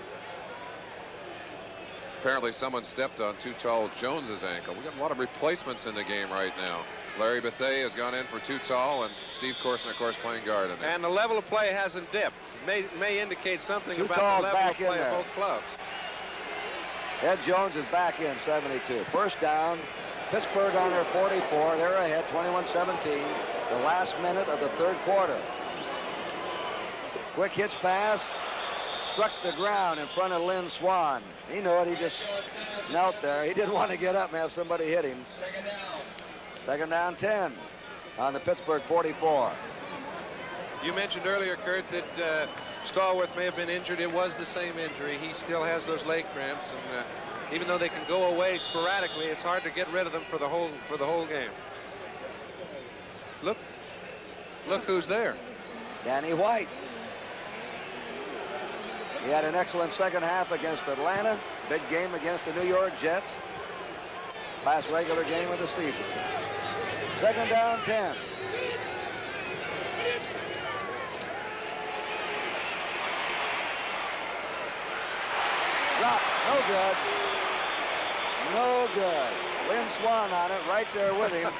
apparently someone stepped on Too Tall Jones's ankle. We got a lot of replacements in the game right now. Larry Bethea has gone in for Too Tall, and Steve Corson, of course, playing guard in there. And the level of play hasn't dipped. May indicate something Too about Tall's the level of back in play of there. both clubs. Ed Jones is back in, 72. First down, Pittsburgh on their 44. They're ahead, 21-17, the last minute of the third quarter. Quick hitch pass, struck the ground in front of Lynn Swan. He knew it, he just knelt there. He didn't want to get up and have somebody hit him. Second down, 10 on the Pittsburgh 44. You mentioned earlier, Kurt, that Stallworth may have been injured. It was the same injury. He still has those leg cramps, and even though they can go away sporadically, it's hard to get rid of them for the whole game. Look who's there. Danny White. He had an excellent second half against Atlanta. Big game against the New York Jets. Last regular game of the season. Second down, 10. Drop, no good. No good. Lynn Swan on it, right there with him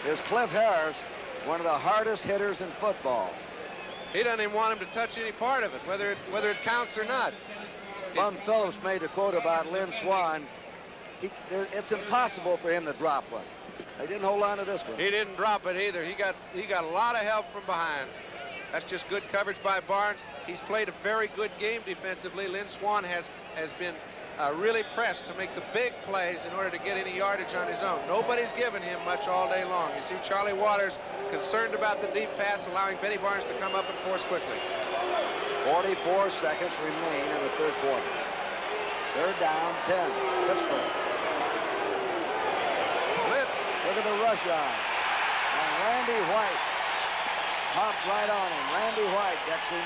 is Cliff Harris, one of the hardest hitters in football. He doesn't even want him to touch any part of it, whether it counts or not. Bum Phillips made a quote about Lynn Swan. It's impossible for him to drop one. They didn't hold on to this one. He didn't drop it either. He got a lot of help from behind. That's just good coverage by Barnes. He's played a very good game defensively. Lynn Swan has been really pressed to make the big plays in order to get any yardage on his own. Nobody's given him much all day long. You see Charlie Waters concerned about the deep pass, allowing Benny Barnes to come up and force quickly. 44 seconds remain in the third quarter. Third down, 10. Pittsburgh. Blitz. Look at the rush on. And Randy White hopped right on him. Randy White gets him.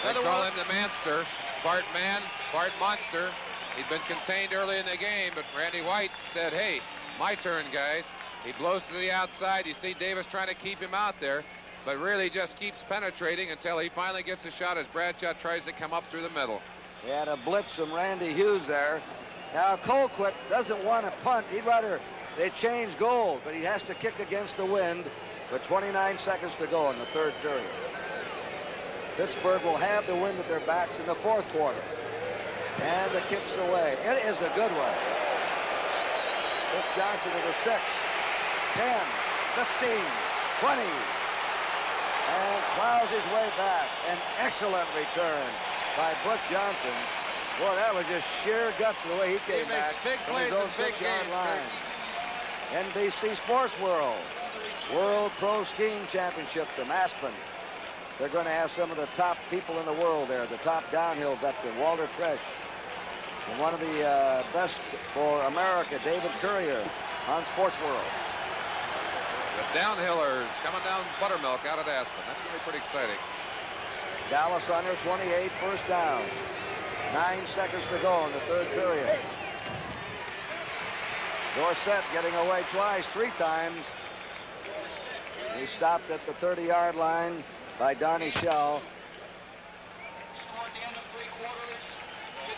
They call him the Manster. Bart Man, Bart Monster. He'd been contained early in the game, but Randy White said, hey, my turn, guys. He blows to the outside. You see Davis trying to keep him out there, but really just keeps penetrating until he finally gets a shot as Bradshaw tries to come up through the middle. He had a blitz from Randy Hughes there. Now Colquitt doesn't want to punt. He'd rather they change goal, but he has to kick against the wind with 29 seconds to go in the third period. Pittsburgh will have the wind at their backs in the fourth quarter. And the kick's away. It is a good one. Rick Johnson to the 6, 10, 15, 20. And plows his way back. An excellent return by Butch Johnson. Boy, that was just sheer guts the way he came back. Big from plays his own and big 6-yard games. line. NBC Sports World. World Pro Skiing Championships from Aspen. They're going to have some of the top people in the world there. The top downhill veteran, Walter Tresh. And one of the best for America, David Courier on Sports World. The downhillers coming down Buttermilk out of Aspen. That's going to be pretty exciting. Dallas on their 28, first down. 9 seconds to go in the third period. Dorsett getting away twice, 3 times. He stopped at the 30-yard line by Donnie Shell.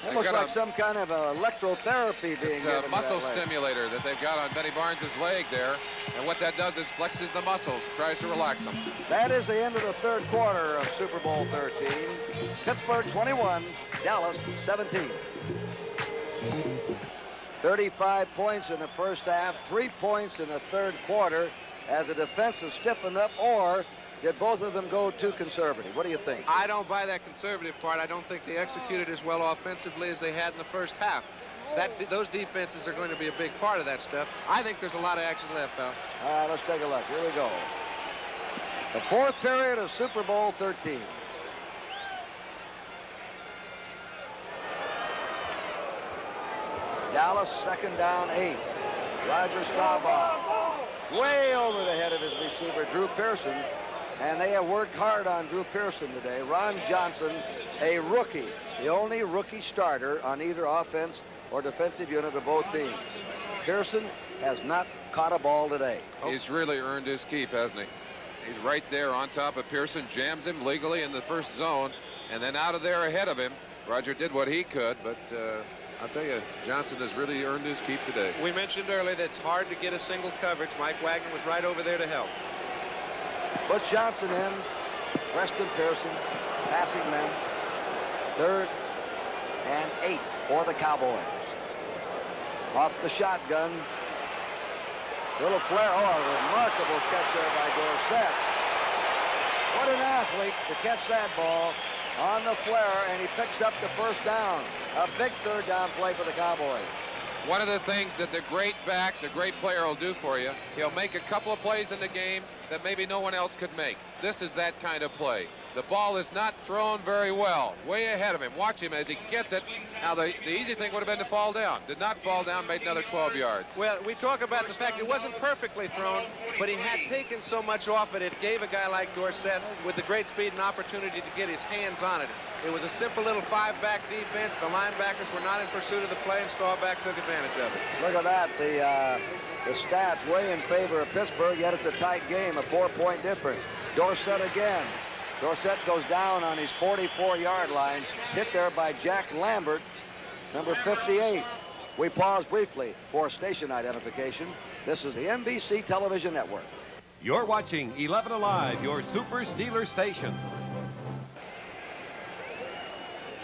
That looks like some kind of electrotherapy being It's given. a muscle that leg. stimulator that they've got on Benny Barnes's leg there. And what that does is flexes the muscles, tries to relax them. That is the end of the third quarter of Super Bowl 13. Pittsburgh 21, Dallas 17. 35 points in the first half, 3 points in the third quarter as the defense has stiffened up, or did both of them go too conservative? What do you think? I don't buy that conservative part. I don't think they executed as well offensively as they had in the first half. Those defenses are going to be a big part of that stuff. I think there's a lot of action left, pal. All right, let's take a look. Here we go. The fourth period of Super Bowl 13. Dallas, second down, 8. Roger Staubach, way over the head of his receiver, Drew Pearson. And they have worked hard on Drew Pearson today. Ron Johnson, a rookie, the only rookie starter on either offense or defensive unit of both teams. Pearson has not caught a ball today. He's really earned his keep, hasn't he? He's right there on top of Pearson, jams him legally in the first zone, and then out of there ahead of him. Roger did what he could, but I'll tell you, Johnson has really earned his keep today. We mentioned earlier that it's hard to get a single coverage. Mike Wagner was right over there to help. Puts Johnson in. Preston Pearson, passing men. 3rd and 8 for the Cowboys. Off the shotgun. Little flare. Oh, a remarkable catch there by Dorsett. What an athlete to catch that ball on the flare, and he picks up the first down. A big 3rd down play for the Cowboys. One of the things that the great back, the great player will do for you, he'll make a couple of plays in the game that maybe no one else could make. This is that kind of play. The ball is not thrown very well, way ahead of him. Watch him as he gets it. Now, the easy thing would have been to fall down. Did not fall down, made another 12 yards. Well, we talk about the fact it wasn't perfectly thrown, but he had taken so much off it, it gave a guy like Dorsett with the great speed an opportunity to get his hands on it. It was a simple little 5-back defense. The linebackers were not in pursuit of the play, and Staubach took advantage of it. Look at that. The stats way in favor of Pittsburgh, yet it's a tight game, a 4-point difference. Dorsett again. Dorsett goes down on his 44-yard line, hit there by Jack Lambert, number 58. We pause briefly for station identification. This is the NBC Television Network. You're watching 11 Alive, your Super Steeler station.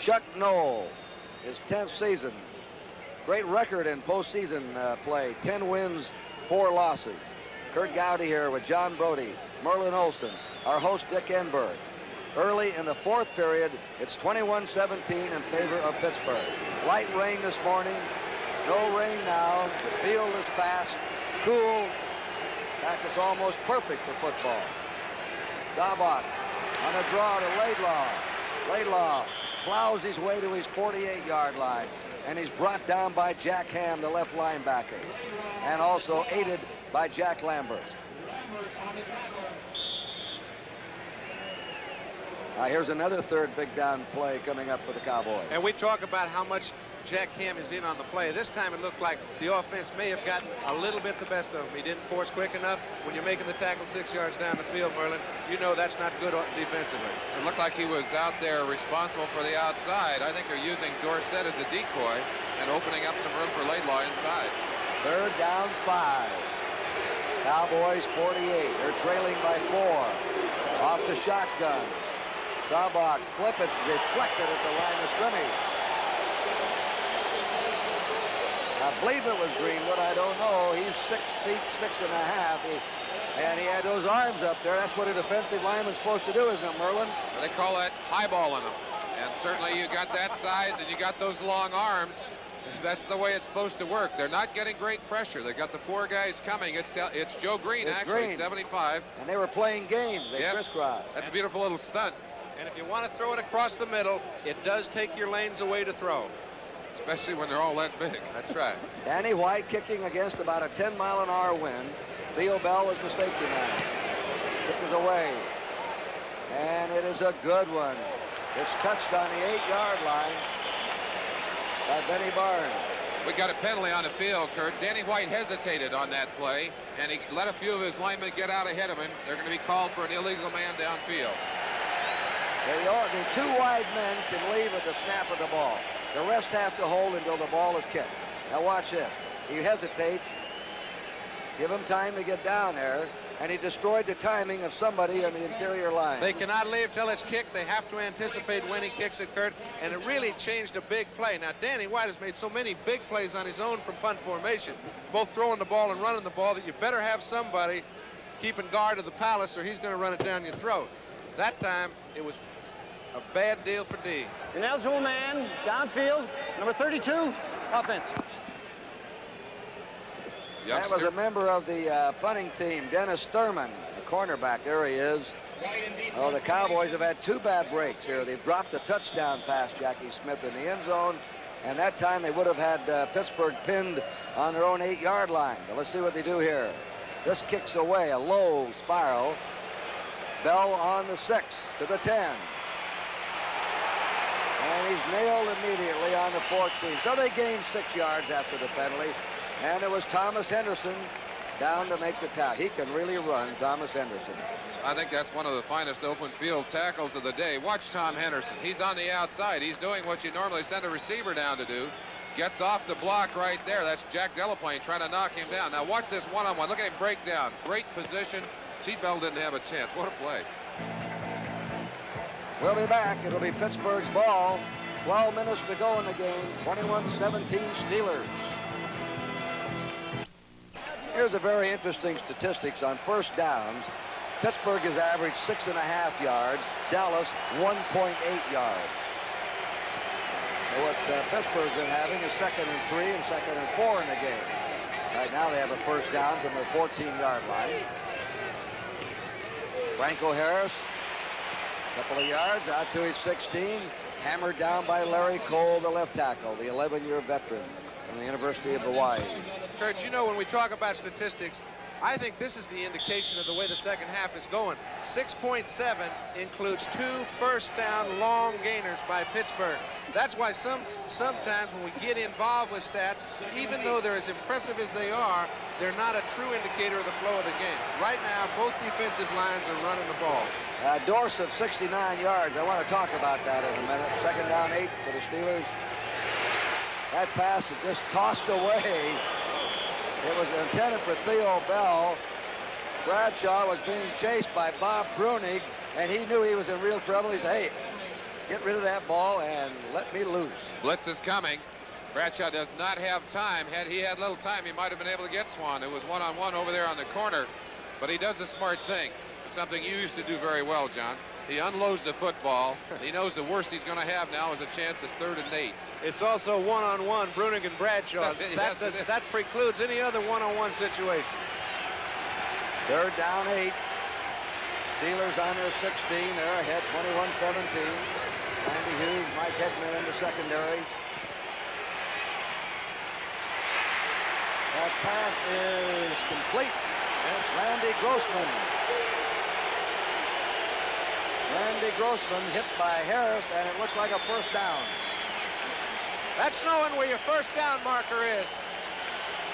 Chuck Noll, his 10th season. Great record in postseason play. 10 wins, 4 losses. Kurt Gowdy here with John Brody, Merlin Olsen, our host Dick Enberg. Early in the 4th period, it's 21-17 in favor of Pittsburgh. Light rain this morning, no rain now. The field is fast, cool. In fact, it's almost perfect for football. Staubach on a draw to Laidlaw. Laidlaw plows his way to his 48-yard line, and he's brought down by Jack Ham, the left linebacker, and also aided by Jack Lambert. Now here's another 3rd big down play coming up for the Cowboys. And we talk about how much Jack Ham is in on the play. This time it looked like the offense may have gotten a little bit the best of him. He didn't force quick enough. When you're making the tackle 6 yards down the field, Merlin, you know that's not good defensively. It looked like he was out there responsible for the outside. I think they're using Dorsett as a decoy and opening up some room for Laidlaw inside. 3rd down 5. Cowboys 48. They're trailing by 4. Off the shotgun. Staubach flip is deflected at the line of scrimmage. I believe it was Greenwood. I don't know. He's 6 feet 6.5. And he had those arms up there. That's what a defensive lineman's supposed to do, isn't it, Merlin? Well, they call that highballing them. And certainly you got that size and you got those long arms. That's the way it's supposed to work. They're not getting great pressure. They got the 4 guys coming. It's Joe Green, actually, Green. 75. And they were playing game. They crisscrossed. That's a beautiful little stunt. And if you want to throw it across the middle, it does take your lanes away to throw. Especially when they're all that big. That's right. Danny White kicking against about a 10-mile-an-hour wind. Theo Bell is the safety man. Kick is away. And it is a good one. It's touched on the 8-yard line by Benny Barnes. We got a penalty on the field, Kurt. Danny White hesitated on that play, and he let a few of his linemen get out ahead of him. They're going to be called for an illegal man downfield. The 2 wide men can leave at the snap of the ball. The rest have to hold until the ball is kicked. Now watch this. He hesitates. Give him time to get down there. And he destroyed the timing of somebody on the interior line. They cannot leave till it's kicked. They have to anticipate when he kicks it, Kurt. And it really changed a big play. Now, Danny White has made so many big plays on his own from punt formation, both throwing the ball and running the ball, that you better have somebody keeping guard of the palace or he's going to run it down your throat. That time, it was a bad deal for D. An eligible man, downfield, number 32, offense. That was a member of the punting team, Dennis Thurman, the cornerback. There he is. Oh, the Cowboys have had 2 bad breaks here. They've dropped the touchdown pass, Jackie Smith, in the end zone, and that time they would have had Pittsburgh pinned on their own 8-yard line. But let's see what they do here. This kicks away, a low spiral. Bell on the 6 to the 10. And he's nailed immediately on the 14. So they gained 6 yards after the penalty. And it was Thomas Henderson, down to make the tackle. He can really run, Thomas Henderson. I think that's one of the finest open field tackles of the day. Watch Tom Henderson. He's on the outside. He's doing what you normally send a receiver down to do. Gets off the block right there. That's Jack Delaplane trying to knock him down. Now watch this one-on-one. Look at him break down. Great position. T-Bell didn't have a chance. What a play. We'll be back. It'll be Pittsburgh's ball. 12 minutes to go in the game. 21-17 Steelers. Here's a very interesting statistics on first downs. Pittsburgh has averaged 6.5 yards. Dallas 1.8 yards. So what Pittsburgh's been having is 2nd and 3 and 2nd and 4 in the game. Right now they have a first down from their 14-yard line. Franco Harris, a couple of yards out to his 16. Hammered down by Larry Cole, the left tackle, the 11-year veteran from the University of Hawaii. Kurt, you know, when we talk about statistics, I think this is the indication of the way the second half is going. 6.7 includes 2 first-down long gainers by Pittsburgh. That's why sometimes when we get involved with stats, even though they're as impressive as they are, they're not a true indicator of the flow of the game. Right now, both defensive lines are running the ball. Dorsett, 69 yards. I want to talk about that in a minute. 2nd down 8 for the Steelers. That pass is just tossed away. It was intended for Theo Bell. Bradshaw was being chased by Bob Brunig, and he knew he was in real trouble. He said, hey, get rid of that ball and let me loose. Blitz is coming. Bradshaw does not have time. Had he had little time, he might have been able to get Swan. It was one-on-one over there on the corner, but he does a smart thing. Something you used to do very well, John. He unloads the football. He knows the worst he's going to have now is a chance at 3rd and 8. It's also one-on-one, Brunig and Bradshaw. Yes, that precludes any other one-on-one situation. 3rd down 8. Steelers on their 16. They're ahead, 21-17. Randy Hughes, Mike Hedman in the secondary. That pass is complete. It's Randy Grossman. Randy Grossman hit by Harris, and it looks like a first down. That's knowing where your first down marker is.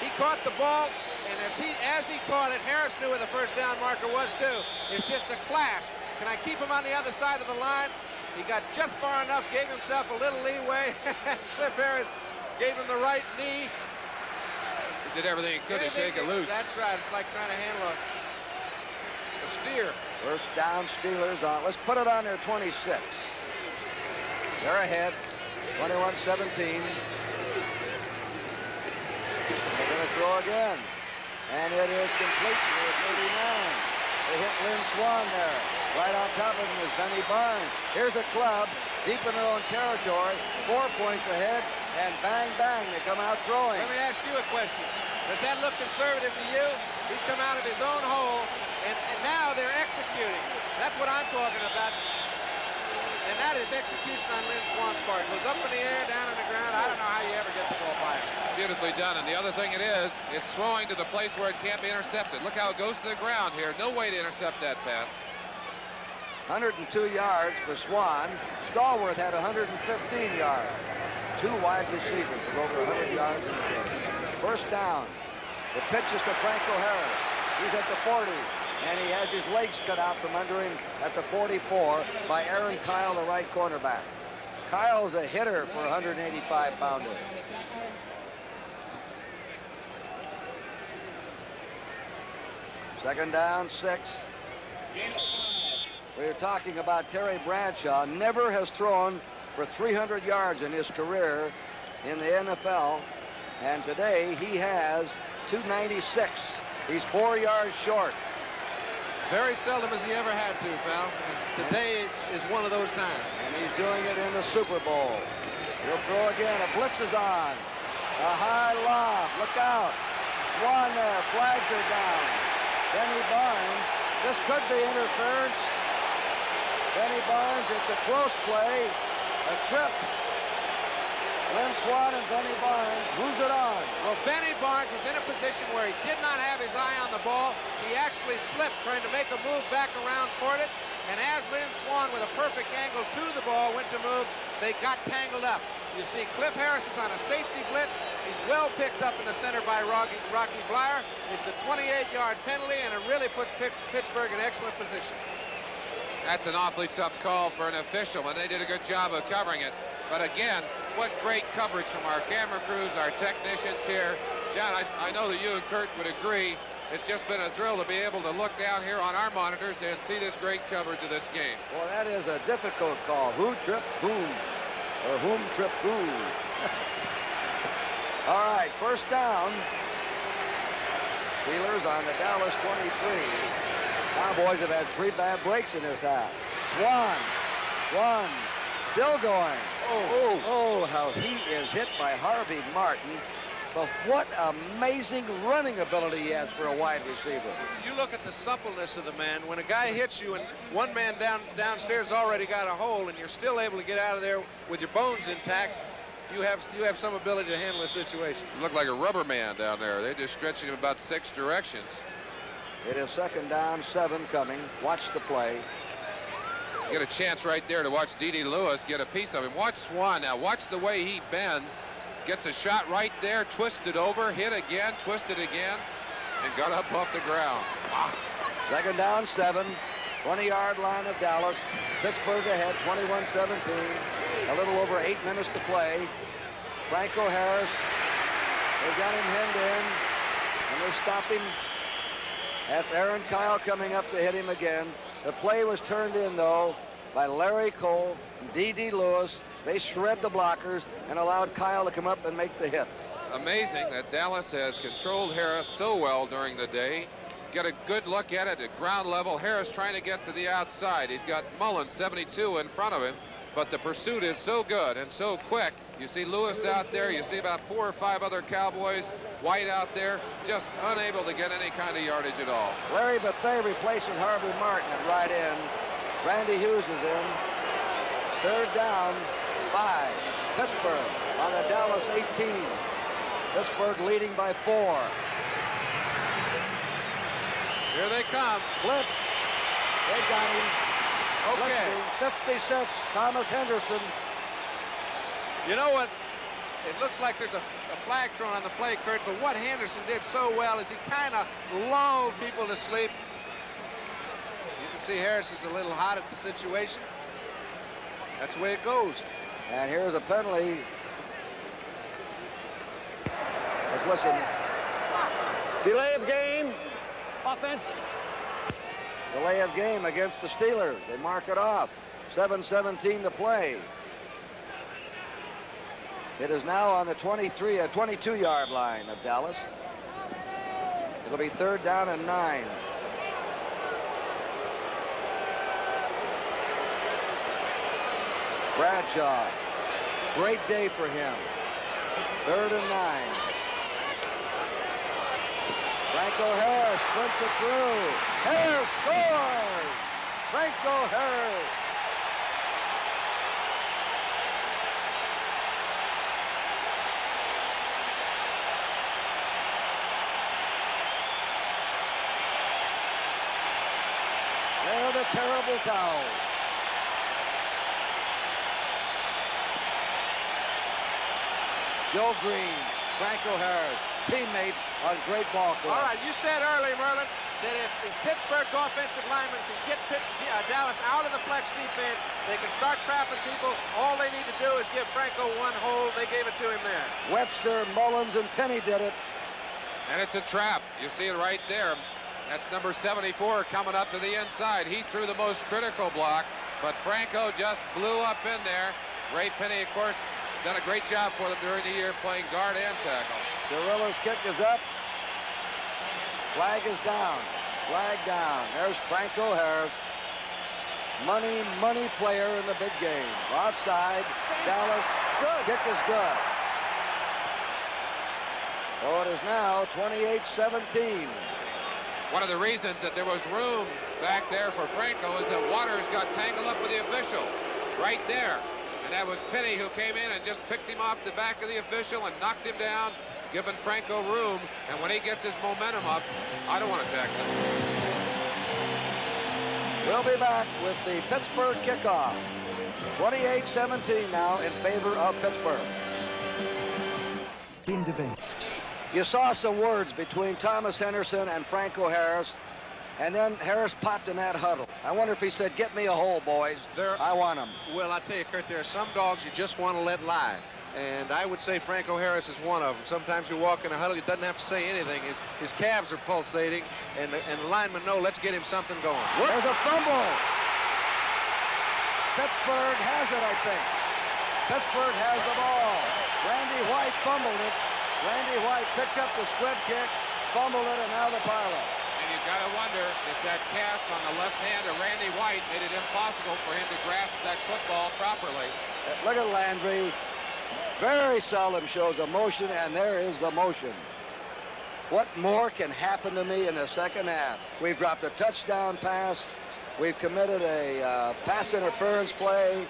He caught the ball, and as he caught it, Harris knew where the first down marker was too. It's just a clash. Can I keep him on the other side of the line? He got just far enough, gave himself a little leeway. Cliff Harris gave him the right knee. He did everything he could to shake it loose. That's right. It's like trying to handle a steer. First down Steelers on. Let's put it on their 26. They're ahead, 21-17. They're going to throw again. And it is complete to 39. They hit Lynn Swan there. Right on top of him is Benny Barnes. Here's a club deep in their own territory, 4 points ahead, and bang, bang, they come out throwing. Let me ask you a question. Does that look conservative to you? He's come out of his own hole, and now they're executing. That's what I'm talking about. And that is execution on Lynn Swan's part. It goes up in the air, down on the ground. I don't know how you ever get the ball by him. Beautifully done. And the other thing it's throwing to the place where it can't be intercepted. Look how it goes to the ground here. No way to intercept that pass. 102 yards for Swan. Stallworth had 115 yards. 2 wide receivers with over 100 yards in the game. First down. The pitch is to Franco Harris. He's at the 40, and he has his legs cut out from under him at the 44 by Aaron Kyle, the right cornerback. Kyle's a hitter for a 185-pounder. Second down, 6. We were talking about Terry Bradshaw. Never has thrown for 300 yards in his career in the NFL. And today he has 296. He's 4 yards short. Very seldom has he ever had to, pal. And today is one of those times. And he's doing it in the Super Bowl. He'll throw again. A blitz is on. A high lob. Look out. Swan there. Flags are down. Benny Barnes. This could be interference. Benny Barnes, it's a close play. A trip. Lynn Swan and Benny Barnes. Who's it on? Well, Benny Barnes was in a position where he did not have his eye on the ball. He actually slipped trying to make a move back around toward it. And as Lynn Swan with a perfect angle to the ball went to move, they got tangled up. You see Cliff Harris is on a safety blitz. He's well picked up in the center by Rocky Blyer. It's a 28-yard penalty, and it really puts Pittsburgh in excellent position. That's an awfully tough call for an official, and they did a good job of covering it. But again, what great coverage from our camera crews, our technicians here. John, I know that you and Kurt would agree. It's just been a thrill to be able to look down here on our monitors and see this great coverage of this game. Well, that is a difficult call. Who tripped whom? Or whom tripped who? All right, first down. Steelers on the Dallas 23. Cowboys have had 3 bad breaks in this half. One. Still going. Oh, how he is hit by Harvey Martin. But what amazing running ability he has for a wide receiver. You look at the suppleness of the man. When a guy hits you and one man downstairs already got a hole and you're still able to get out of there with your bones intact, you have some ability to handle a situation. You look like a rubber man down there. They're just stretching him about 6 directions. It is second down, 7 coming. Watch the play. You get a chance right there to watch D.D. Lewis get a piece of him. Watch Swan now. Watch the way he bends. Gets a shot right there, twisted over, hit again, twisted again, and got up off the ground. Ah. Second down, 7. 20-yard line of Dallas. Pittsburgh ahead, 21-17. A little over 8 minutes to play. Franco Harris, they got him hemmed in, and they stop him. That's Aaron Kyle coming up to hit him again. The play was turned in, though, by Larry Cole and D.D. Lewis. They shred the blockers and allowed Kyle to come up and make the hit. Amazing that Dallas has controlled Harris so well during the day. Get a good look at it at ground level. Harris trying to get to the outside. He's got Mullins, 72, in front of him, but the pursuit is so good and so quick. You see Lewis out there. You see about 4 or 5 other Cowboys. White out there, just unable to get any kind of yardage at all. Larry Bethea replacing Harvey Martin at right end. Randy Hughes is in. Third down, 5. Pittsburgh on the Dallas 18. Pittsburgh leading by 4. Here they come. Blitz. They got him. Okay. Blitzing, 56. Thomas Henderson. You know what? It looks like there's a flag thrown on the play, Kurt, but what Henderson did so well is he kind of lulled people to sleep. You can see Harris is a little hot at the situation. That's the way it goes. And here's a penalty. Let's listen. Delay of game. Offense. Delay of game against the Steelers. They mark it off. 7:17 to play. It is now on the 22-yard line of Dallas. It'll be third down and 9. Bradshaw. Great day for him. Third and 9. Franco Harris sprints it through. Harris scores! Franco Harris. They're the terrible towels. Joe Green, Franco Harris, teammates on great ball club. All right, you said earlier, Merlin, that if Pittsburgh's offensive linemen can get Dallas out of the flex defense, they can start trapping people. All they need to do is give Franco one hold. They gave it to him there. Webster, Mullins, and Penny did it. And it's a trap. You see it right there. That's number 74 coming up to the inside. He threw the most critical block, but Franco just blew up in there. Ray Penny, of course, done a great job for them during the year playing guard and tackle. Gorilla's kick is up. Flag is down. Flag down. There's Franco Harris. Money player in the big game. Offside. Dallas. Kick is good. So it is now 28-17. One of the reasons that there was room back there for Franco is that Waters got tangled up with the official right there. And that was Penny who came in and just picked him off the back of the official and knocked him down, giving Franco room. And when he gets his momentum up, I don't want to tackle him. We'll be back with the Pittsburgh kickoff. 28-17 now in favor of Pittsburgh. You saw some words between Thomas Henderson and Franco Harris, and then Harris popped in that huddle. I wonder if he said, "Get me a hole, boys. I want them." Well, I tell you, Kurt, there are some dogs you just want to let lie. And I would say Franco Harris is one of them. Sometimes you walk in a huddle, he doesn't have to say anything. His calves are pulsating, and the linemen know, let's get him something going. There's a fumble. Pittsburgh has it, I think. Pittsburgh has the ball. Randy White fumbled it. Randy White picked up the squib kick, fumbled it, and now the pilot. And you've got to wonder if that cast on the left hand of Randy White made it impossible for him to grasp that football properly. Look at Landry. Very seldom shows emotion, and there is emotion. What more can happen to me in the second half? We've dropped a touchdown pass. We've committed a pass interference play.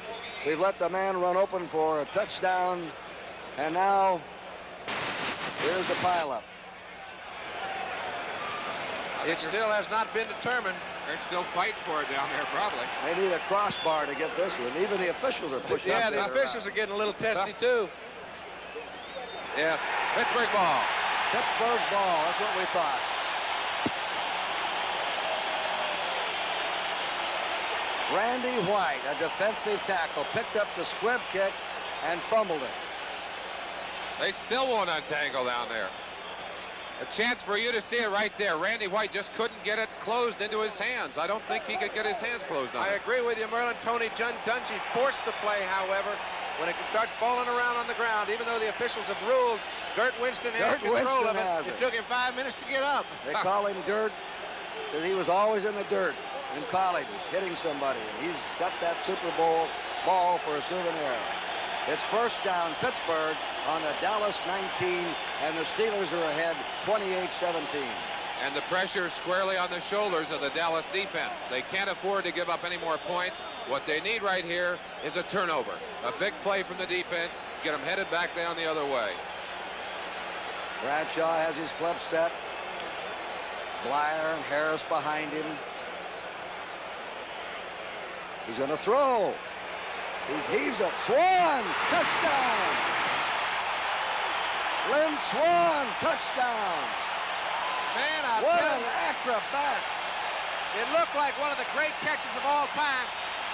We've let the man run open for a touchdown. And now, here's the pileup. It still has not been determined. They're still fighting for it down there, probably. They need a crossbar to get this one. Even the officials are pushing up. Yeah, the officials are getting a little testy, too. Yes, Pittsburgh ball. Pittsburgh's ball, that's what we thought. Randy White, a defensive tackle, picked up the squib kick and fumbled it. They still won't untangle down there. A chance for you to see it right there. Randy White just couldn't get it closed into his hands. I don't think he could get his hands closed on it. I agree with you, Merlin. Tony Dungy forced the play, however, when it starts falling around on the ground, even though the officials have ruled Dirt Winston has control of it. It took him 5 minutes to get up. They call him Dirt because he was always in the dirt in college, hitting somebody. And he's got that Super Bowl ball for a souvenir. It's first down, Pittsburgh on the Dallas 19, and the Steelers are ahead 28-17. And the pressure squarely on the shoulders of the Dallas defense. They can't afford to give up any more points. What they need right here is a turnover. A big play from the defense, get them headed back down the other way. Bradshaw has his club set. Blyer and Harris behind him. He's going to throw. He heaves it. Swan, touchdown. Lynn Swan, touchdown. Man, What an acrobat. It looked like one of the great catches of all time.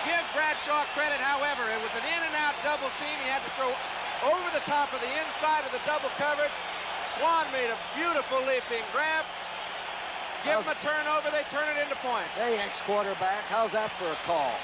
Give Bradshaw credit, however. It was an in-and-out double team. He had to throw over the top of the inside of the double coverage. Swan made a beautiful leaping grab. Give them a turnover, they turn it into points. Hey, ex-quarterback, how's that for a call?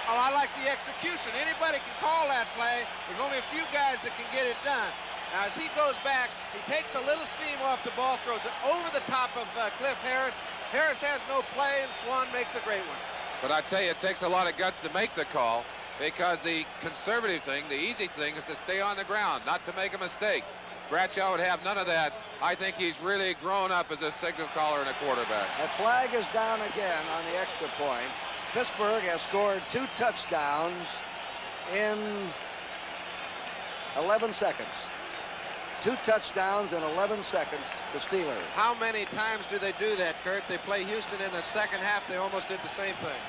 Oh, I like the execution. Anybody can call that play. There's only a few guys that can get it done. Now, as he goes back, he takes a little steam off the ball, throws it over the top of Cliff Harris. Harris has no play, and Swan makes a great one. But I tell you, it takes a lot of guts to make the call, because the conservative thing, the easy thing, is to stay on the ground, not to make a mistake. Bradshaw would have none of that. I think he's really grown up as a signal caller and a quarterback. The flag is down again on the extra point. Pittsburgh has scored 2 touchdowns in 11 seconds. 2 touchdowns in 11 seconds, the Steelers. How many times do they do that, Kurt? They play Houston in the second half. They almost did the same thing.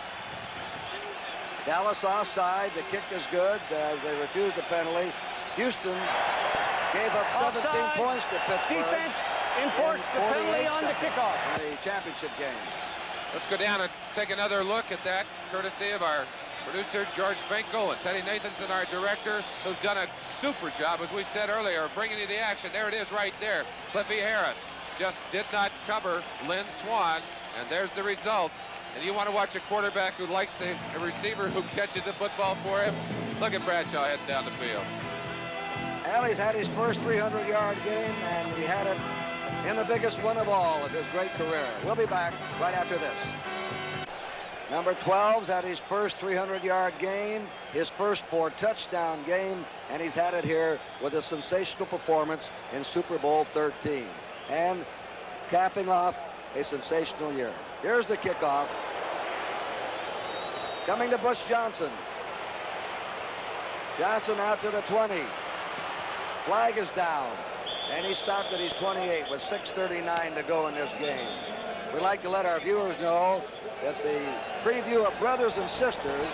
Dallas offside. The kick is good as they refused the penalty. Houston gave up 17 Offside. points to Pittsburgh. Defense enforced the penalty on the kickoff. In the championship game. Let's go down and take another look at that, courtesy of our producer, George Finkel, and Teddy Nathanson, our director, who've done a super job, as we said earlier, of bringing you the action. There it is right there. Cliffy Harris just did not cover Lynn Swan, and there's the result. And you want to watch a quarterback who likes a receiver who catches a football for him? Look at Bradshaw heading down the field. Alley's had his first 300-yard game, and he had it in the biggest one of all of his great career. We'll be back right after this. Number 12's had his first 300-yard game, his first 4-touchdown game, and he's had it here with a sensational performance in Super Bowl 13. And capping off a sensational year. Here's the kickoff. Coming to Butch Johnson. Johnson out to the 20. Flag is down. And he stopped at his 28 with 6:39 to go in this game. We'd like to let our viewers know that the preview of Brothers and Sisters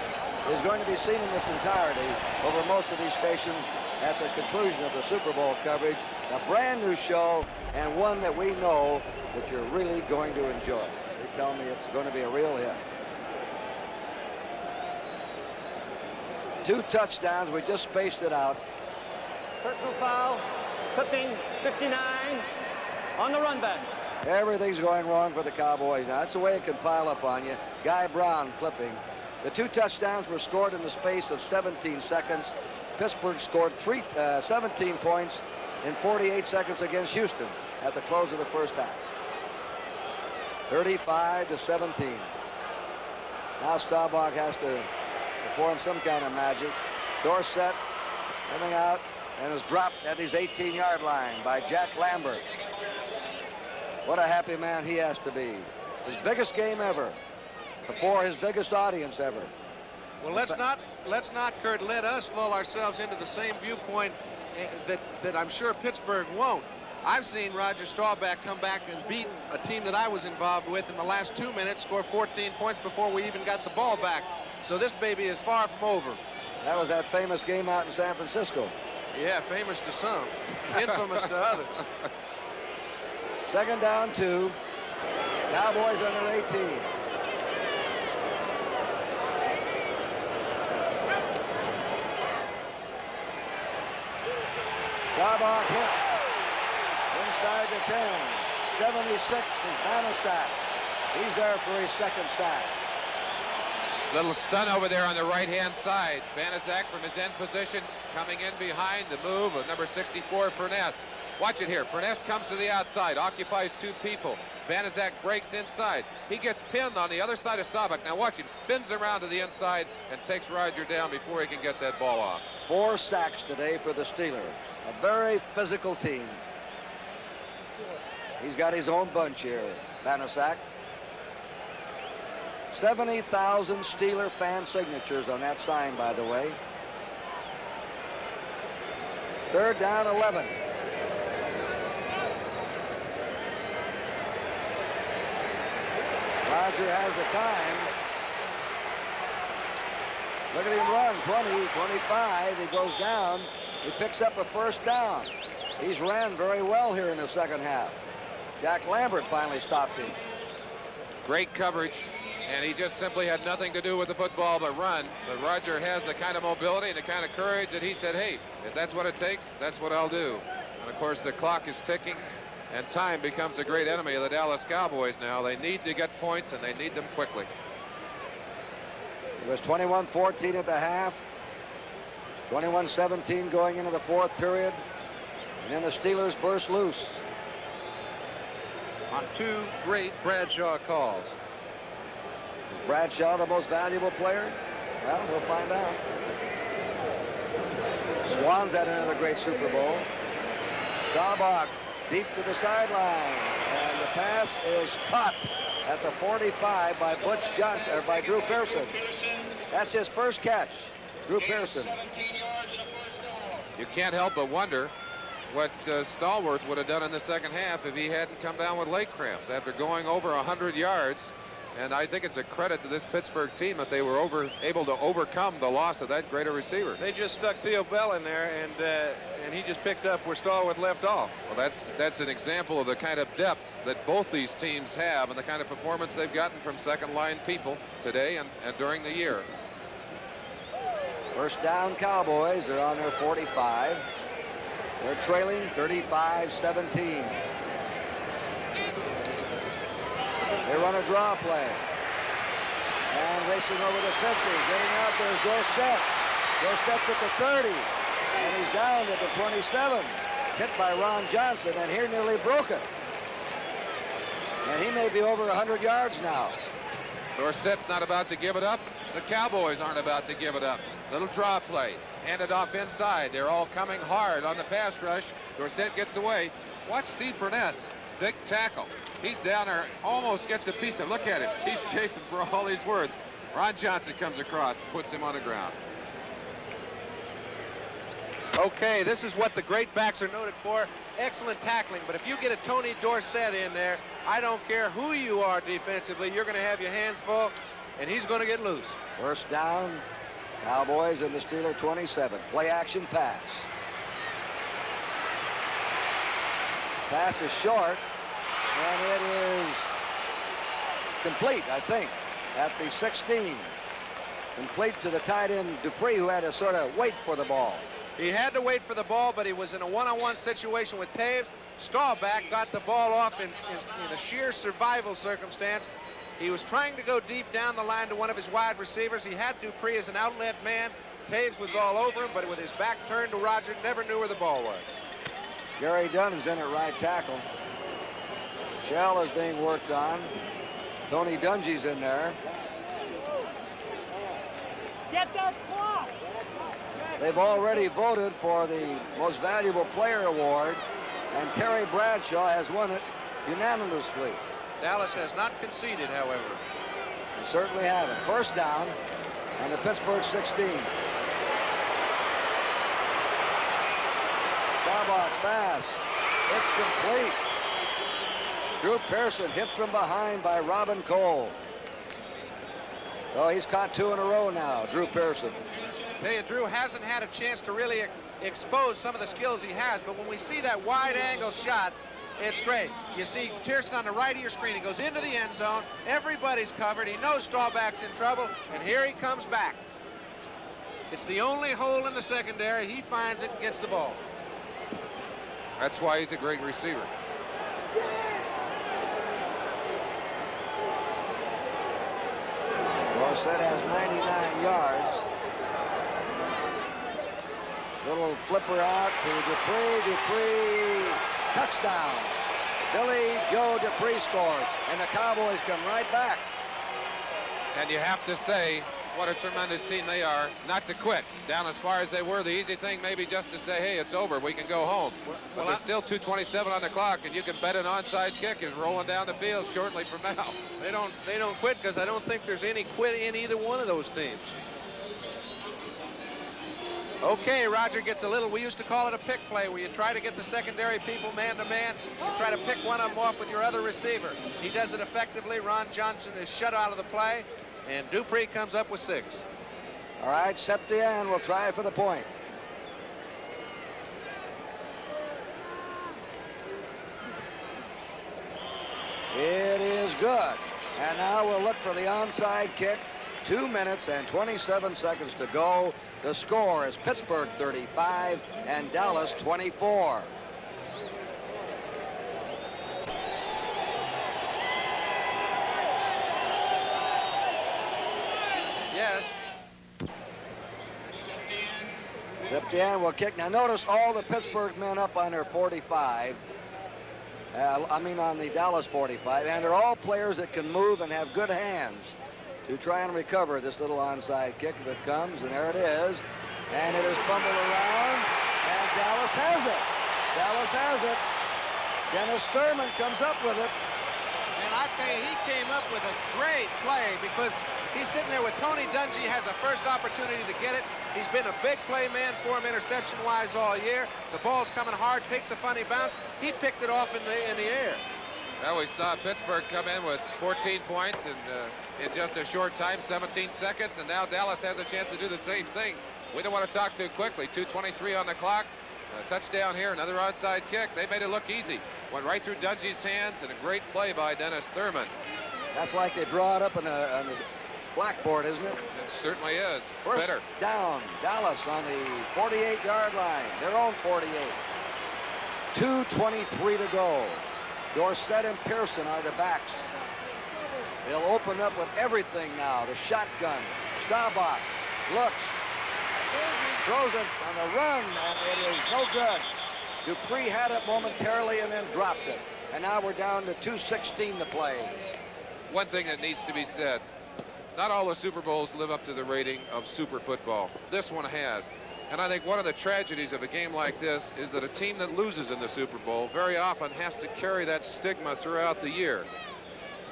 is going to be seen in its entirety over most of these stations at the conclusion of the Super Bowl coverage. A brand new show, and one that we know that you're really going to enjoy. They tell me it's going to be a real hit. 2 touchdowns. We just spaced it out. Personal foul, clipping 59 on the run back. Everything's going wrong for the Cowboys now. That's the way it can pile up on you. Guy Brown clipping. The 2 touchdowns were scored in the space of 17 seconds. Pittsburgh scored 17 points in 48 seconds against Houston at the close of the first half. 35-17. Now Staubach has to perform some kind of magic. Dorsett coming out and is dropped at his 18-yard line by Jack Lambert. What a happy man he has to be. His biggest game ever, before his biggest audience ever. Well, let's not, Kurt, let us lull ourselves into the same viewpoint that I'm sure Pittsburgh won't. I've seen Roger Staubach come back and beat a team that I was involved with in the last 2 minutes, score 14 points before we even got the ball back. So this baby is far from over. That was that famous game out in San Francisco. Yeah, famous to some, infamous to others. 2nd down 2. Cowboys under 18. Staubach hit inside the 10. 76 is Banaszak. He's there for his 2nd sack. Little stun over there on the right-hand side. Banaszak from his end position coming in behind the move of number 64, Furness. Watch it here. Furness comes to the outside, occupies 2 people. Banaszak breaks inside. He gets pinned on the other side of Staubach. Now watch him. Spins around to the inside and takes Roger down before he can get that ball off. 4 sacks today for the Steelers. A very physical team. He's got his own bunch here, Banaszak. 70,000 Steeler fan signatures on that sign, by the way. 3rd down 11. Roger has the time. Look at him run, 20, 25, he goes down. He picks up a 1st down. He's ran very well here in the 2nd half. Jack Lambert finally stopped him. Great coverage, and he just simply had nothing to do with the football but run. But Roger has the kind of mobility and the kind of courage that he said, hey, if that's what it takes, that's what I'll do. And of course the clock is ticking, and time becomes a great enemy of the Dallas Cowboys now. They need to get points, and they need them quickly. It was 21-14 at the half. 21-17 going into the 4th period. And then the Steelers burst loose. On 2 great Bradshaw calls. Is Bradshaw the most valuable player? Well, we'll find out. Swans had another great Super Bowl. Staubach deep to the sideline. And the pass is caught at the 45 by Butch Johnson, or by Drew Pearson. That's his first catch, Drew Pearson. You can't help but wonder what Stallworth would have done in the 2nd half if he hadn't come down with leg cramps after going over 100 yards. And I think it's a credit to this Pittsburgh team that they were able to overcome the loss of that greater receiver. They just stuck Theo Bell in there, and he just picked up where Stallworth left off. Well, that's an example of the kind of depth that both these teams have and the kind of performance they've gotten from 2nd-line people today and during the year. 1st down Cowboys. They're on their 45. They're trailing 35-17. They run a draw play. And racing over the 50. Getting out there's Dorsett. Dorsett's at the 30. And he's down at the 27. Hit by Ron Johnson, and here nearly broke it. And he may be over 100 yards now. Dorsett's not about to give it up. The Cowboys aren't about to give it up. Little draw play. Handed off inside. They're all coming hard on the pass rush. Dorsett gets away. Watch Steve Furness. Big tackle. He's down there, almost gets a piece of, look at him. He's chasing for all he's worth. Ron Johnson comes across and puts him on the ground. Okay, this is what the great backs are noted for. Excellent tackling, but if you get a Tony Dorsett in there, I don't care who you are defensively, you're going to have your hands full, and he's going to get loose. 1st down, Cowboys in the Steeler 27. Play action pass. Pass is short, and it is complete, I think, at the 16. Complete to the tight end Dupree, who had to sort of wait for the ball. He had to wait for the ball, but he was in a one-on-one situation with Taves. Staubach got the ball off in a sheer survival circumstance. He was trying to go deep down the line to one of his wide receivers. He had Dupree as an outlet man. Taves was all over him, but with his back turned to Roger, never knew where the ball was. Gary Dunn is in at right tackle. Shell is being worked on. Tony Dungy's in there. Get that clock! They've already voted for the Most Valuable Player Award, and Terry Bradshaw has won it unanimously. Dallas has not conceded, however. They certainly haven't. First down, and the Pittsburgh 16. Staubach's pass. It's complete. Drew Pearson hit from behind by Robin Cole. Oh, he's caught 2 in a row now, Drew Pearson. Tell you, Drew hasn't had a chance to really expose some of the skills he has, but when we see that wide-angle shot, it's great. You see Pearson on the right of your screen. He goes into the end zone. Everybody's covered. He knows Staubach's in trouble, and here he comes back. It's the only hole in the secondary. He finds it and gets the ball. That's why he's a great receiver. Dorsett has 99 yards. Little flipper out to Dupree. Dupree, touchdown. Billy Joe Dupree scored, and the Cowboys come right back. And you have to say, what a tremendous team they are, not to quit. Down as far as they were, the easy thing maybe just to say, hey, it's over, we can go home. But there's still 2:27 on the clock, and you can bet an onside kick is rolling down the field shortly from now. They don't quit, because I don't think there's any quit in either one of those teams. Okay, Roger gets a little, we used to call it a pick play, where you try to get the secondary people man-to-man. You try to pick one of them off with your other receiver. He does it effectively. Ron Johnson is shut out of the play, and Dupree comes up with 6. All right, Septien will try for the point. It is good. And now we'll look for the onside kick. 2 minutes and 27 seconds to go. The score is Pittsburgh 35 and Dallas 24. Yes. Septien will kick. Now notice all the Pittsburgh men up on their 45. On the Dallas 45. And they're all players that can move and have good hands to try and recover this little onside kick if it comes. And there it is. And it is fumbled around. And Dallas has it. Dallas has it. Dennis Thurman comes up with it. And I tell you, he came up with a great play, because he's sitting there with Tony Dungy, has a first opportunity to get it. He's been a big play man for him interception-wise all year. The ball's coming hard, takes a funny bounce. He picked it off in the air. Well, we saw Pittsburgh come in with 14 points in just a short time, 17 seconds, and now Dallas has a chance to do the same thing. We don't want to talk too quickly. 2:23 on the clock. A touchdown here, another onside kick. They made it look easy. Went right through Dungy's hands, and a great play by Dennis Thurman. That's like they draw it up on the blackboard, isn't it? It certainly is. First Better. down, Dallas on the 48-yard line, their own 48. 2:23 to go. Dorsett and Pearson are the backs. They'll open up with everything now. The shotgun. Staubach looks, throws it on the run, and it is no good. Dupree had it momentarily and then dropped it. And now we're down to 2:16 to play. One thing that needs to be said, not all the Super Bowls live up to the rating of super football. This one has. And I think one of the tragedies of a game like this is that a team that loses in the Super Bowl very often has to carry that stigma throughout the year.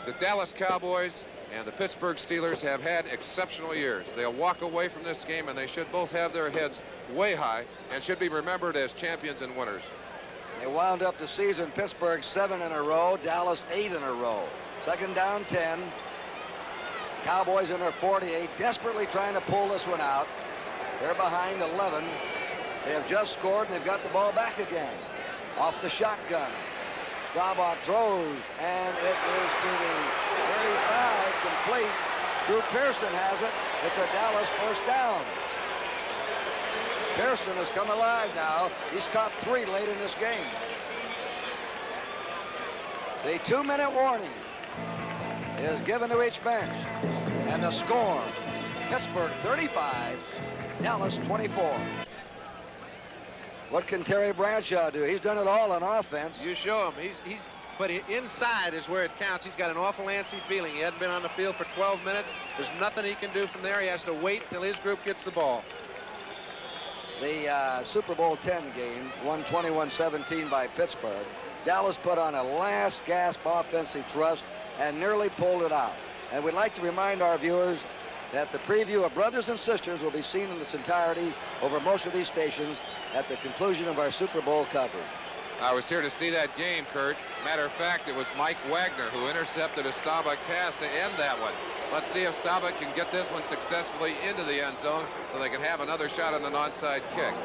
The Dallas Cowboys and the Pittsburgh Steelers have had exceptional years. They'll walk away from this game, and they should both have their heads way high and should be remembered as champions and winners. They wound up the season, Pittsburgh 7 in a row, Dallas 8 in a row. Second down 10. Cowboys in their 48, desperately trying to pull this one out. They're behind 11. They have just scored, and they've got the ball back again. Off the shotgun. Staubach throws, and it is to the 35, complete. Drew Pearson has it. It's a Dallas first down. Pearson has come alive now. He's caught 3 late in this game. The 2-minute warning is given to each bench. And the score, Pittsburgh 35, Dallas 24. What can Terry Bradshaw do? He's done it all on offense. You show him. But inside is where it counts. He's got an awful antsy feeling. He hasn't been on the field for 12 minutes. There's nothing he can do from there. He has to wait till his group gets the ball. The Super Bowl X game, won 21-17 by Pittsburgh. Dallas put on a last gasp offensive thrust and nearly pulled it out. And we'd like to remind our viewers that the preview of Brothers and Sisters will be seen in its entirety over most of these stations at the conclusion of our Super Bowl coverage. I was here to see that game, Kurt. Matter of fact, it was Mike Wagner who intercepted a Staubach pass to end that one. Let's see if Staubach can get this one successfully into the end zone so they can have another shot on an onside kick.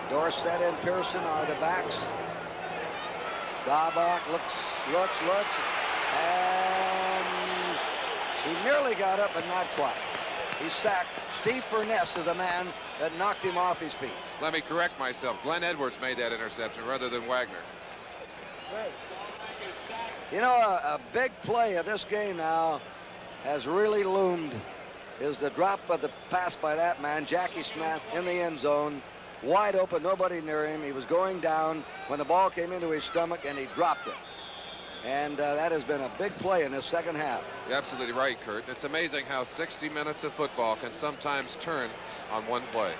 Dorsett and Pearson are the backs. Staubach looks, and he nearly got up, but not quite. He's sacked. Steve Furness is a man that knocked him off his feet. Let me correct myself. Glenn Edwards made that interception rather than Wagner. You know, a big play of this game now has really loomed is the drop of the pass by that man, Jackie Smith, in the end zone. Wide open, nobody near him. He was going down when the ball came into his stomach, and he dropped it. And that has been a big play in this second half. You're absolutely right, Kurt. It's amazing how 60 minutes of football can sometimes turn on one play.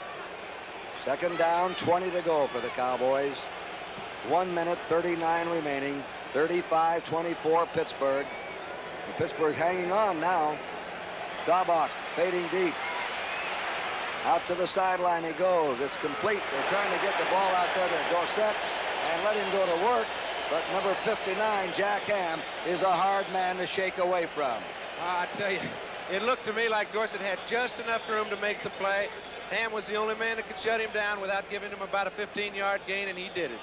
Second down, 20 to go for the Cowboys. 1 minute, 39 remaining. 35-24 Pittsburgh. And Pittsburgh's hanging on now. Staubach fading deep. Out to the sideline he goes. It's complete. They're trying to get the ball out there to Dorsett and let him go to work. But number 59, Jack Ham, is a hard man to shake away from. I tell you, it looked to me like Dorsett had just enough room to make the play. Ham was the only man that could shut him down without giving him about a 15-yard gain, and he did it.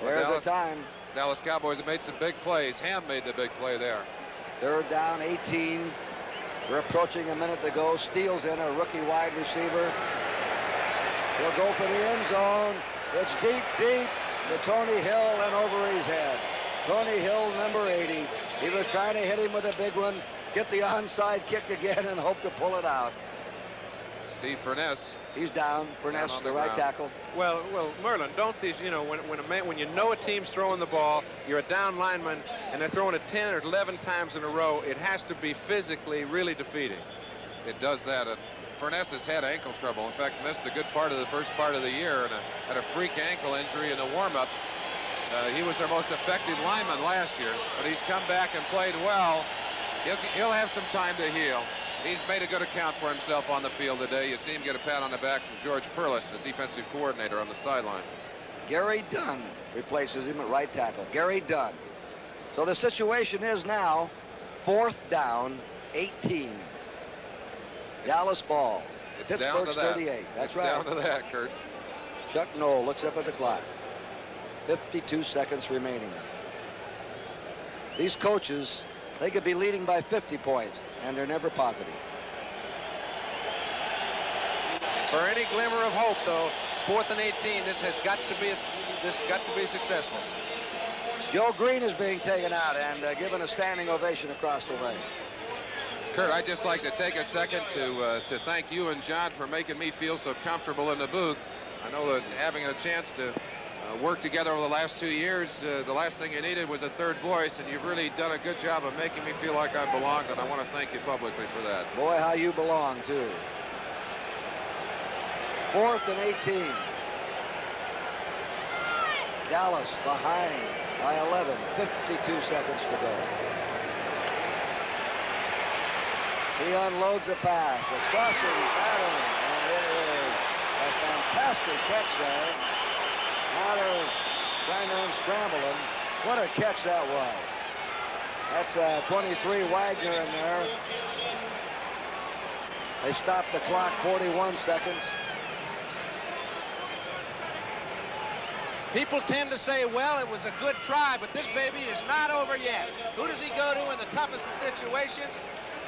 There's the time. Dallas Cowboys have made some big plays. Ham made the big play there. Third down, 18. We're approaching a minute to go. Steals in a rookie wide receiver. He'll go for the end zone. It's deep, deep to Tony Hill and over his head. Tony Hill, number 80. He was trying to hit him with a big one, get the onside kick again, and hope to pull it out. Steve Furness. He's down. Furness, the right tackle. Well, Merlin, don't these, you know, when you know a team's throwing the ball, you're a down lineman, and they're throwing it 10 or 11 times in a row, it has to be physically really defeating. It does that. Furness has had ankle trouble. In fact, missed a good part of the first part of the year and had a freak ankle injury in the warm-up. He was their most effective lineman last year, but he's come back and played well. He'll have some time to heal. He's made a good account for himself on the field today. You see him get a pat on the back from George Perlis, the defensive coordinator, on the sideline. Gary Dunn replaces him at right tackle. Gary Dunn. So the situation is now 4th down, 18. Dallas ball. It's Pittsburgh's down to that. 38. That's it's right. Down to that, Kurt. Chuck Noll looks up at the clock. 52 seconds remaining. These coaches, they could be leading by 50 points, and they're never positive. For any glimmer of hope, though, 4th and 18, this has got to be successful. Joe Green is being taken out and given a standing ovation across the way. Kurt, I'd just like to take a second to thank you and John for making me feel so comfortable in the booth. I know that having a chance to work together over the last 2 years, the last thing you needed was a third voice, and you've really done a good job of making me feel like I belonged, and I want to thank you publicly for that. Boy, how you belong, too. 4th and 18. Dallas behind by 11, 52 seconds to go. He unloads the pass, a crossing pattern, and it is a fantastic catch there. Now they're trying to unscramble him. What a catch that was. That's 23 Wagner in there. They stopped the clock, 41 seconds. People tend to say, well, it was a good try, but this baby is not over yet. Who does he go to in the toughest of situations?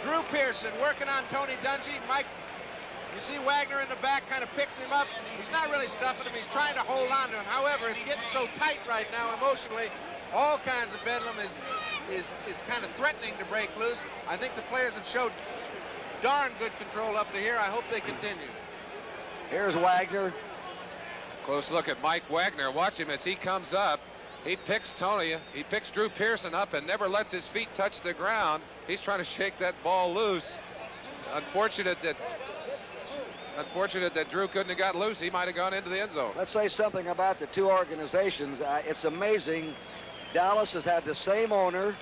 Drew Pearson working on Tony Dungy. Mike, you see Wagner in the back kind of picks him up. He's not really stuffing him. He's trying to hold on to him. However, it's getting so tight right now emotionally. All kinds of bedlam is kind of threatening to break loose. I think the players have showed darn good control up to here. I hope they continue. Here's Wagner. Close look at Mike Wagner. Watch him as he comes up. He picks Tony. He picks Drew Pearson up and never lets his feet touch the ground. He's trying to shake that ball loose. Unfortunate that Drew couldn't have got loose. He might have gone into the end zone. Let's say something about the two organizations. It's amazing. Dallas has had the same owner,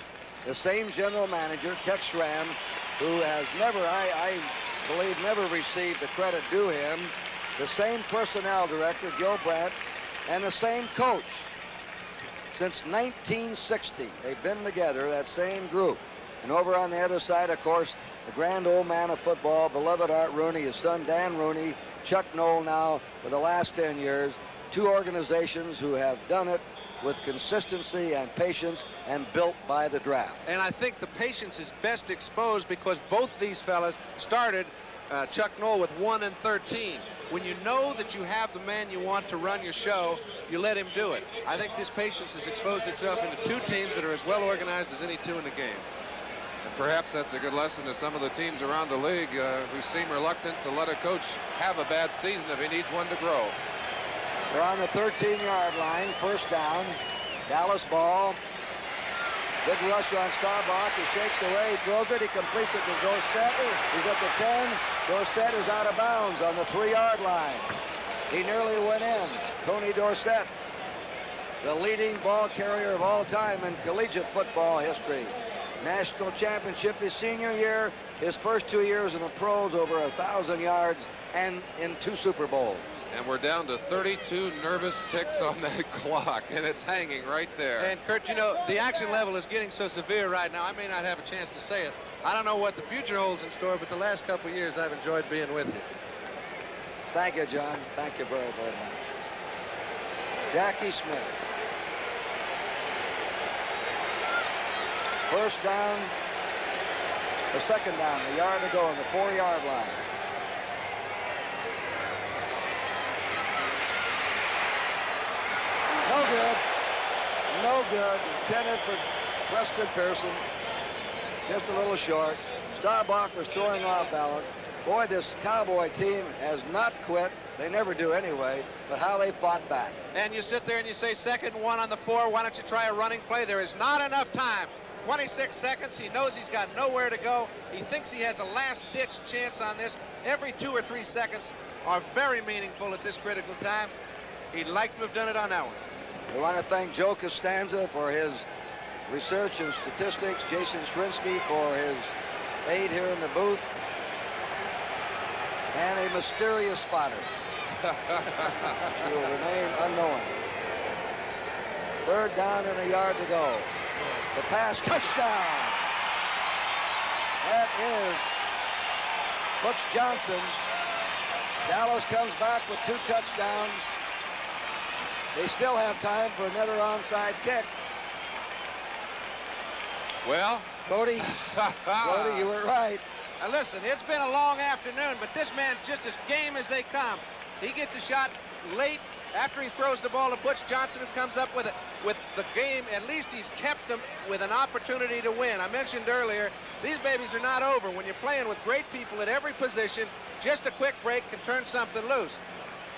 the same general manager, Tex Schramm, who has never, I believe, never received the credit due him. The same personnel director, Gil Brandt, and the same coach. Since 1960, they've been together, that same group. And over on the other side, of course, the grand old man of football, beloved Art Rooney, his son Dan Rooney, Chuck Noll now for the last 10 years. Two organizations who have done it with consistency and patience and built by the draft. And I think the patience is best exposed because both these fellas started Chuck Noll with 1 and 13. When you know that you have the man you want to run your show, you let him do it. I think this patience has exposed itself into two teams that are as well organized as any two in the game. And perhaps that's a good lesson to some of the teams around the league who seem reluctant to let a coach have a bad season if he needs one to grow. They're on the 13-yard line, first down. Dallas ball. Big rush on Staubach. He shakes away, he throws it, he completes it to Dorsett. He's at the 10. Dorsett is out of bounds on the 3-yard line. He nearly went in. Tony Dorsett, the leading ball carrier of all time in collegiate football history. National championship his senior year, his first 2 years in the pros, over 1,000 yards, and in 2 Super Bowls. And we're down to 32 nervous ticks on that clock, and it's hanging right there. And Kurt, you know, the action level is getting so severe right now, I may not have a chance to say it. I don't know what the future holds in store, but the last couple of years I've enjoyed being with you. Thank you, John. Thank you very, very much. Jackie Smith. First down, or second down, a yard to go on the 4-yard line. No good. No good. Intended for Preston Pearson. Just a little short. Staubach was throwing off balance. Boy, this Cowboy team has not quit. They never do anyway, but how they fought back. And you sit there and you say, 2nd and 1 on the 4. Why don't you try a running play? There is not enough time. 26 seconds. He knows he's got nowhere to go. He thinks he has a last-ditch chance on this. Every 2 or 3 seconds are very meaningful at this critical time. He'd like to have done it on that one. We want to thank Joe Costanza for his research and statistics, Jason Shrinsky for his aid here in the booth, and a mysterious spotter. She will remain unknown. 3rd down and a yard to go. The pass, touchdown. That is Butch Johnson. Dallas comes back with 2 touchdowns. They still have time for another onside kick. Well, Cody, Cody, you were right. Now listen, it's been a long afternoon, but this man's just as game as they come. He gets a shot late after he throws the ball to Butch Johnson, who comes up with the game. At least he's kept them with an opportunity to win. I mentioned earlier, these babies are not over. When you're playing with great people at every position, just a quick break can turn something loose.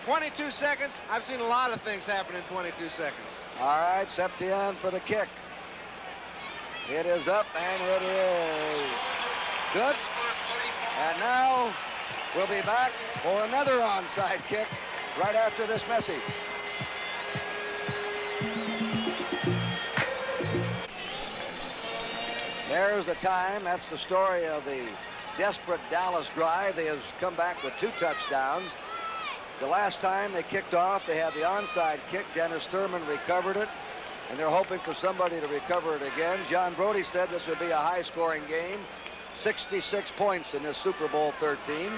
22 seconds. I've seen a lot of things happen in 22 seconds. All right, Septien for the kick. It is up, and it is good. And now we'll be back for another onside kick right after this message. There's the time. That's the story of the desperate Dallas drive. They have come back with 2 touchdowns. The last time they kicked off, they had the onside kick. Dennis Thurman recovered it, and they're hoping for somebody to recover it again. John Brody said this would be a high-scoring game. 66 points in this Super Bowl 13.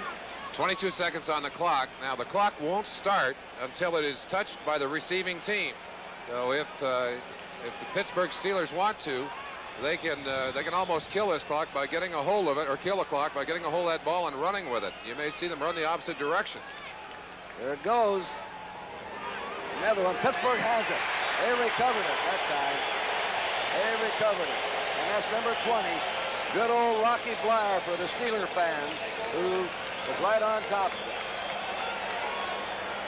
22 seconds on the clock. Now, the clock won't start until it is touched by the receiving team. So if the Pittsburgh Steelers want to, they can almost kill this clock by getting a hold of it, or kill the clock by getting a hold of that ball and running with it. You may see them run the opposite direction. There it goes. Another one. Pittsburgh has it. They recovered it that time. They recovered it. And that's number 20. Good old Rocky Bleier for the Steeler fans, who was right on top of it.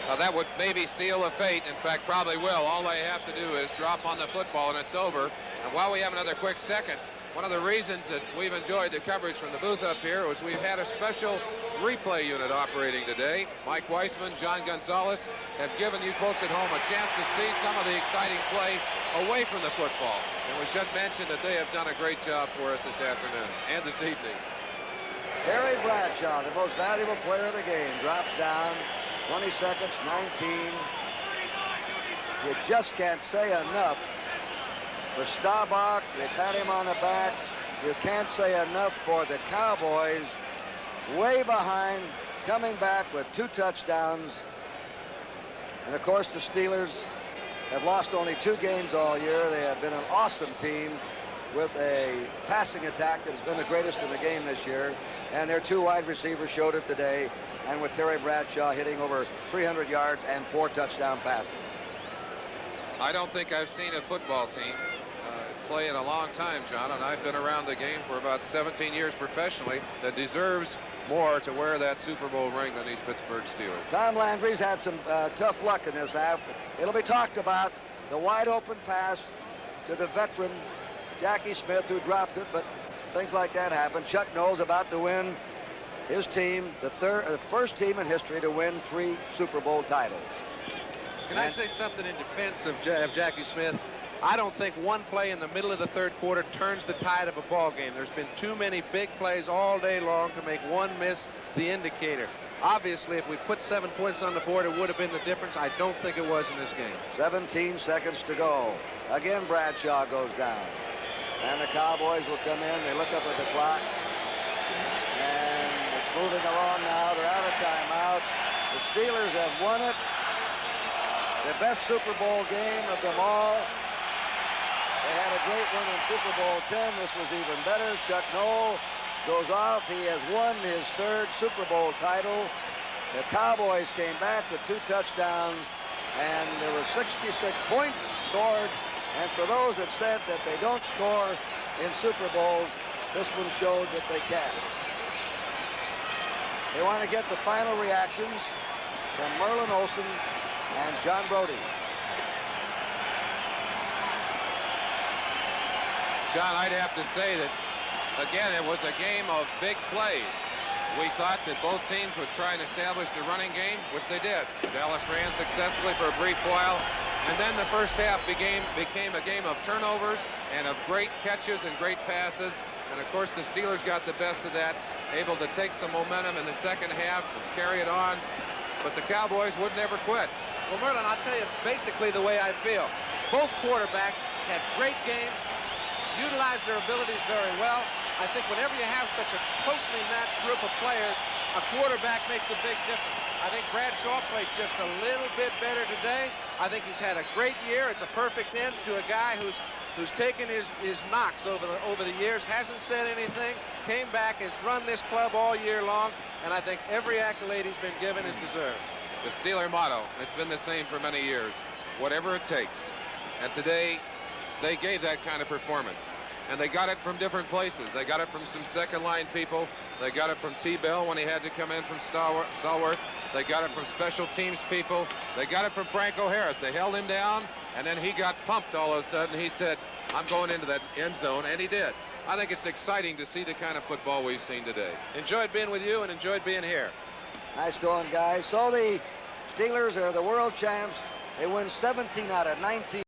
Now that would maybe seal a fate. In fact, probably will. All they have to do is drop on the football and it's over. And while we have another quick second, one of the reasons that we've enjoyed the coverage from the booth up here was we've had a special replay unit operating today. Mike Weissman, John Gonzalez have given you folks at home a chance to see some of the exciting play away from the football. And we should mention that they have done a great job for us this afternoon and this evening. Terry Bradshaw, the most valuable player of the game, drops down. 20 seconds, 19. You just can't say enough for Staubach. They pat him on the back. You can't say enough for the Cowboys, way behind, coming back with 2 touchdowns. And of course, the Steelers have lost only 2 games all year. They have been an awesome team with a passing attack that has been the greatest in the game this year. And their 2 wide receivers showed it today. And with Terry Bradshaw hitting over 300 yards and 4 touchdown passes. I don't think I've seen a football team play in a long time, John, and I've been around the game for about 17 years professionally, that deserves more to wear that Super Bowl ring than these Pittsburgh Steelers. Tom Landry's had some tough luck in this half. It'll be talked about, the wide open pass to the veteran Jackie Smith, who dropped it, but things like that happen. Chuck Knowles about to win his team, the first team in history to win 3 Super Bowl titles. Can I say something in defense of Jackie Smith? I don't think one play in the middle of the 3rd quarter turns the tide of a ball game. There's been too many big plays all day long to make one miss the indicator. Obviously, if we put 7 points on the board, it would have been the difference. I don't think it was in this game. 17 seconds to go. Again, Bradshaw goes down. And the Cowboys will come in. They look up at the clock. And it's moving along now. They're out of timeouts. The Steelers have won it. The best Super Bowl game of them all. They had a great one in Super Bowl 10. This was even better. Chuck Noll goes off. He has won his 3rd Super Bowl title. The Cowboys came back with 2 touchdowns, and there were 66 points scored. And for those that said that they don't score in Super Bowls, this one showed that they can. They want to get the final reactions from Merlin Olsen and John Brody. John, I'd have to say that, again, it was a game of big plays. We thought that both teams would try and establish the running game, which they did. Dallas ran successfully for a brief while, and then the first half became a game of turnovers and of great catches and great passes. And of course, the Steelers got the best of that, able to take some momentum in the second half and carry it on. But the Cowboys would never quit. Well, Merlin, I'll tell you basically the way I feel. Both quarterbacks had great games, utilized their abilities very well. I think whenever you have such a closely matched group of players, a quarterback makes a big difference. I think Bradshaw played just a little bit better today. I think he's had a great year. It's a perfect end to a guy who's taken his knocks over the years, hasn't said anything, came back, has run this club all year long, and I think every accolade he's been given is deserved. The Steeler motto, it's been the same for many years, whatever it takes. And today, they gave that kind of performance. And they got it from different places. They got it from some second-line people. They got it from T-Bell when he had to come in from Stallworth. They got it from special teams people. They got it from Franco Harris. They held him down, and then he got pumped all of a sudden. He said, I'm going into that end zone, and he did. I think it's exciting to see the kind of football we've seen today. Enjoyed being with you and enjoyed being here. Nice going, guys. So the Steelers are the world champs. They win 17 out of 19.